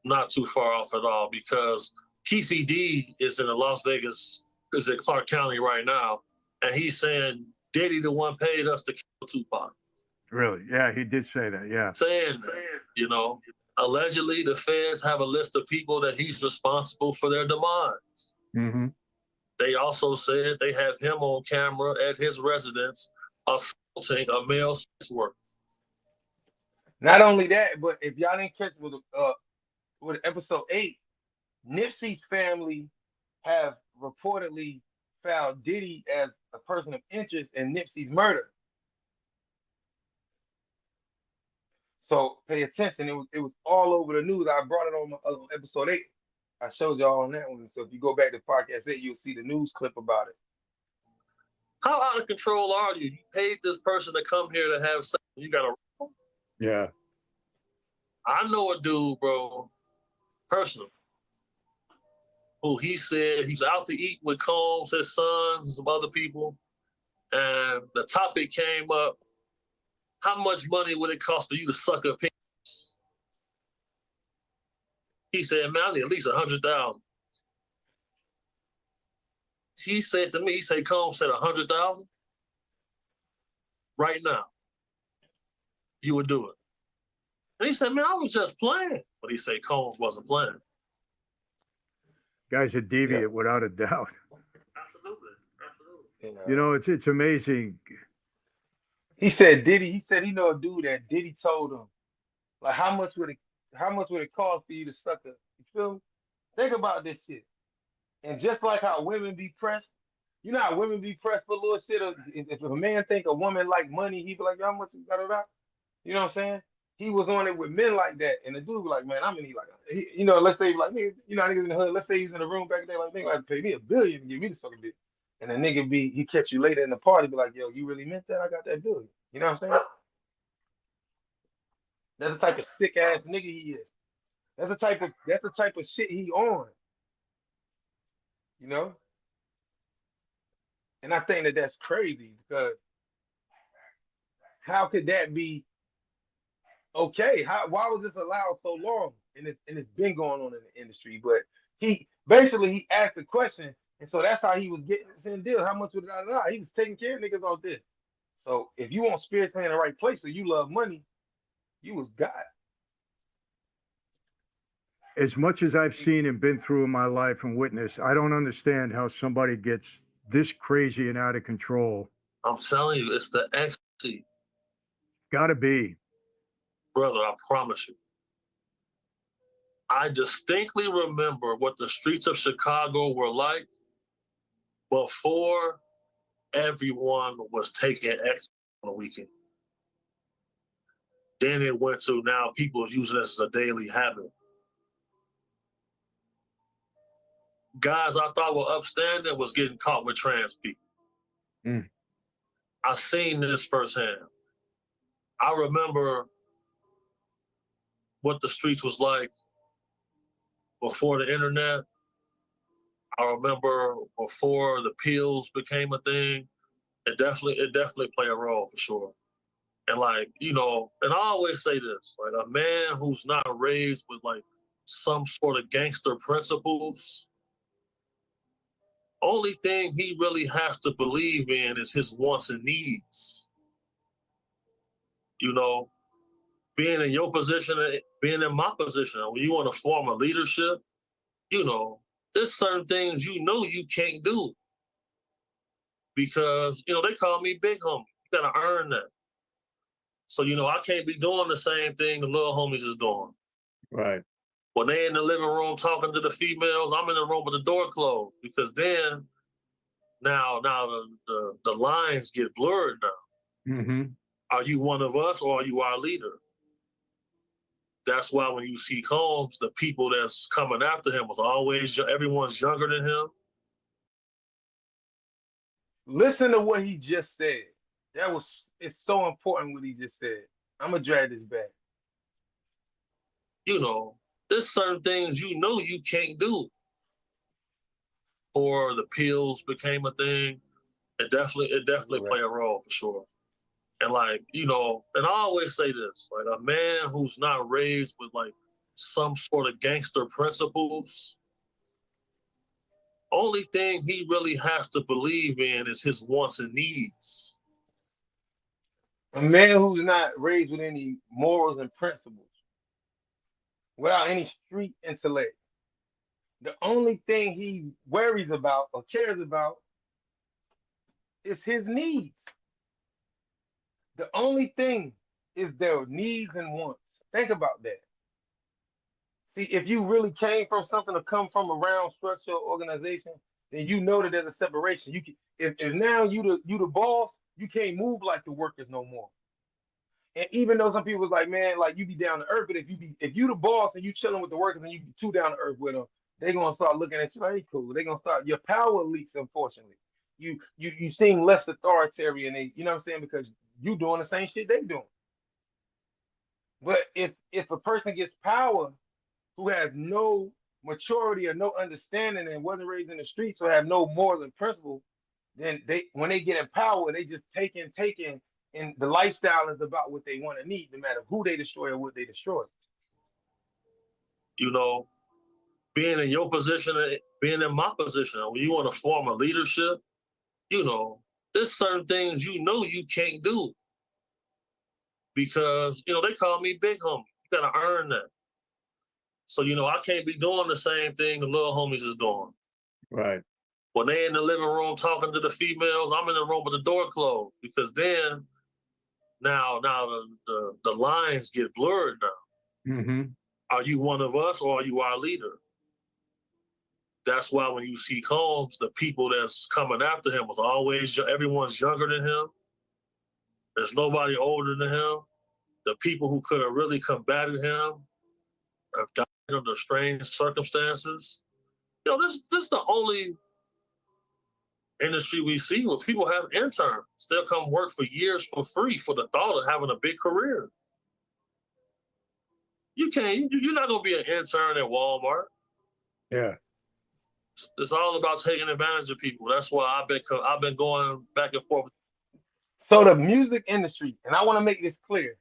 Not too far off at all, because Keefe D is in Las Vegas, is in Clark County right now, and he's saying Diddy the one paid us to kill Tupac. Really? Yeah, he did say that. Yeah. Saying that, you know, allegedly the feds have a list of people that he's responsible for their demise. Mm-hmm. They also said they have him on camera at his residence assaulting a male sex worker. Not only that, but if y'all didn't catch with episode 8, Nipsey's family have reportedly found Diddy as a person of interest in Nipsey's murder. So pay attention. It was all over the news. I brought it on episode 8. I showed y'all on that one. So if you go back to podcast 8, you'll see the news clip about it. How out of control are you? You paid this person to come here to have sex. You got to. Yeah. I know a dude, bro, personally, who he said he's out to eat with Combs, his sons, and some other people. And the topic came up, how much money would it cost for you to suck a penis? He said, man, I need at least 100,000. He said to me, he said, Combs said 100,000? Right now, you would do it. And he said, man, I was just playing. But he said Combs wasn't playing. Guy's a deviant, without a doubt. You know, it's amazing. He said Diddy. He said he know a dude that Diddy told him, like, how much would it cost for you to suck a? You feel me? Think about this shit. And just like how women be pressed, you know how women be pressed for little shit. If a man think a woman like money, he be like, how much? Da, da, da. You know what I'm saying? He was on it with men like that, and the dude be like, man, I'm gonna need like, you know, let's say like, nigga, you know, niggas in the hood. Let's say he's in the room back there, like, nigga, like, pay me $1 billion to get me to suck a dick. And the nigga he catch you later in the party, be like, yo, you really meant that? I got that $1 billion. You know what I'm saying? That's the type of sick ass nigga he is. That's the type of shit he on. You know? And I think that that's crazy because how could that be okay? Why was this allowed so long? And it's been going on in the industry. But he asked the question, and so that's how he was getting this in deal. How much would I? He was taking care of niggas off this. So if you want spiritually in the right place, or you love money, you was God. As much as I've seen and been through in my life and witnessed, I don't understand how somebody gets this crazy and out of control. I'm telling you, it's the ecstasy. Gotta be. Brother, I promise you. I distinctly remember what the streets of Chicago were like before everyone was taking ecstasy on the weekend. Then it went to now people using this as a daily habit. Guys I thought were upstanding was getting caught with trans people. I seen this firsthand. I remember what the streets was like before the internet. I remember before the pills became a thing. It definitely played a role for sure. And like, you know, and I always say this, like a man who's not raised with like some sort of gangster principles, only thing he really has to believe in is his wants and needs. You know, being in your position, being in my position, when you want to form a leadership, you know, there's certain things you know you can't do. Because, you know, they call me big homie. You gotta earn that. So, you know, I can't be doing the same thing the little homies is doing. Right. When they in the living room talking to the females, I'm in the room with the door closed because then now the lines get blurred now. Mm-hmm. Are you one of us or are you our leader? That's why when you see Combs, the people that's coming after him was always, everyone's younger than him. Listen to what he just said. It's so important what he just said. I'm gonna drag this back. You know, there's certain things you know you can't do. Or the pills became a thing. It definitely played a role for sure. And like, you know, and I always say this, like a man who's not raised with like some sort of gangster principles, only thing he really has to believe in is his wants and needs. A man who's not raised with any morals and principles, without any street intellect, the only thing he worries about or cares about is his needs. The only thing is their needs and wants. Think about that. See, if you really came from something to come from around structure or organization, then you know that there's a separation. You can, if now you the boss, you can't move like the workers no more. And even though some people was like, man, like you be down to earth, but if you the boss and you chilling with the workers and you be too down to earth with them, they're gonna start looking at you like, hey, cool. They're gonna start your power leaks, unfortunately. you seem less authoritarian, and you know what I'm saying, because you doing the same shit they doing. But if a person gets power who has no maturity or no understanding and wasn't raised in the streets or have no morals and principles, then when they get in power, they just taking, and the lifestyle is about what they want to need, no matter who they destroy or what they destroy. You know, being in your position, being in my position, when you want to form a leadership, you know, there's certain things you know you can't do. Because, you know, they call me big homie. You gotta earn that. So, you know, I can't be doing the same thing the little homies is doing. Right. When they in the living room talking to the females, I'm in the room with the door closed, because then now the lines get blurred now. Mm-hmm. Are you one of us or are you our leader? That's why when you see Combs, the people that's coming after him was always, everyone's younger than him. There's nobody older than him. The people who could have really combated him have died under strange circumstances. You know, this is the only industry we see where people have interns. They'll come work for years for free for the thought of having a big career. You're not gonna be an intern at Walmart. Yeah. It's all about taking advantage of people. That's why I've been going back and forth. So the music industry, and I want to make this clear.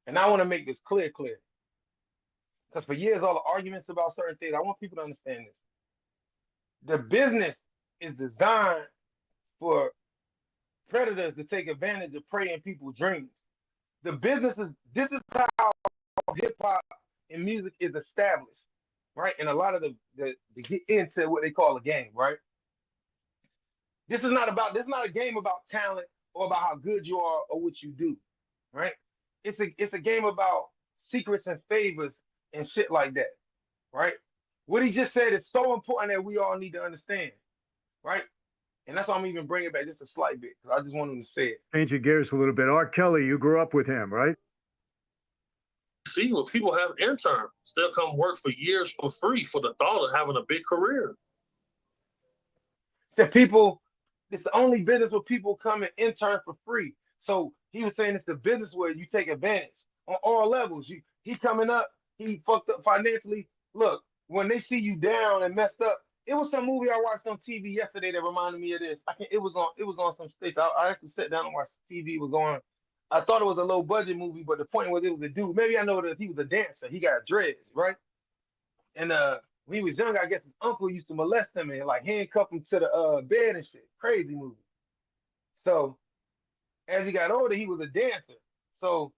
And I want to make this clear. Because for years, all the arguments about certain things, I want people to understand this. The business is designed for predators to take advantage of preying people's dreams. This is how hip hop and music is established, right? And a lot of the get into what they call a game, right? This is not a game about talent or about how good you are or what you do, right? It's a game about secrets and favors and shit like that, right? What he just said is so important that we all need to understand, right? And that's why I'm even bringing it back just a slight bit, because I just want him to say it. Changing gears a little bit. R. Kelly, you grew up with him, right? See, where people have interns. They'll come work for years for free for the thought of having a big career. It's the only business where people come and intern for free. So he was saying it's the business where you take advantage on all levels. He coming up, he fucked up financially. Look, when they see you down and messed up, it was some movie I watched on TV yesterday that reminded me of this. It was on some station. I actually sat down and watched TV. It was on. I thought it was a low budget movie, but the point was it was a dude. Maybe I know that he was a dancer. He got dreads, right? And when he was young, I guess his uncle used to molest him and like handcuff him to the bed and shit. Crazy movie. So as he got older, he was a dancer. So,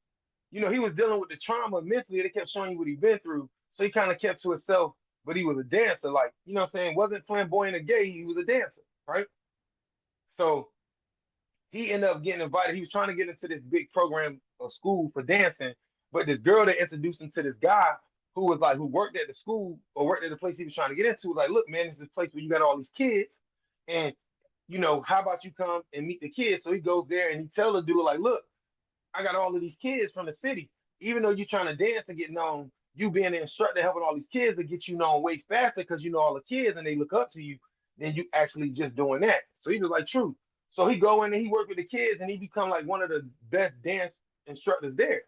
you know, he was dealing with the trauma mentally. They kept showing you what he'd been through. So he kind of kept to himself, but he was a dancer. Like, you know what I'm saying? Wasn't flamboyant or gay. He was a dancer, right? So he ended up getting invited. He was trying to get into this big program of school for dancing, but this girl that introduced him to this guy who worked at the school or worked at the place he was trying to get into was like, look, man, this is a place where you got all these kids, and you know, how about you come and meet the kids? So he goes there and he tells the dude, like, look, I got all of these kids from the city. Even though you're trying to dance and get known, you being the instructor helping all these kids to get you known way faster because you know all the kids and they look up to you than you actually just doing that. So he was like, true. So he go in and he work with the kids and he become like one of the best dance instructors there,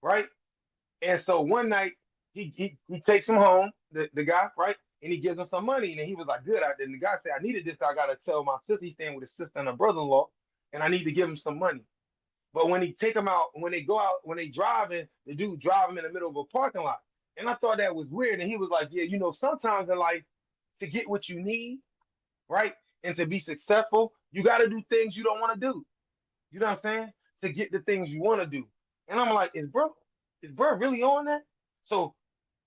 right? And so one night he takes him home, the guy, right? And he gives him some money. And he was like, good. And the guy said, I needed this. I got to tell my sister, he's staying with his sister and her brother-in-law, and I need to give him some money. But when he take him out, when they go out, when they driving, the dude drive him in the middle of a parking lot. And I thought that was weird. And he was like, yeah, you know, sometimes in life, to get what you need, right? And to be successful, you got to do things you don't want to do. You know what I'm saying? To get the things you want to do. And I'm like, is bro really on that? So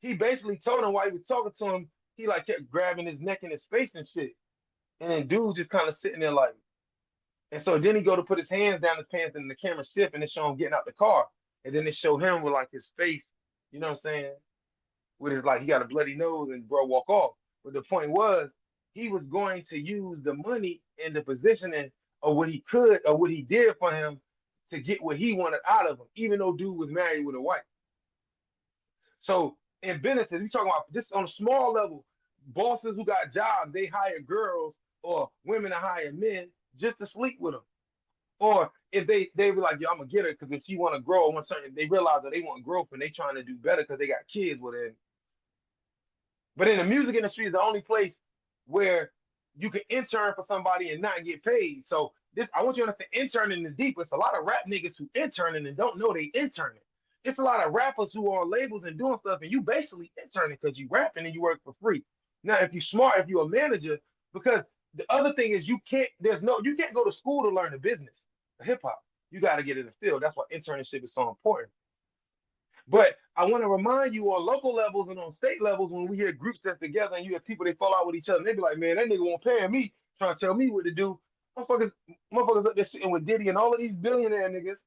he basically told him while he was talking to him, he like kept grabbing his neck and his face and shit. And then dude just kind of sitting there like, and so then he go to put his hands down his pants and the camera shift and it show him getting out the car. And then it show him with like his face, you know what I'm saying? With his, like, he got a bloody nose and bro walk off. But the point was, he was going to use the money and the positioning of what he could or what he did for him to get what he wanted out of him, even though dude was married with a wife. So in businesses, we talking about this on a small level, bosses who got jobs, they hire girls or women to hire men just to sleep with them. Or if they be like, yo, I'm gonna get her because if she want to grow, or something, they realize that they want growth and they trying to do better because they got kids with it. But in the music industry is the only place where you can intern for somebody and not get paid. So this, I want you to understand, interning is deep. It's a lot of rap niggas who interning and don't know they interning. It's a lot of rappers who are on labels and doing stuff, and you basically interning because you rapping and you work for free. Now, if you smart, if you're a manager, because the other thing is you can't go to school to learn the business of hip hop. You got to get in the field. That's why internship is so important. But I want to remind you on local levels and on state levels, when we hear groups that's together and you have people, they fall out with each other, and they be like, man, that nigga won't pay me, trying to tell me what to do. Motherfuckers up there sitting with Diddy and all of these billionaire niggas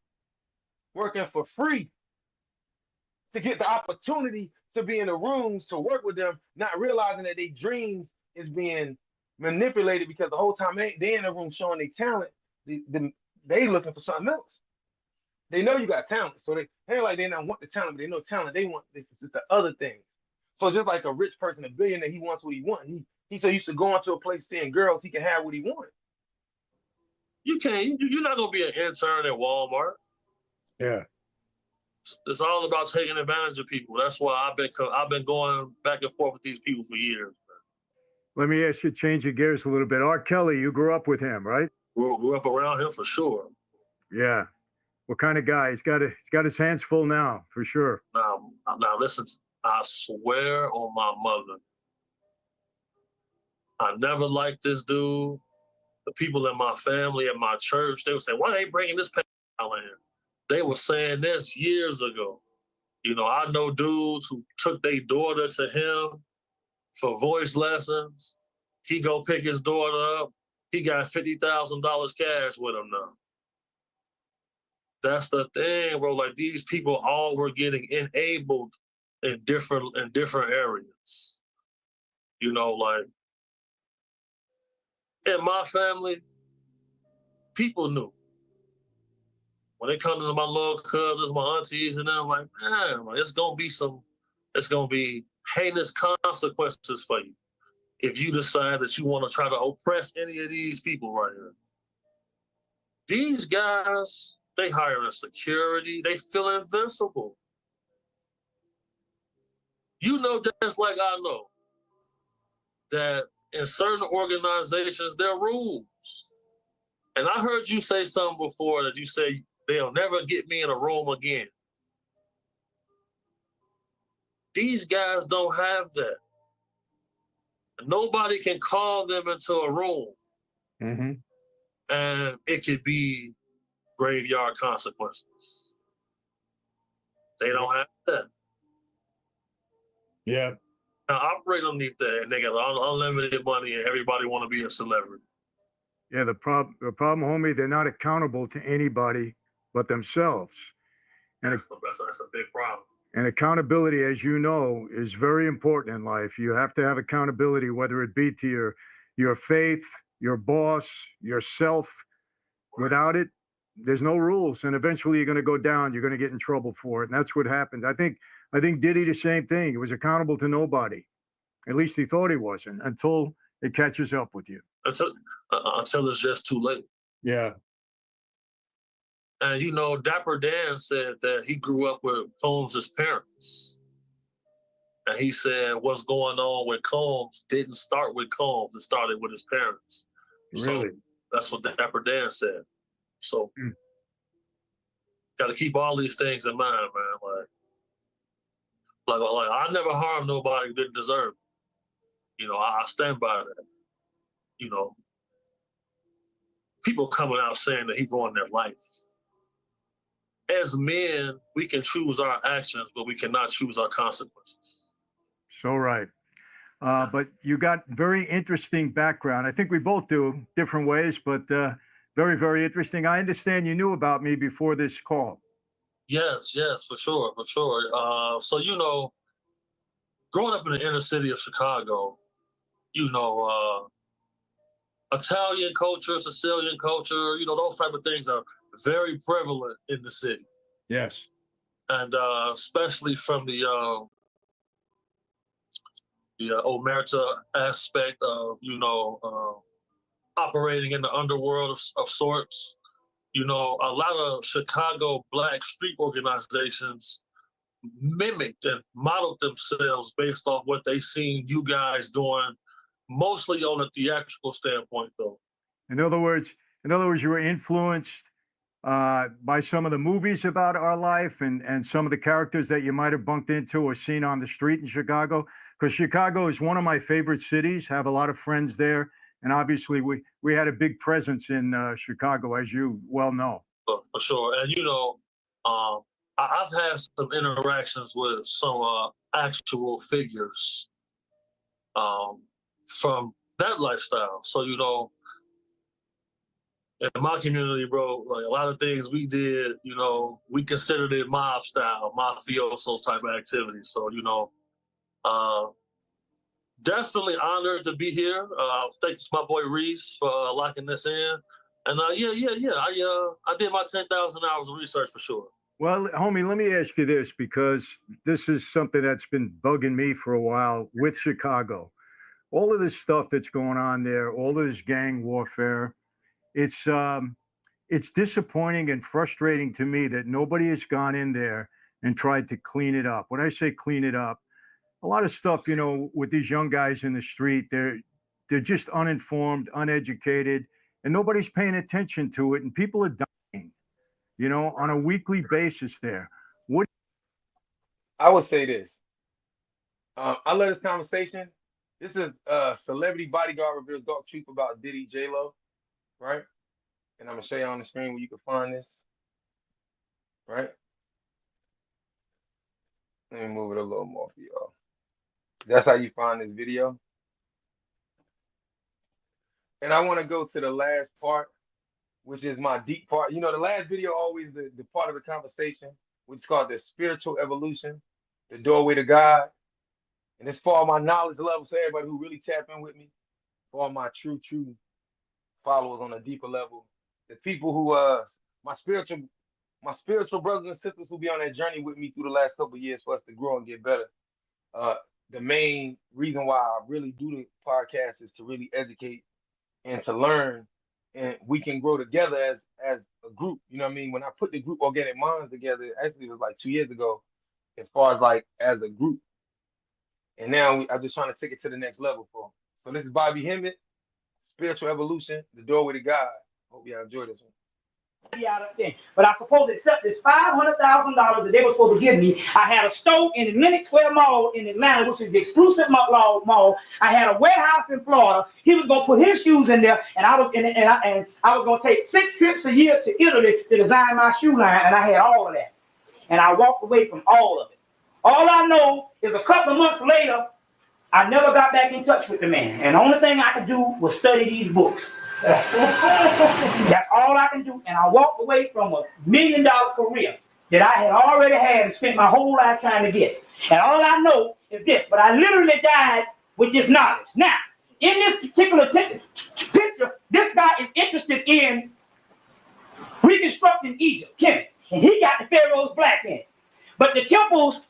working for free to get the opportunity to be in the rooms to work with them, not realizing that their dreams is being manipulated because the whole time they in the room showing their talent, they looking for something else. They know you got talent, so they ain't like they don't want the talent, but they know talent. They want this the other things. So just like a rich person, a billionaire, he wants what he wants. He's so used to going to a place seeing girls, he can have what he wants. You can't. You're not gonna be an intern at Walmart. Yeah. It's all about taking advantage of people. That's why I've been going back and forth with these people for years. Let me ask you, change your gears a little bit. R. Kelly, you grew up with him, right? Grew up around him for sure. Yeah. What kind of guy? He's got his hands full now, for sure. Now listen, I swear on my mother, I never liked this dude. The people in my family, in my church, they would say, why are they bringing this pedophile in? They were saying this years ago. You know, I know dudes who took their daughter to him for voice lessons. He go pick his daughter up. He got $50,000 cash with him now. That's the thing, bro. Like, these people all were getting enabled in different areas. You know, like, in my family, people knew. When they come to my little cousins, my aunties, and them, like, man, it's gonna be heinous consequences for you if you decide that you want to try to oppress any of these people right here. These guys, they hiring security, they feel invincible. You know, just like I know, that in certain organizations, there are rules. And I heard you say something before that you say, they'll never get me in a room again. These guys don't have that. Nobody can call them into a room. Mm-hmm. And it could be graveyard consequences. They don't have that. Yeah. Now operate underneath that, and they got unlimited money, and everybody want to be a celebrity. Yeah, the problem, homie, they're not accountable to anybody but themselves. And that's a big problem. And accountability, as you know, is very important in life. You have to have accountability, whether it be to your faith, your boss, yourself. Without it, there's no rules, and eventually you're going to go down. You're going to get in trouble for it, and that's what happens. I think Diddy the same thing. He was accountable to nobody. At least he thought he wasn't, until it catches up with you. Until it's just too late. Yeah. And you know, Dapper Dan said that he grew up with Combs' parents. And he said what's going on with Combs didn't start with Combs, it started with his parents. Really? So that's what Dapper Dan said. So got to keep all these things in mind, man. Like I never harmed nobody who didn't deserve it. You know, I stand by that. You know, people coming out saying that he ruined their life. As men, we can choose our actions, but we cannot choose our consequences. So right. But you got very interesting background. I think we both do, different ways, but very, very interesting. I understand you knew about me before this call. Yes, for sure. So, you know, growing up in the inner city of Chicago, you know, Italian culture, Sicilian culture, you know, those type of things are very prevalent in the city. Yes. And especially from the omerta aspect of, operating in the underworld of sorts. A lot of Chicago Black street organizations mimicked and modeled themselves based off what they seen you guys doing, mostly on a theatrical standpoint, though. In other words, you were influenced by some of the movies about our life and some of the characters that you might have bumped into or seen on the street in Chicago. Because Chicago is one of my favorite cities. Have a lot of friends there, and obviously we had a big presence in Chicago, as you well know. For sure, and I've had some interactions with some actual figures from that lifestyle. So, in my community, bro, like a lot of things we did, we considered it mob style, mafioso type of activity. So, definitely honored to be here. Thanks to my boy Reese for locking this in. And I did my 10,000 hours of research for sure. Well, homie, let me ask you this, because this is something that's been bugging me for a while with Chicago. All of this stuff that's going on there, all this gang warfare, it's disappointing and frustrating to me that nobody has gone in there and tried to clean it up. When I say clean it up, a lot of stuff, with these young guys in the street, they're just uninformed, uneducated, and nobody's paying attention to it, and people are dying, on a weekly basis there. What? I would say this. I love this conversation. This is Celebrity Bodyguard reveals dark truth about Diddy, J-Lo, right? And I'm gonna show you on the screen where you can find this, right? Let me move it a little more for y'all. That's how you find this video. And I want to go to the last part, which is my deep part. The last video always the part of the conversation, which is called the spiritual evolution, the doorway to God. And it's for all my knowledge levels, for everybody who really tap in with me, for all my true followers on a deeper level, the people who my spiritual brothers and sisters who be on that journey with me through the last couple of years for us to grow and get better. The main reason why I really do the podcast is to really educate and to learn, and we can grow together as a group. You know what I mean? When I put the group Organic Minds together, actually it was like 2 years ago, as far as like as a group. And now I'm just trying to take it to the next level for them. So this is Bobby HEMMIT, Spiritual Evolution, the doorway to God. Hope y'all enjoy this one. But I supposed to accept this $500,000 that they were supposed to give me. I had a store in the Linux Square Mall in Atlanta, which is the exclusive mall. I had a warehouse in Florida. He was gonna put his shoes in there, and I was gonna take 6 trips a year to Italy to design my shoe line, and I had all of that. And I walked away from all of it. All I know is a couple of months later, I never got back in touch with the man, and the only thing I could do was study these books. That's all I can do. And I walked away from $1 million career that I had already had and spent my whole life trying to get. And all I know is this, but I literally died with this knowledge. Now, in this particular picture, this guy is interested in reconstructing Egypt, Kemet, and he got the Pharaoh's black in it. But the temples,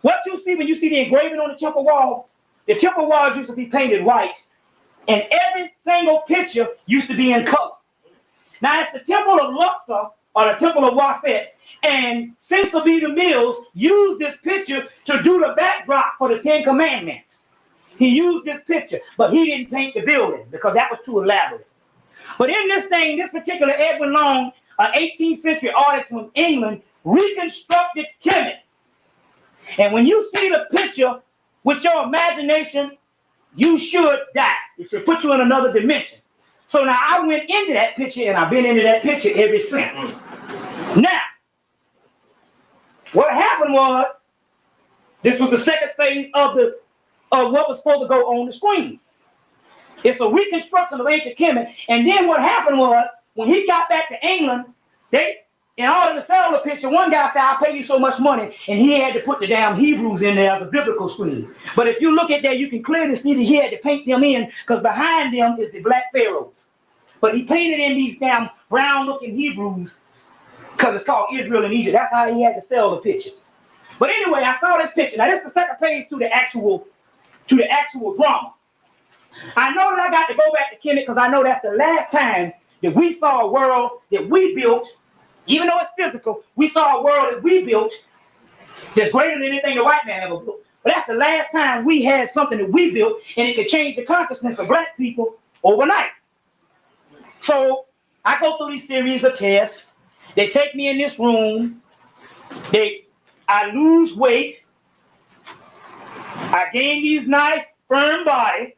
what you see when you see the engraving on the temple wall, the temple walls used to be painted white. And every single picture used to be in color. Now, it's the Temple of Luxor or the Temple of Wafet, and Cecil Mills used this picture to do the backdrop for the 10 Commandments. He used this picture, but he didn't paint the building because that was too elaborate. But in this thing, this particular Edwin Long, an 18th century artist from England, reconstructed Kemet. And when you see the picture with your imagination, you should die. It should put you in another dimension. So now I went into that picture, and I've been into that picture ever since. Now, what happened was, this was the second phase of what was supposed to go on the screen. It's a reconstruction of ancient Kemet. And then what happened was, when he got back to England, in order to sell the picture, one guy said, I'll pay you so much money, and he had to put the damn Hebrews in there as a biblical screen. But if you look at that, you can clearly see that he had to paint them in, because behind them is the black pharaohs. But he painted in these damn brown-looking Hebrews, because it's called Israel and Egypt. That's how he had to sell the picture. But anyway, I saw this picture. Now, this is the second page to the actual to the actual drama. I know that I got to go back to Kemet because I know that's the last time that we saw a world that we built, even though it's physical, we saw a world that we built that's greater than anything the white man ever built. But that's the last time we had something that we built and it could change the consciousness of black people overnight. So I go through these series of tests. They take me in this room. I lose weight. I gain these nice, firm body.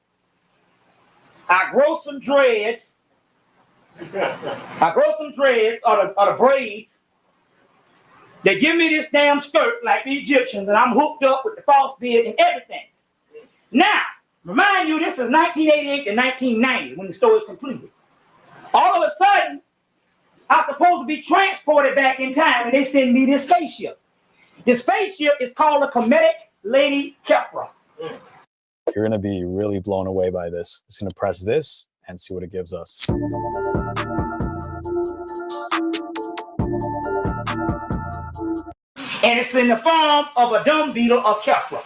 I grow some dreads. I grow some dreads or the braids. They give me this damn skirt like the Egyptians, and I'm hooked up with the false beard and everything. Now, remind you, this is 1988 to 1990 when the story is completed. All of a sudden, I'm supposed to be transported back in time, and they send me this spaceship. This spaceship is called a Kemetic Lady Kefra. You're going to be really blown away by this. Just going to press this and see what it gives us. And it's in the form of a dung beetle of Kefra.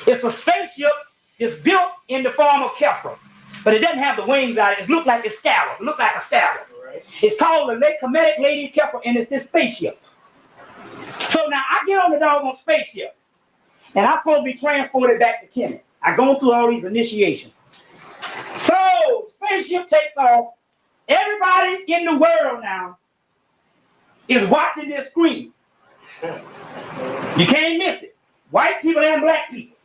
It's a spaceship that's built in the form of Kefra, but it doesn't have the wings out. It looks like a scarab. It looks like a scarab. Right. It's called the Kemetic Lady Kefra, and it's this spaceship. So now I get on the doggone spaceship, and I'm supposed to be transported back to Kemet. I go through all these initiations. So spaceship takes off. Everybody in the world now is watching this screen. You can't miss it. White people and black people.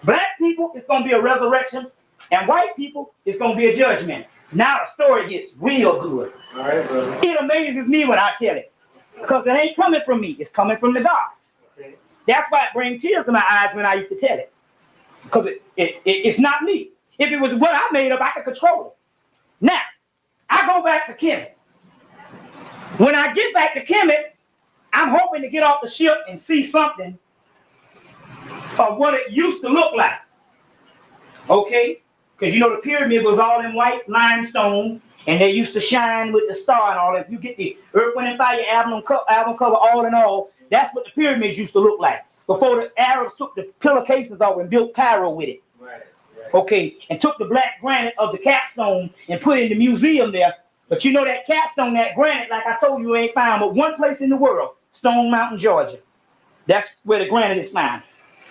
Black people, it's going to be a resurrection, and white people, it's going to be a judgment. Now the story gets real good. All right, brother. It amazes me when I tell it, because it ain't coming from me. It's coming from the God. Okay. That's why it brings tears to my eyes when I used to tell it, because it's not me. If it was what I made up, I could control it. Now, I go back to Kemet. When I get back to Kemet, I'm hoping to get off the ship and see something of what it used to look like. Okay? Because you know the pyramid was all in white limestone, and they used to shine with the star and all that. If you get the Earth, Wind, and Fire album cover, all in all, that's what the pyramids used to look like before the Arabs took the pillar cases off and built Cairo with it. Right. Okay, and took the black granite of the capstone and put it in the museum there. But you know that capstone, that granite, like I told you, ain't found but one place in the world, Stone Mountain, Georgia. That's where the granite is found.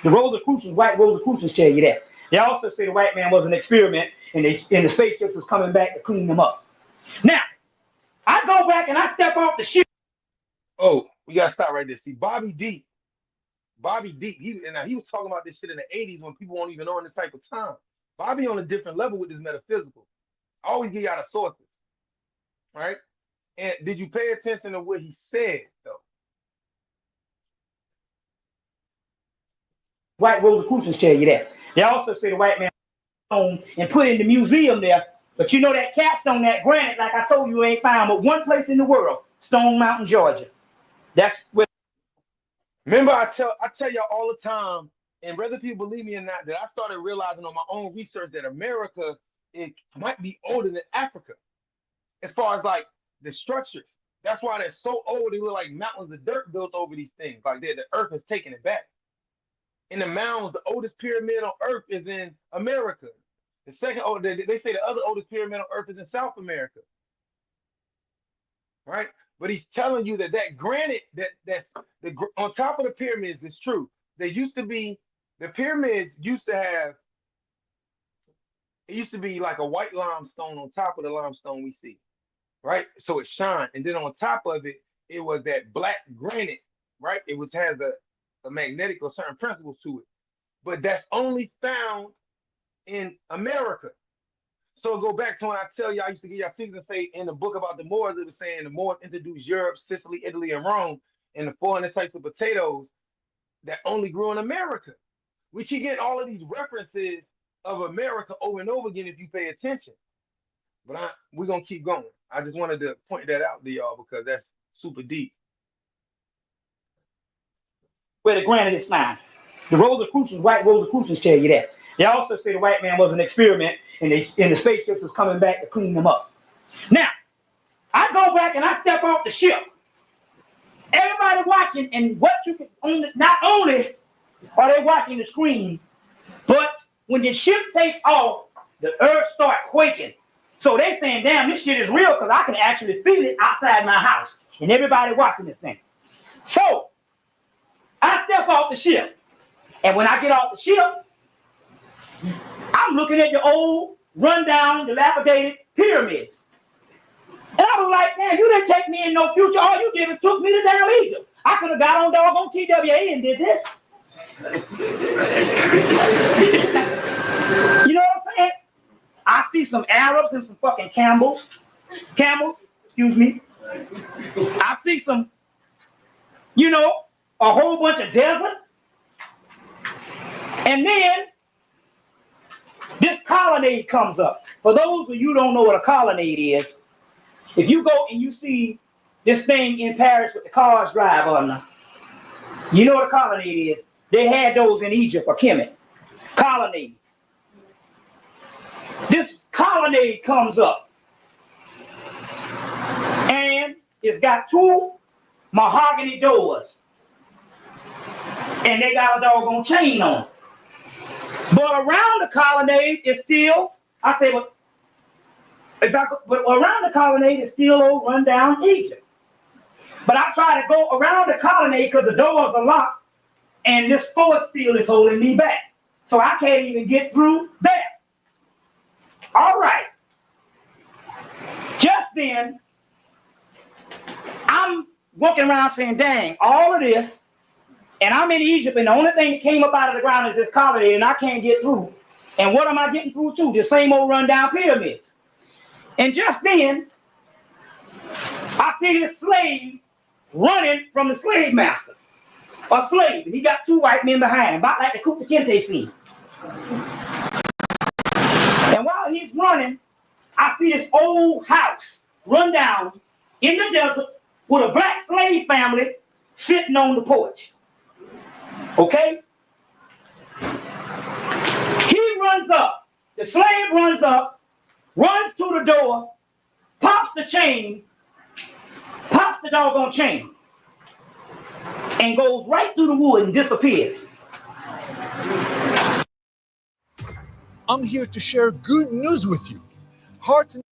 The Rosicrucians, white Rosicrucians tell you that. They also say the white man was an experiment and the spaceships was coming back to clean them up. Now, I go back and I step off the ship. Oh, we gotta stop right there. See, Bobby Deep, he was talking about this shit in the 80s when people weren't even on this type of time. Bobby on a different level with this metaphysical. I always get out of sources. Right? And did you pay attention to what he said, though? White Rosicrucians tell you that. They also say the white man and put it in the museum there. But you know that capstone, that granite, like I told you, ain't found but one place in the world, Stone Mountain, Georgia. That's where. Remember, I tell y'all all the time, and whether people believe me or not, that I started realizing on my own research that America, it might be older than Africa. As far as like the structures, that's why they're so old. They look like mountains of dirt built over these things. Like the earth has taken it back. In the mounds, the oldest pyramid on earth is in America. The second oldest, they say the other oldest pyramid on earth is in South America. Right? But he's telling you that granite that's on top of the pyramids is true. They used to be, the pyramids used to have, it used to be like a white limestone on top of the limestone we see. Right? So it shined. And then on top of it, it was that black granite, right? It has a magnetic or certain principles to it. But that's only found in America. So go back to when I tell you, I used to get y'all secrets and say in the book about the Moors, it was saying the Moors introduced Europe, Sicily, Italy, and Rome, and the 400 types of potatoes that only grew in America. We keep getting all of these references of America over and over again if you pay attention. But we're going to keep going. I just wanted to point that out to y'all because that's super deep. Where the granite is found. The Rosicrucians, white Rosicrucians tell you that. They also say the white man was an experiment and the spaceships was coming back to clean them up. Now, I go back and I step off the ship. Everybody watching, and what you can only, not only are they watching the screen, but when the ship takes off, the earth starts quaking. So they saying, damn, this shit is real because I can actually feel it outside my house. And everybody watching this thing. So I step off the ship. And when I get off the ship, I'm looking at the old, rundown, dilapidated pyramids. And I was like, man, you didn't take me in no future. All you did was took me to damn Egypt. I could have got on doggone TWA and did this. You know what I'm saying? I see some Arabs and some fucking camels, excuse me. I see some, you know, a whole bunch of desert. And then this colonnade comes up. For those of you who don't know what a colonnade is, if you go and you see this thing in Paris with the cars drive on them, you know what a colonnade is. They had those in Egypt or Kemet. Colonnades. This colonnade comes up. And it's got two mahogany doors. And they got a doggone chain on it. But around the colonnade is still, I say, but around the colonnade is still old rundown Egypt. But I try to go around the colonnade because the doors are locked and this force field is holding me back. So I can't even get through there. All right. Just then, I'm walking around saying, dang, all of this, and I'm in Egypt, and the only thing that came up out of the ground is this colonnade, and I can't get through. And what am I getting through to? The same old rundown pyramids. And just then, I see this slave running from the slave master. A slave, and he got two white men behind him, about like the Kunta Kinte scene. And while he's running, I see this old house run down in the desert with a black slave family sitting on the porch. Okay? He runs up. The slave runs up, runs to the door, pops the chain, pops the doggone chain, and goes right through the wood and disappears. I'm here to share good news with you. Hearts and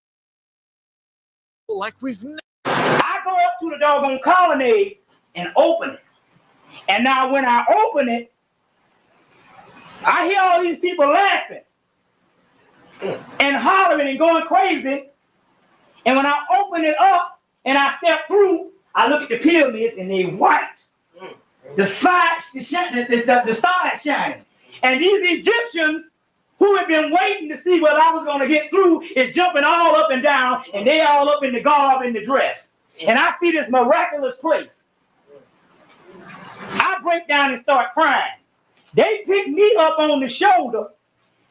like we've never. I go up to the doggone colonnade and open it. And now when I open it, I hear all these people laughing and hollering and going crazy. And when I open it up and I step through, I look at the pyramids and they white. The stars shining. And these Egyptians who had been waiting to see what I was going to get through is jumping all up and down, and they all up in the garb and the dress. And I see this miraculous place. I break down and start crying. They pick me up on the shoulder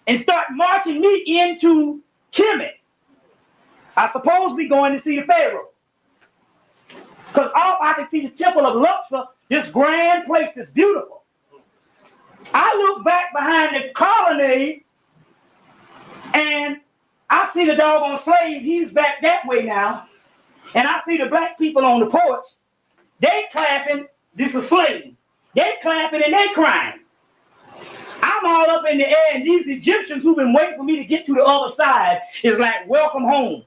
and start marching me into Kemet. I supposed to be going to see the Pharaoh. Because all I can see the temple of Luxor, this grand place that's beautiful. I look back behind the colonnade and I see the doggone slave. He's back that way now. And I see the black people on the porch. They clapping. This is slave. They clapping and they crying. I'm all up in the air, and these Egyptians who've been waiting for me to get to the other side is like, welcome home.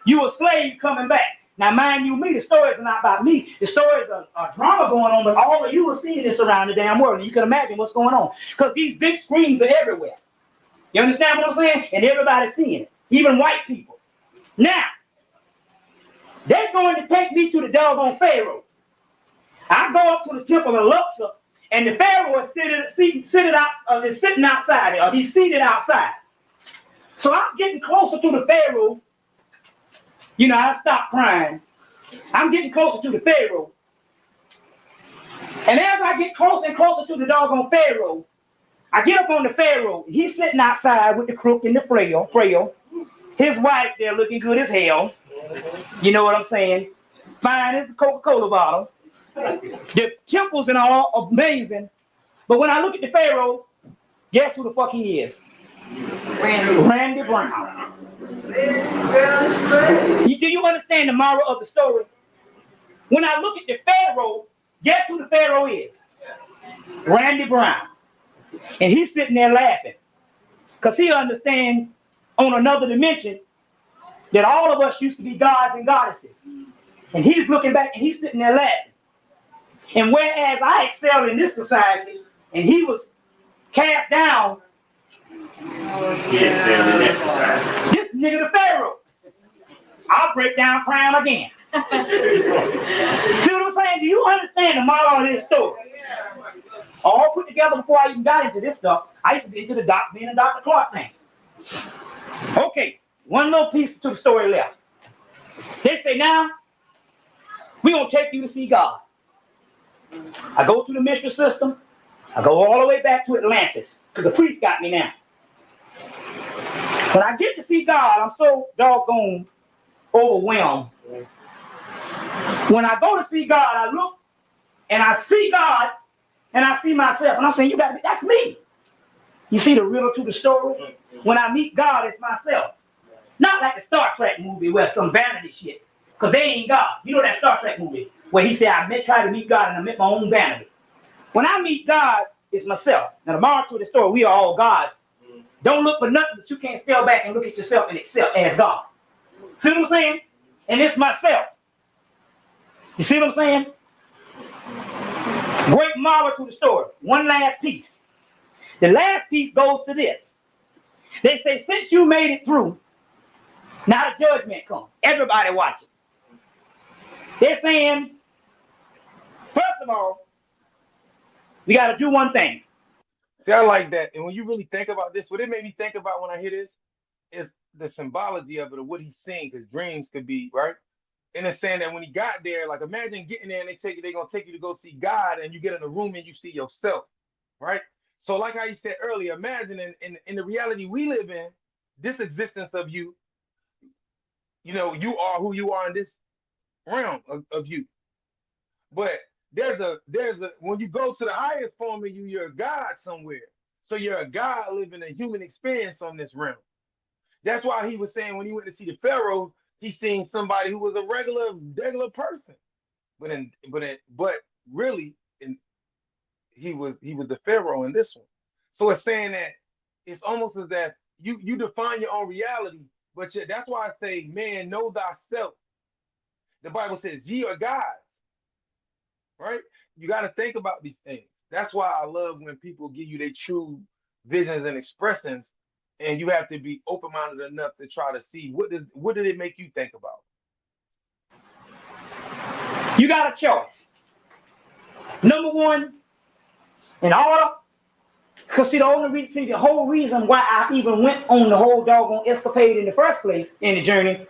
You a slave coming back. Now, mind you, the stories are not about me. The stories are drama going on, but all of you are seeing this around the damn world. And you can imagine what's going on. Because these big screens are everywhere. You understand what I'm saying? And everybody's seeing it. Even white people. Now, they're going to take me to the doggone Pharaoh. I go up to the temple of Luxor, and the Pharaoh is sitting outside, or he's seated outside. So I'm getting closer to the Pharaoh. You know, I stopped crying. I'm getting closer to the Pharaoh. And as I get closer and closer to the doggone Pharaoh, I get up on the Pharaoh. He's sitting outside with the crook and the frail. His wife there looking good as hell. You know what I'm saying? Fine as a Coca-Cola bottle. The temples and all amazing. But when I look at the Pharaoh, guess who the fuck he is? Randy Brown. Do you understand the moral of the story? When I look at the Pharaoh, guess who the Pharaoh is? Randy Brown. And he's sitting there laughing. Because he understands on another dimension that all of us used to be gods and goddesses. And he's looking back and he's sitting there laughing. And whereas I excelled in this society and he was cast down, this nigga the Pharaoh. I'll break down crying again. See what I'm saying? Do you understand the moral of this story? All put together before I even got into this stuff, I used to be into the being a Dr. Clark thing. Okay, one little piece to the story left. They say, now, we're going to take you to see God. I go through the mystery system. I go all the way back to Atlantis, because the priest got me now. When I get to see God, I'm so doggone overwhelmed. When I go to see God, I look and I see God and I see myself. And I'm saying, that's me. You see the riddle to the story? When I meet God, it's myself. Not like the Star Trek movie where some vanity shit. Because they ain't God. You know that Star Trek movie where he said, I tried to meet God and I met my own vanity. When I meet God, it's myself. Now the moral to the story, we are all gods. Don't look for nothing that you can't step back and look at yourself and accept as God. See what I'm saying? And it's myself. You see what I'm saying? Great moral to the story. One last piece. The last piece goes to this. They say, since you made it through, now the judgment comes. Everybody watch it. They're saying, first of all, we got to do one thing. See, I like that. And when you really think about this, what it made me think about when I hear this is the symbology of it, of what he's seeing, because dreams could be, right? And it's saying that when he got there, like imagine getting there and they're going to take you to go see God, and you get in a room and you see yourself, right? So like how you said earlier, imagine in the reality we live in, this existence of you, you know, you are who you are in this realm of you. But there's a when you go to the highest form of you, you're a God somewhere. So you're a God living a human experience on this realm. That's why he was saying when he went to see the Pharaoh, he seen somebody who was a regular person. But really he was the Pharaoh in this one. So it's saying that it's almost as that you define your own reality, but that's why I say, man, know thyself. The Bible says, ye are gods, right? You got to think about these things. That's why I love when people give you their true visions and expressions, and you have to be open-minded enough to try to see what did it make you think about? You got a choice. Number one, in order, because the whole reason why I even went on the whole doggone escapade in the first place in the journey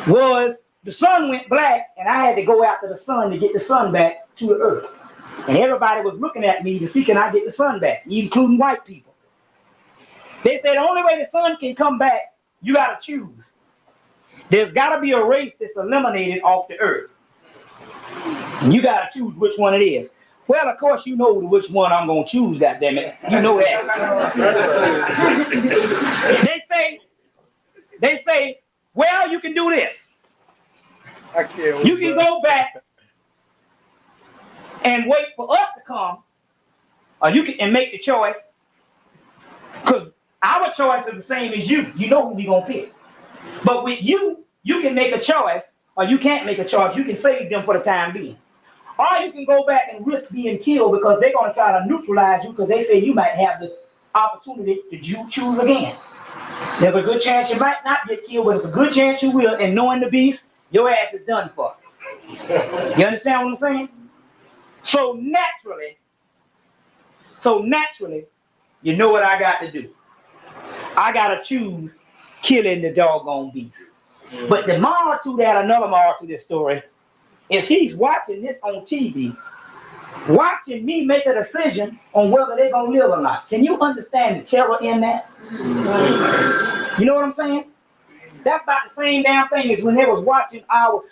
was the sun went black and I had to go after the sun to get the sun back to the earth. And everybody was looking at me to see can I get the sun back, including white people. They said the only way the sun can come back, you got to choose. There's got to be a race that's eliminated off the earth. And you got to choose which one it is. Well, of course, you know which one I'm going to choose, goddammit. You know that. They say, well, you can do this. You can go back and wait for us to come, or you can make the choice, because our choice is the same as you. You know who we're going to pick. But with you, you can make a choice, or you can't make a choice. You can save them for the time being. Or you can go back and risk being killed because they're going to try to neutralize you because they say you might have the opportunity to choose again. There's a good chance you might not get killed, but it's a good chance you will. And knowing the beast, your ass is done for. You understand what I'm saying? So naturally, you know what I got to do. I got to choose killing the doggone beast. But the moral to that, another moral to this story, is he's watching this on TV, watching me make a decision on whether they're going to live or not. Can you understand the terror in that? You know what I'm saying? That's about the same damn thing as when they was watching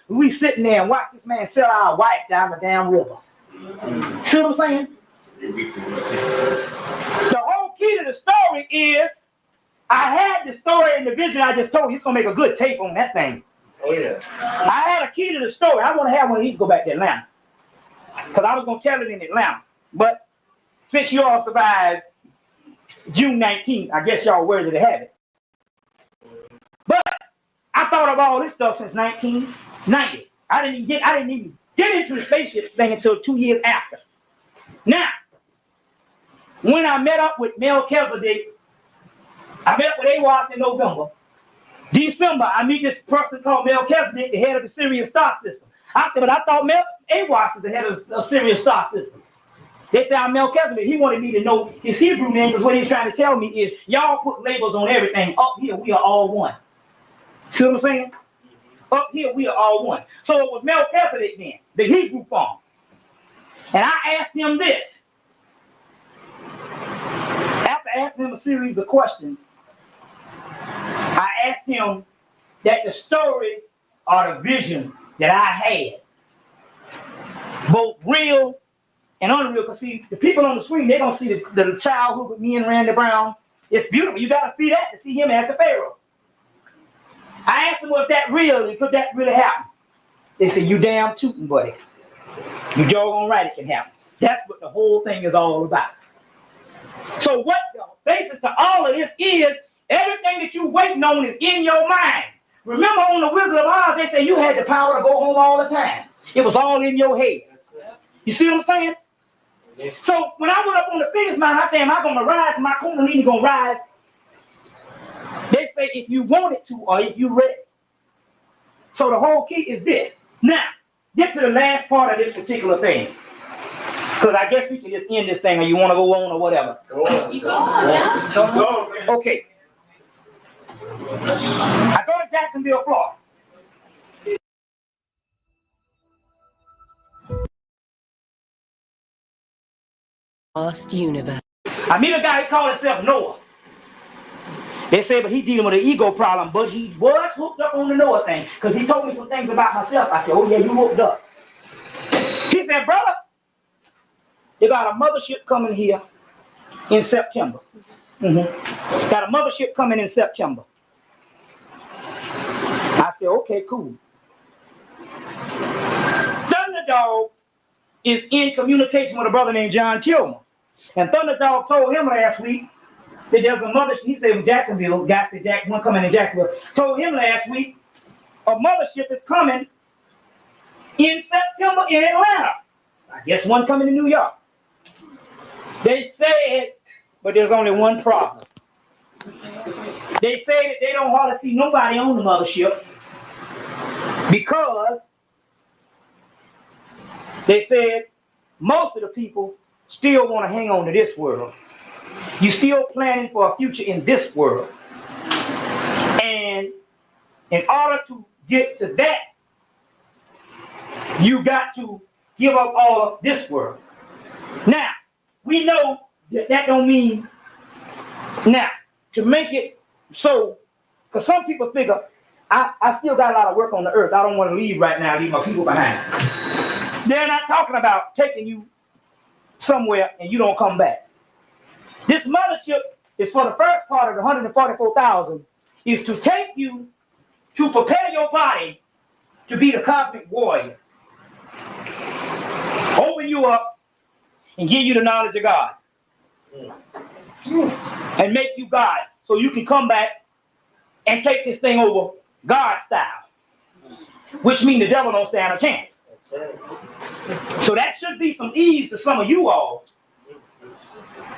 we sitting there and watch this man sell our wife down the damn river. See what I'm saying? The whole key to the story is, I had the story in the vision I just told you. It's going to make a good tape on that thing. Oh, yeah. I had a key to the story. I want to have one of these go back to Atlanta. Because I was going to tell it in Atlanta. But since you all survived, June 19th. I guess y'all worthy to have it. But I thought of all this stuff since 1990. I didn't even get into the spaceship thing until 2 years after. Now, when I met up with Melchizedek, I met up with AWAS in November. December, I meet this person called Melchizedek, the head of the Sirius star system. I said, but I thought AWAS is the head of the Sirius star system. They said, I'm Melchizedek. He wanted me to know his Hebrew name, because what he's trying to tell me is, y'all put labels on everything. Up here, we are all one. See what I'm saying? Up here, we are all one. So it was Melchizedek then, the Hebrew form. And I asked him this. After asking him a series of questions, I asked him that the story or the vision that I had, both real and unreal, because see, the people on the screen, they don't see the childhood with me and Randy Brown. It's beautiful. You got to see that to see him as the Pharaoh. I asked them, was that real and could that really happen? They said, you damn tootin', buddy. You doggone right it can happen. That's what the whole thing is all about. So what the basis to all of this is, everything that you waiting on is in your mind. Remember on the Wizard of Oz, they say you had the power to go home all the time. It was all in your head. You see what I'm saying? So when I went up on the finish line, I said, am I going to rise? My Kundalini going to rise? They say if you wanted to or if you ready. So the whole key is this. Now, get to the last part of this particular thing. Because I guess we can just end this thing or you want to go on or whatever. Go on. You go on, yeah. Go on. Okay. I go to Jacksonville, Florida. Vast universe. I meet a guy, he called himself Noah. They say, but he dealing with an ego problem, but he was hooked up on the Noah thing, because he told me some things about myself. I said, oh yeah, you hooked up. He said, brother, you got a mothership coming here in September. Got a mothership coming in September. I said, okay, cool. Thunderdog is in communication with a brother named John Tillman. And Thunderdog told him last week that there's a mothership, he said in Jacksonville, guy said one coming in Jacksonville, told him last week a mothership is coming in September in Atlanta. I guess one coming to New York. They said, but there's only one problem. They say that they don't hardly see nobody on the mothership because they said most of the people still want to hang on to this world. You're still planning for a future in this world. And in order to get to that, you got to give up all of this world. Now, we know that that don't mean now to make it so, because some people figure, I still got a lot of work on the earth. I don't want to leave right now, leave my people behind. They're not talking about taking you somewhere and you don't come back. This mothership is for the first part of the 144,000 is to take you to prepare your body to be the cosmic warrior. Open you up and give you the knowledge of God. And make you God so you can come back and take this thing over God style. Which means the devil don't stand a chance. So that should be some ease to some of you all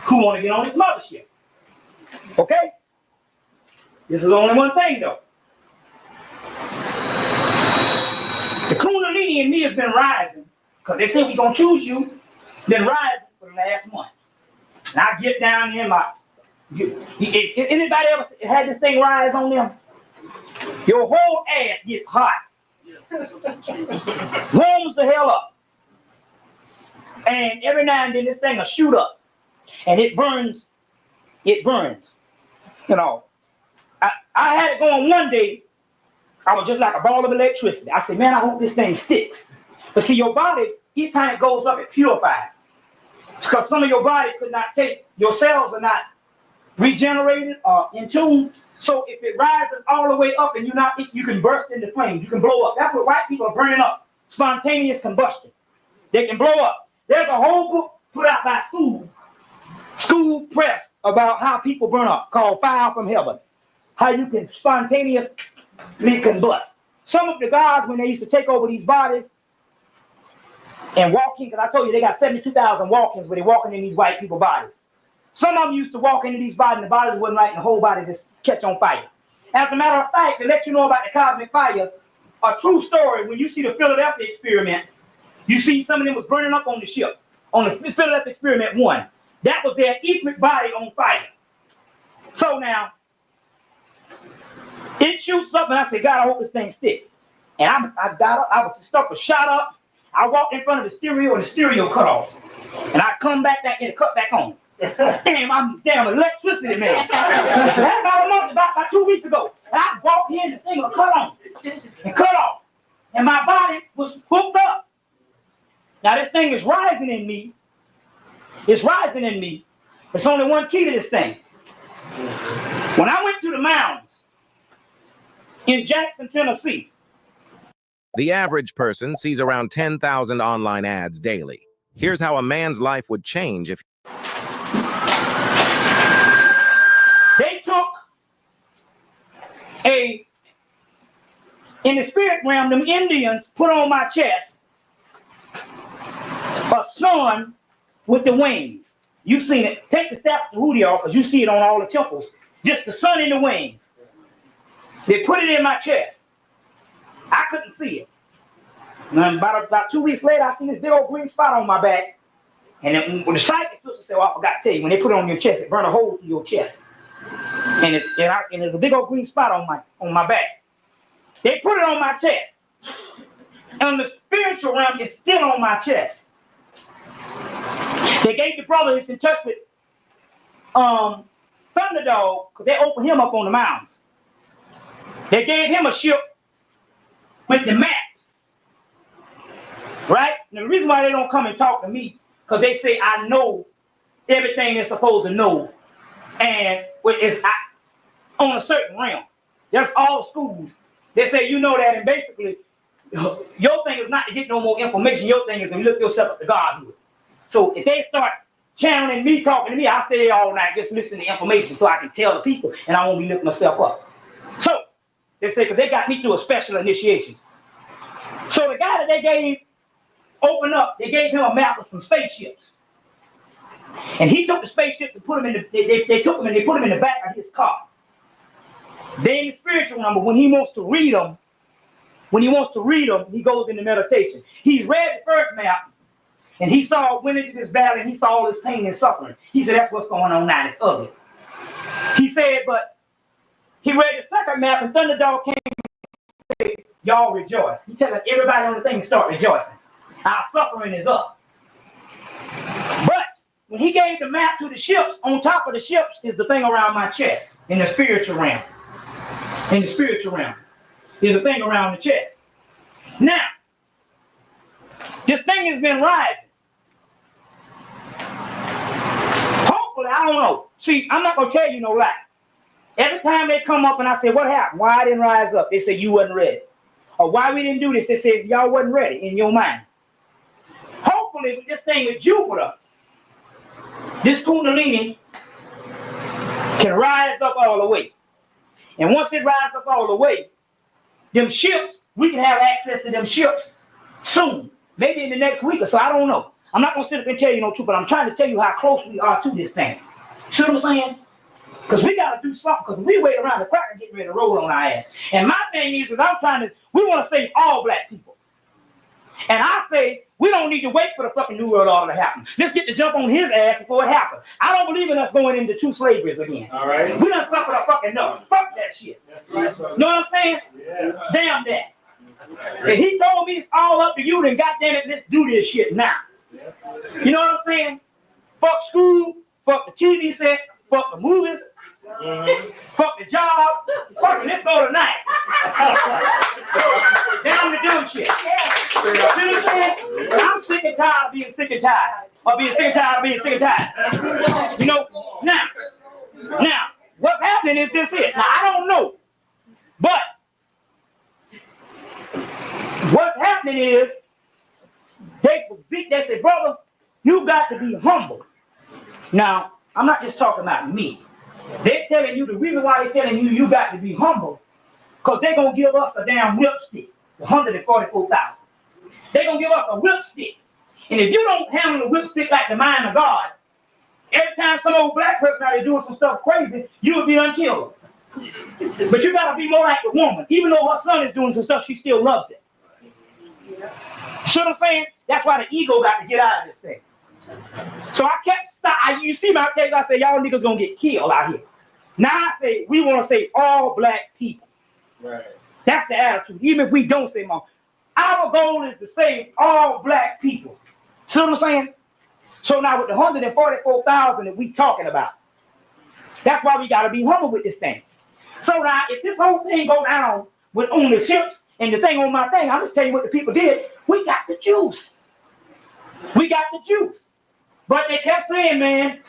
who want to get on this mothership. Okay? This is only one thing though. The Kundalini in me has been rising, because they say we're going to choose you, been rising for the last month. And I get down here, anybody ever had this thing rise on them? Your whole ass gets hot. Warms the hell up. And every now and then this thing will shoot up. And it burns. It burns. You know. I had it going one day. I was just like a ball of electricity. I said, man, I hope this thing sticks. But see, your body, each time it goes up, it purifies. Because some of your body could not take, your cells are not regenerated or in tune. So if it rises all the way up and you can burst into flames, you can blow up. That's what white people are burning up. Spontaneous combustion. They can blow up. There's a whole book put out by School Press about how people burn up, called Fire from Heaven. How you can spontaneously combust. Some of the guys, when they used to take over these bodies and walk in, because I told you they got 72,000 walk-ins where they're walking in these white people's bodies. Some of them used to walk into these bodies and the bodies wasn't right and the whole body just catch on fire. As a matter of fact, to let you know about the cosmic fire, a true story, when you see the Philadelphia experiment, you see some of them was burning up on the ship, on the Philadelphia experiment 1. That was their etheric body on fire. So now, it shoots up and I said, God, I hope this thing sticks. And I got up, I was stuck, was shot up. I walked in front of the stereo and the stereo cut off. And I come back and cut back on. Damn, I'm damn electricity, man. That's about a month, about 2 weeks ago. And I walked in, the thing was cut on and cut off. And my body was hooked up. Now this thing is rising in me. It's rising in me. There's only one key to this thing. When I went to the mounds in Jackson, Tennessee. The average person sees around 10,000 online ads daily. Here's how a man's life would change if they took in the spirit realm, them Indians put on my chest a sun with the wings. You've seen it. Take the staff of Hootie off, because you see it on all the temples. Just the sun in the wings. They put it in my chest. I couldn't see it. And about 2 weeks later, I seen this big old green spot on my back. And then when the psychic sister said, well, I forgot to tell you, when they put it on your chest, it burned a hole through your chest. And there's a big old green spot on my back. They put it on my chest. And the spiritual realm is still on my chest. They gave the brother that's in touch with Thunderdog, because they opened him up on the mountains. They gave him a ship with the maps. Right? And the reason why they don't come and talk to me, because they say I know everything they're supposed to know. And it's on a certain realm. That's all schools. They say you know that, and basically, your thing is not to get no more information. Your thing is to look yourself up to Godhood. So if they start channeling me, talking to me, I stay there all night just listening to information so I can tell the people, and I won't be looking myself up. So they say, because they got me through a special initiation. So the guy that they gave opened up, they gave him a map of some spaceships. And he took the spaceships and put them in the, they took them and they put them in the back of his car. They in the spiritual number, when he wants to read them, he goes into meditation. He's read the first map, and he went into this battle, and he saw all this pain and suffering. He said, that's what's going on now, it's ugly. He said, but he read the second map, and Thunderdog came and said, y'all rejoice. He telling everybody on the thing to start rejoicing. Our suffering is up. But when he gave the map to the ships, on top of the ships is the thing around my chest in the spiritual realm. In the spiritual realm is the thing around the chest. Now, this thing has been rising. Hopefully, I don't know. See, I'm not going to tell you no lie. Every time they come up and I say, what happened? Why I didn't rise up? They say, you wasn't ready. Or why we didn't do this? They said, y'all wasn't ready in your mind. Hopefully, with this thing with Jupiter, this Kundalini can rise up all the way. And once it rises up all the way, them ships, we can have access to them ships soon. Maybe in the next week or so, I don't know. I'm not going to sit up and tell you no truth, but I'm trying to tell you how close we are to this thing. See what I'm saying? Because we got to do something, because we wait around the crack and get ready to roll on our ass. And my thing is we want to save all black people. And I say, we don't need to wait for the fucking New World Order to happen. Let's get to jump on his ass before it happens. I don't believe in us going into true slavery again. All right. We done suffered a fucking enough. Fuck that shit. That's right. Know what I'm saying? Yeah. Damn that. Right. If he told me it's all up to you, then goddamn it, let's do this shit now. Yeah. You know what I'm saying? Fuck school, fuck the TV set, fuck the movies, fuck the job, fuck it, let's go tonight. Down to do shit. See what I'm saying? I'm sick and tired of being sick and tired. Or being sick and tired of being sick and tired. You know, now, what's happening is this here. Now, I don't know. But what's happening is they say, brother, you got to be humble. Now, I'm not just talking about me. They're telling you, the reason why they're telling you you got to be humble, because they're going to give us a damn whipstick, 144,000. They're going to give us a whipstick. And if you don't handle the whipstick like the mind of God, every time some old black person out there doing some stuff crazy, you would be unkillable. But you got to be more like the woman. Even though her son is doing some stuff, she still loves it. See what I'm saying? That's why the ego got to get out of this thing. So I kept, you see my case, I say, y'all niggas gonna get killed out here. Now I say, we want to say all black people. Right. That's the attitude. Even if we don't say mom. Our goal is to save all black people. See what I'm saying? So now with the 144,000 that we talking about, that's why we got to be humble with this thing. So now if this whole thing go down with on the ships and the thing on my thing, I'm just telling you what the people did. We got the juice. We got the juice. But they kept saying, man,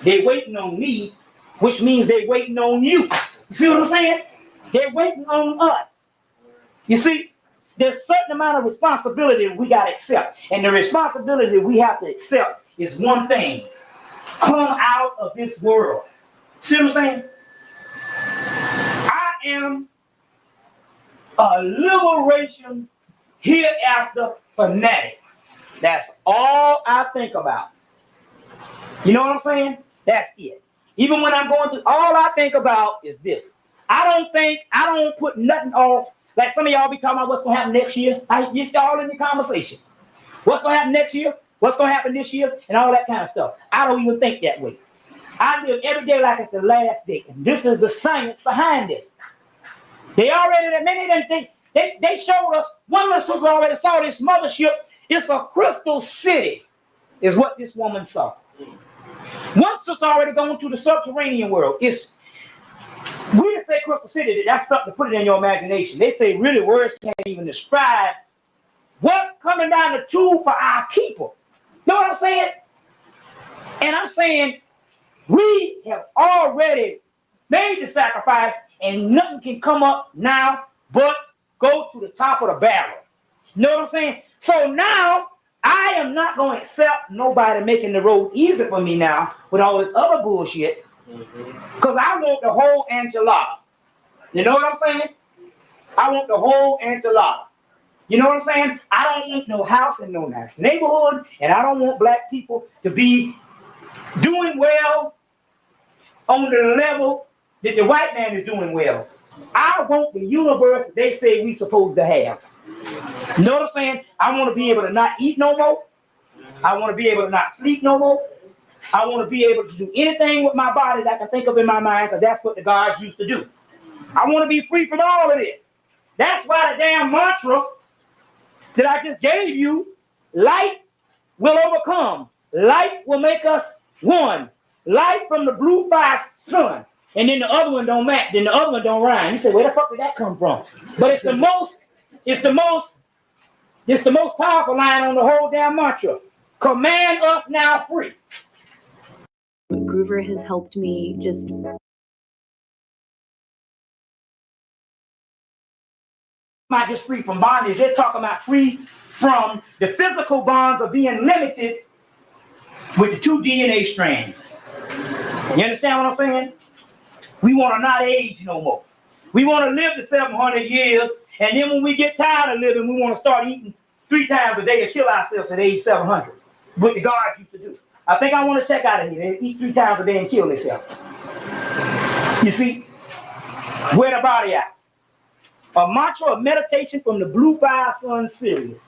they waiting on me, which means they waiting on you. You see what I'm saying? They're waiting on us. You see, there's a certain amount of responsibility we got to accept. And the responsibility we have to accept is one thing. Come out of this world. See what I'm saying? I am a liberation hereafter fanatic. That's all I think about. You know what I'm saying? That's it. Even when I'm going through, all I think about is this. I don't put nothing off. Like some of y'all be talking about what's going to happen next year. It's all in the conversation. What's going to happen next year? What's going to happen this year? And all that kind of stuff. I don't even think that way. I live every day like it's the last day. And this is the science behind this. They already, they showed us, one of us already saw this mothership. It's a crystal city, is what this woman saw. One sister already gone to the subterranean world. We just say crystal city, that's something to put it in your imagination. They say really words can't even describe what's coming down the tube for our people. Know what I'm saying? And I'm saying we have already made the sacrifice and nothing can come up now but go to the top of the barrel. Know what I'm saying? So now I am not going to accept nobody making the road easy for me now with all this other bullshit. Because I want the whole enchilada. You know what I'm saying? I want the whole enchilada. You know what I'm saying? I don't want no house in no nice neighborhood, and I don't want black people to be doing well on the level that the white man is doing well. I want the universe they say we supposed to have. You know what I'm saying? I want to be able to not eat no more. I want to be able to not sleep no more. I want to be able to do anything with my body that I can think of in my mind, because that's what the gods used to do. I want to be free from all of this. That's why the damn mantra that I just gave you, light will overcome. Light will make us one. Light from the blue fire sun. And then the other one don't match. Then the other one don't rhyme. You say, where the fuck did that come from? But it's the most powerful line on the whole damn mantra. Command us now free. Groover has helped me just not just free from bondage, they're talking about free from the physical bonds of being limited with the 2 DNA strands. You understand what I'm saying? We want to not age no more. We want to live to 700 years, and then when we get tired of living, we want to start eating 3 times a day to kill ourselves at age 700. What the guards used to do. I think I want to check out of here. They eat 3 times a day and kill themselves. You see? Where the body at? A mantra of meditation from the Blue Fire Sun series.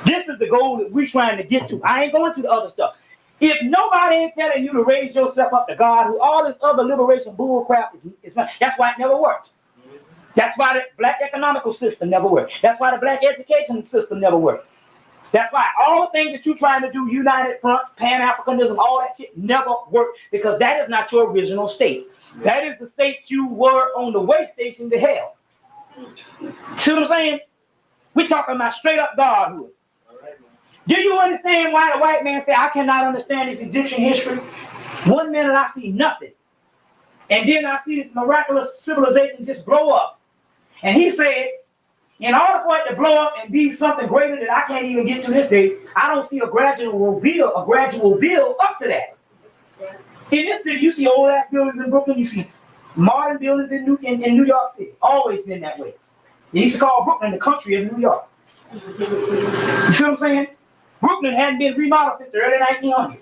This is the goal that we're trying to get to. I ain't going to the other stuff. If nobody ain't telling you to raise yourself up to God, who all this other liberation bull crap is not, that's why it never worked. That's why the black economical system never worked. That's why the black education system never worked. That's why all the things that you're trying to do, United Fronts, Pan-Africanism, all that shit never worked, because that is not your original state. That is the state you were on the way station to hell. See what I'm saying? We're talking about straight up Godhood. Do you understand why the white man said, I cannot understand this Egyptian history? One minute I see nothing. And then I see this miraculous civilization just blow up. And he said, in order for it to blow up and be something greater that I can't even get to this day, I don't see a gradual build up to that. In this city, you see old ass buildings in Brooklyn, you see modern buildings in New York City. Always been that way. They used to call Brooklyn the country of New York. You see what I'm saying? Brooklyn hadn't been remodeled since the early 1900s.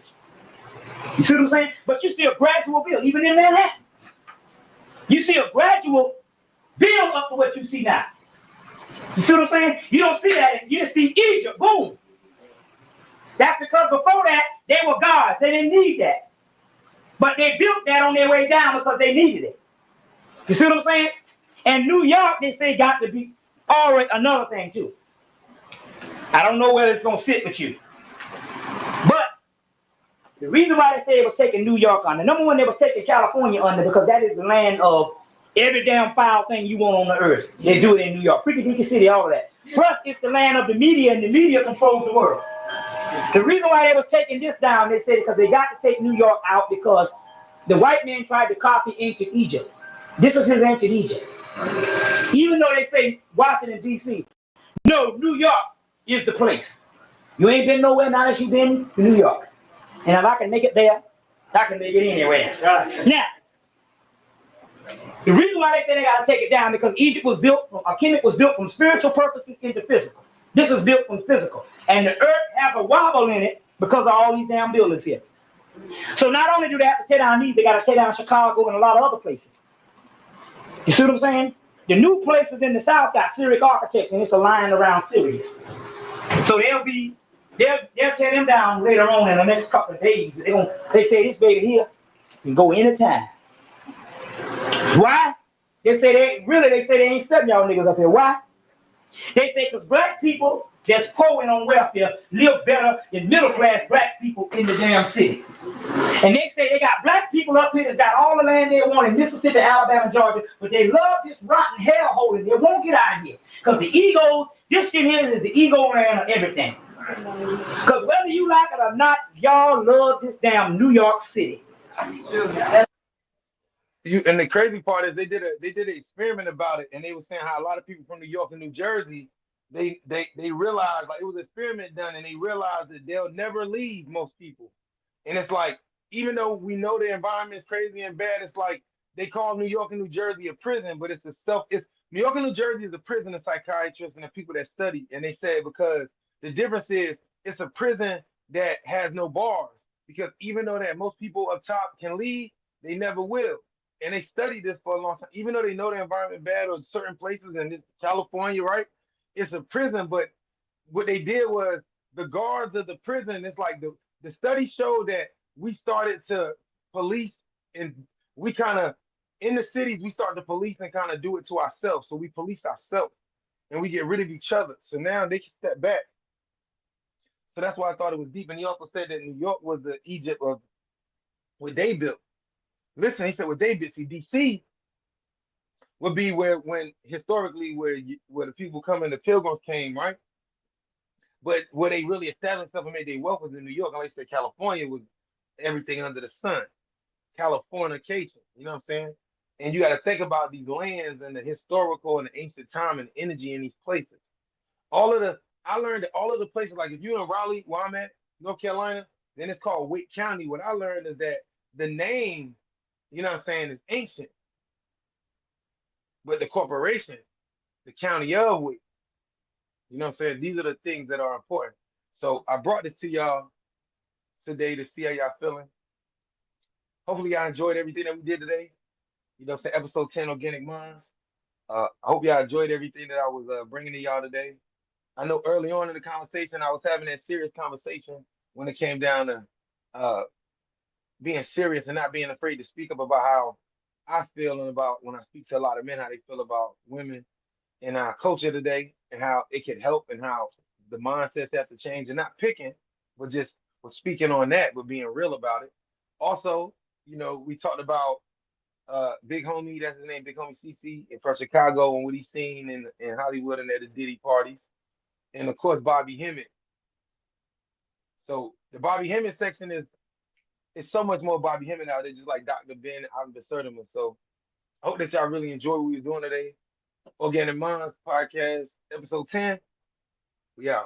You see what I'm saying? But you see a gradual build, even in Manhattan. You see a gradual build up to what you see now. You see what I'm saying? You don't see that. You just see Egypt. Boom. That's because before that, they were gods. They didn't need that. But they built that on their way down because they needed it. You see what I'm saying? And New York, they say, got to be always another thing, too. I don't know whether it's going to sit with you. But the reason why they say it was taking New York under, number one, they was taking California under because that is the land of every damn foul thing you want on the earth. They do it in New York. Freaky Deaky City, all of that. Plus, it's the land of the media, and the media controls the world. The reason why they was taking this down, they said because they got to take New York out because the white man tried to copy ancient Egypt. This is his ancient Egypt. Even though they say Washington, D.C., no, New York is the place. You ain't been nowhere now that you've been to New York. And if I can make it there, I can make it anywhere. Now, the reason why they say they got to take it down because Egypt was built from, HEMMIT was built from spiritual purposes into physical. This is built from physical. And the earth has a wobble in it because of all these damn buildings here. So not only do they have to tear down these, they got to tear down Chicago and a lot of other places. You see what I'm saying? The new places in the South got Syriac architects and it's aligned around Syrians. So they'll tear them down later on in the next couple of days. They say this baby here can go anytime. Why? They say they ain't studying y'all niggas up here. Why? They say because black people that's poor and on welfare live better than middle class black people in the damn city. And they say they got black people up here that's got all the land they want in Mississippi, Alabama, Georgia, but they love this rotten hellhole and they won't get out of here. Because the ego, this shit here is the ego land of everything. Because whether you like it or not, y'all love this damn New York City. And the crazy part is they did an experiment about it, and they were saying how a lot of people from New York and New Jersey, they realized, like, it was an experiment done, and they realized that they'll never leave, most people. And it's like, even though we know the environment is crazy and bad, it's like they call New York and New Jersey a prison, but it's New York and New Jersey is a prison of psychiatrists and the people that study. And they said because the difference is it's a prison that has no bars, because even though that most people up top can leave, they never will. And they studied this for a long time, even though they know the environment bad or certain places in California, right? It's a prison, but what they did was the guards of the prison, it's like the study showed that we started to police, and we kind of, in the cities, we start to police and kind of do it to ourselves. So we police ourselves and we get rid of each other. So now they can step back. So that's why I thought it was deep. And he also said that New York was the Egypt of what they built. Listen, he said what they did. See, DC would be where the people come in, the pilgrims came, right? But where they really established themselves and made their wealth was in New York. Like I said, California was everything under the sun. Californication, you know what I'm saying? And you got to think about these lands and the historical and the ancient time and energy in these places. I learned that all of the places, like if you're in Raleigh, where I'm at, North Carolina, then it's called Wake County. What I learned is that the name, you know what I'm saying, is ancient. But the corporation, the county of Wake, you know what I'm saying, these are the things that are important. So I brought this to y'all today to see how y'all feeling. Hopefully y'all enjoyed everything that we did today. You know what I'm saying, episode 10, Organic Minds. I hope y'all enjoyed everything that I was bringing to y'all today. I know early on in the conversation, I was having that serious conversation when it came down to being serious and not being afraid to speak up about how I feel and about when I speak to a lot of men, how they feel about women in our culture today and how it can help and how the mindsets have to change, and not picking, but just speaking on that, but being real about it. Also, you know, we talked about Big Homie, that's his name, Big Homie CC, from Chicago, and what he's seen in Hollywood and at the Diddy parties. And of course, Bobby Hemmett. So the Bobby Hemmett section is so much more Bobby Hemmett out there, just like Dr. Ben out in Sertiman. So I hope that y'all really enjoy what we're doing today. Organic Minds Podcast, episode 10. We out.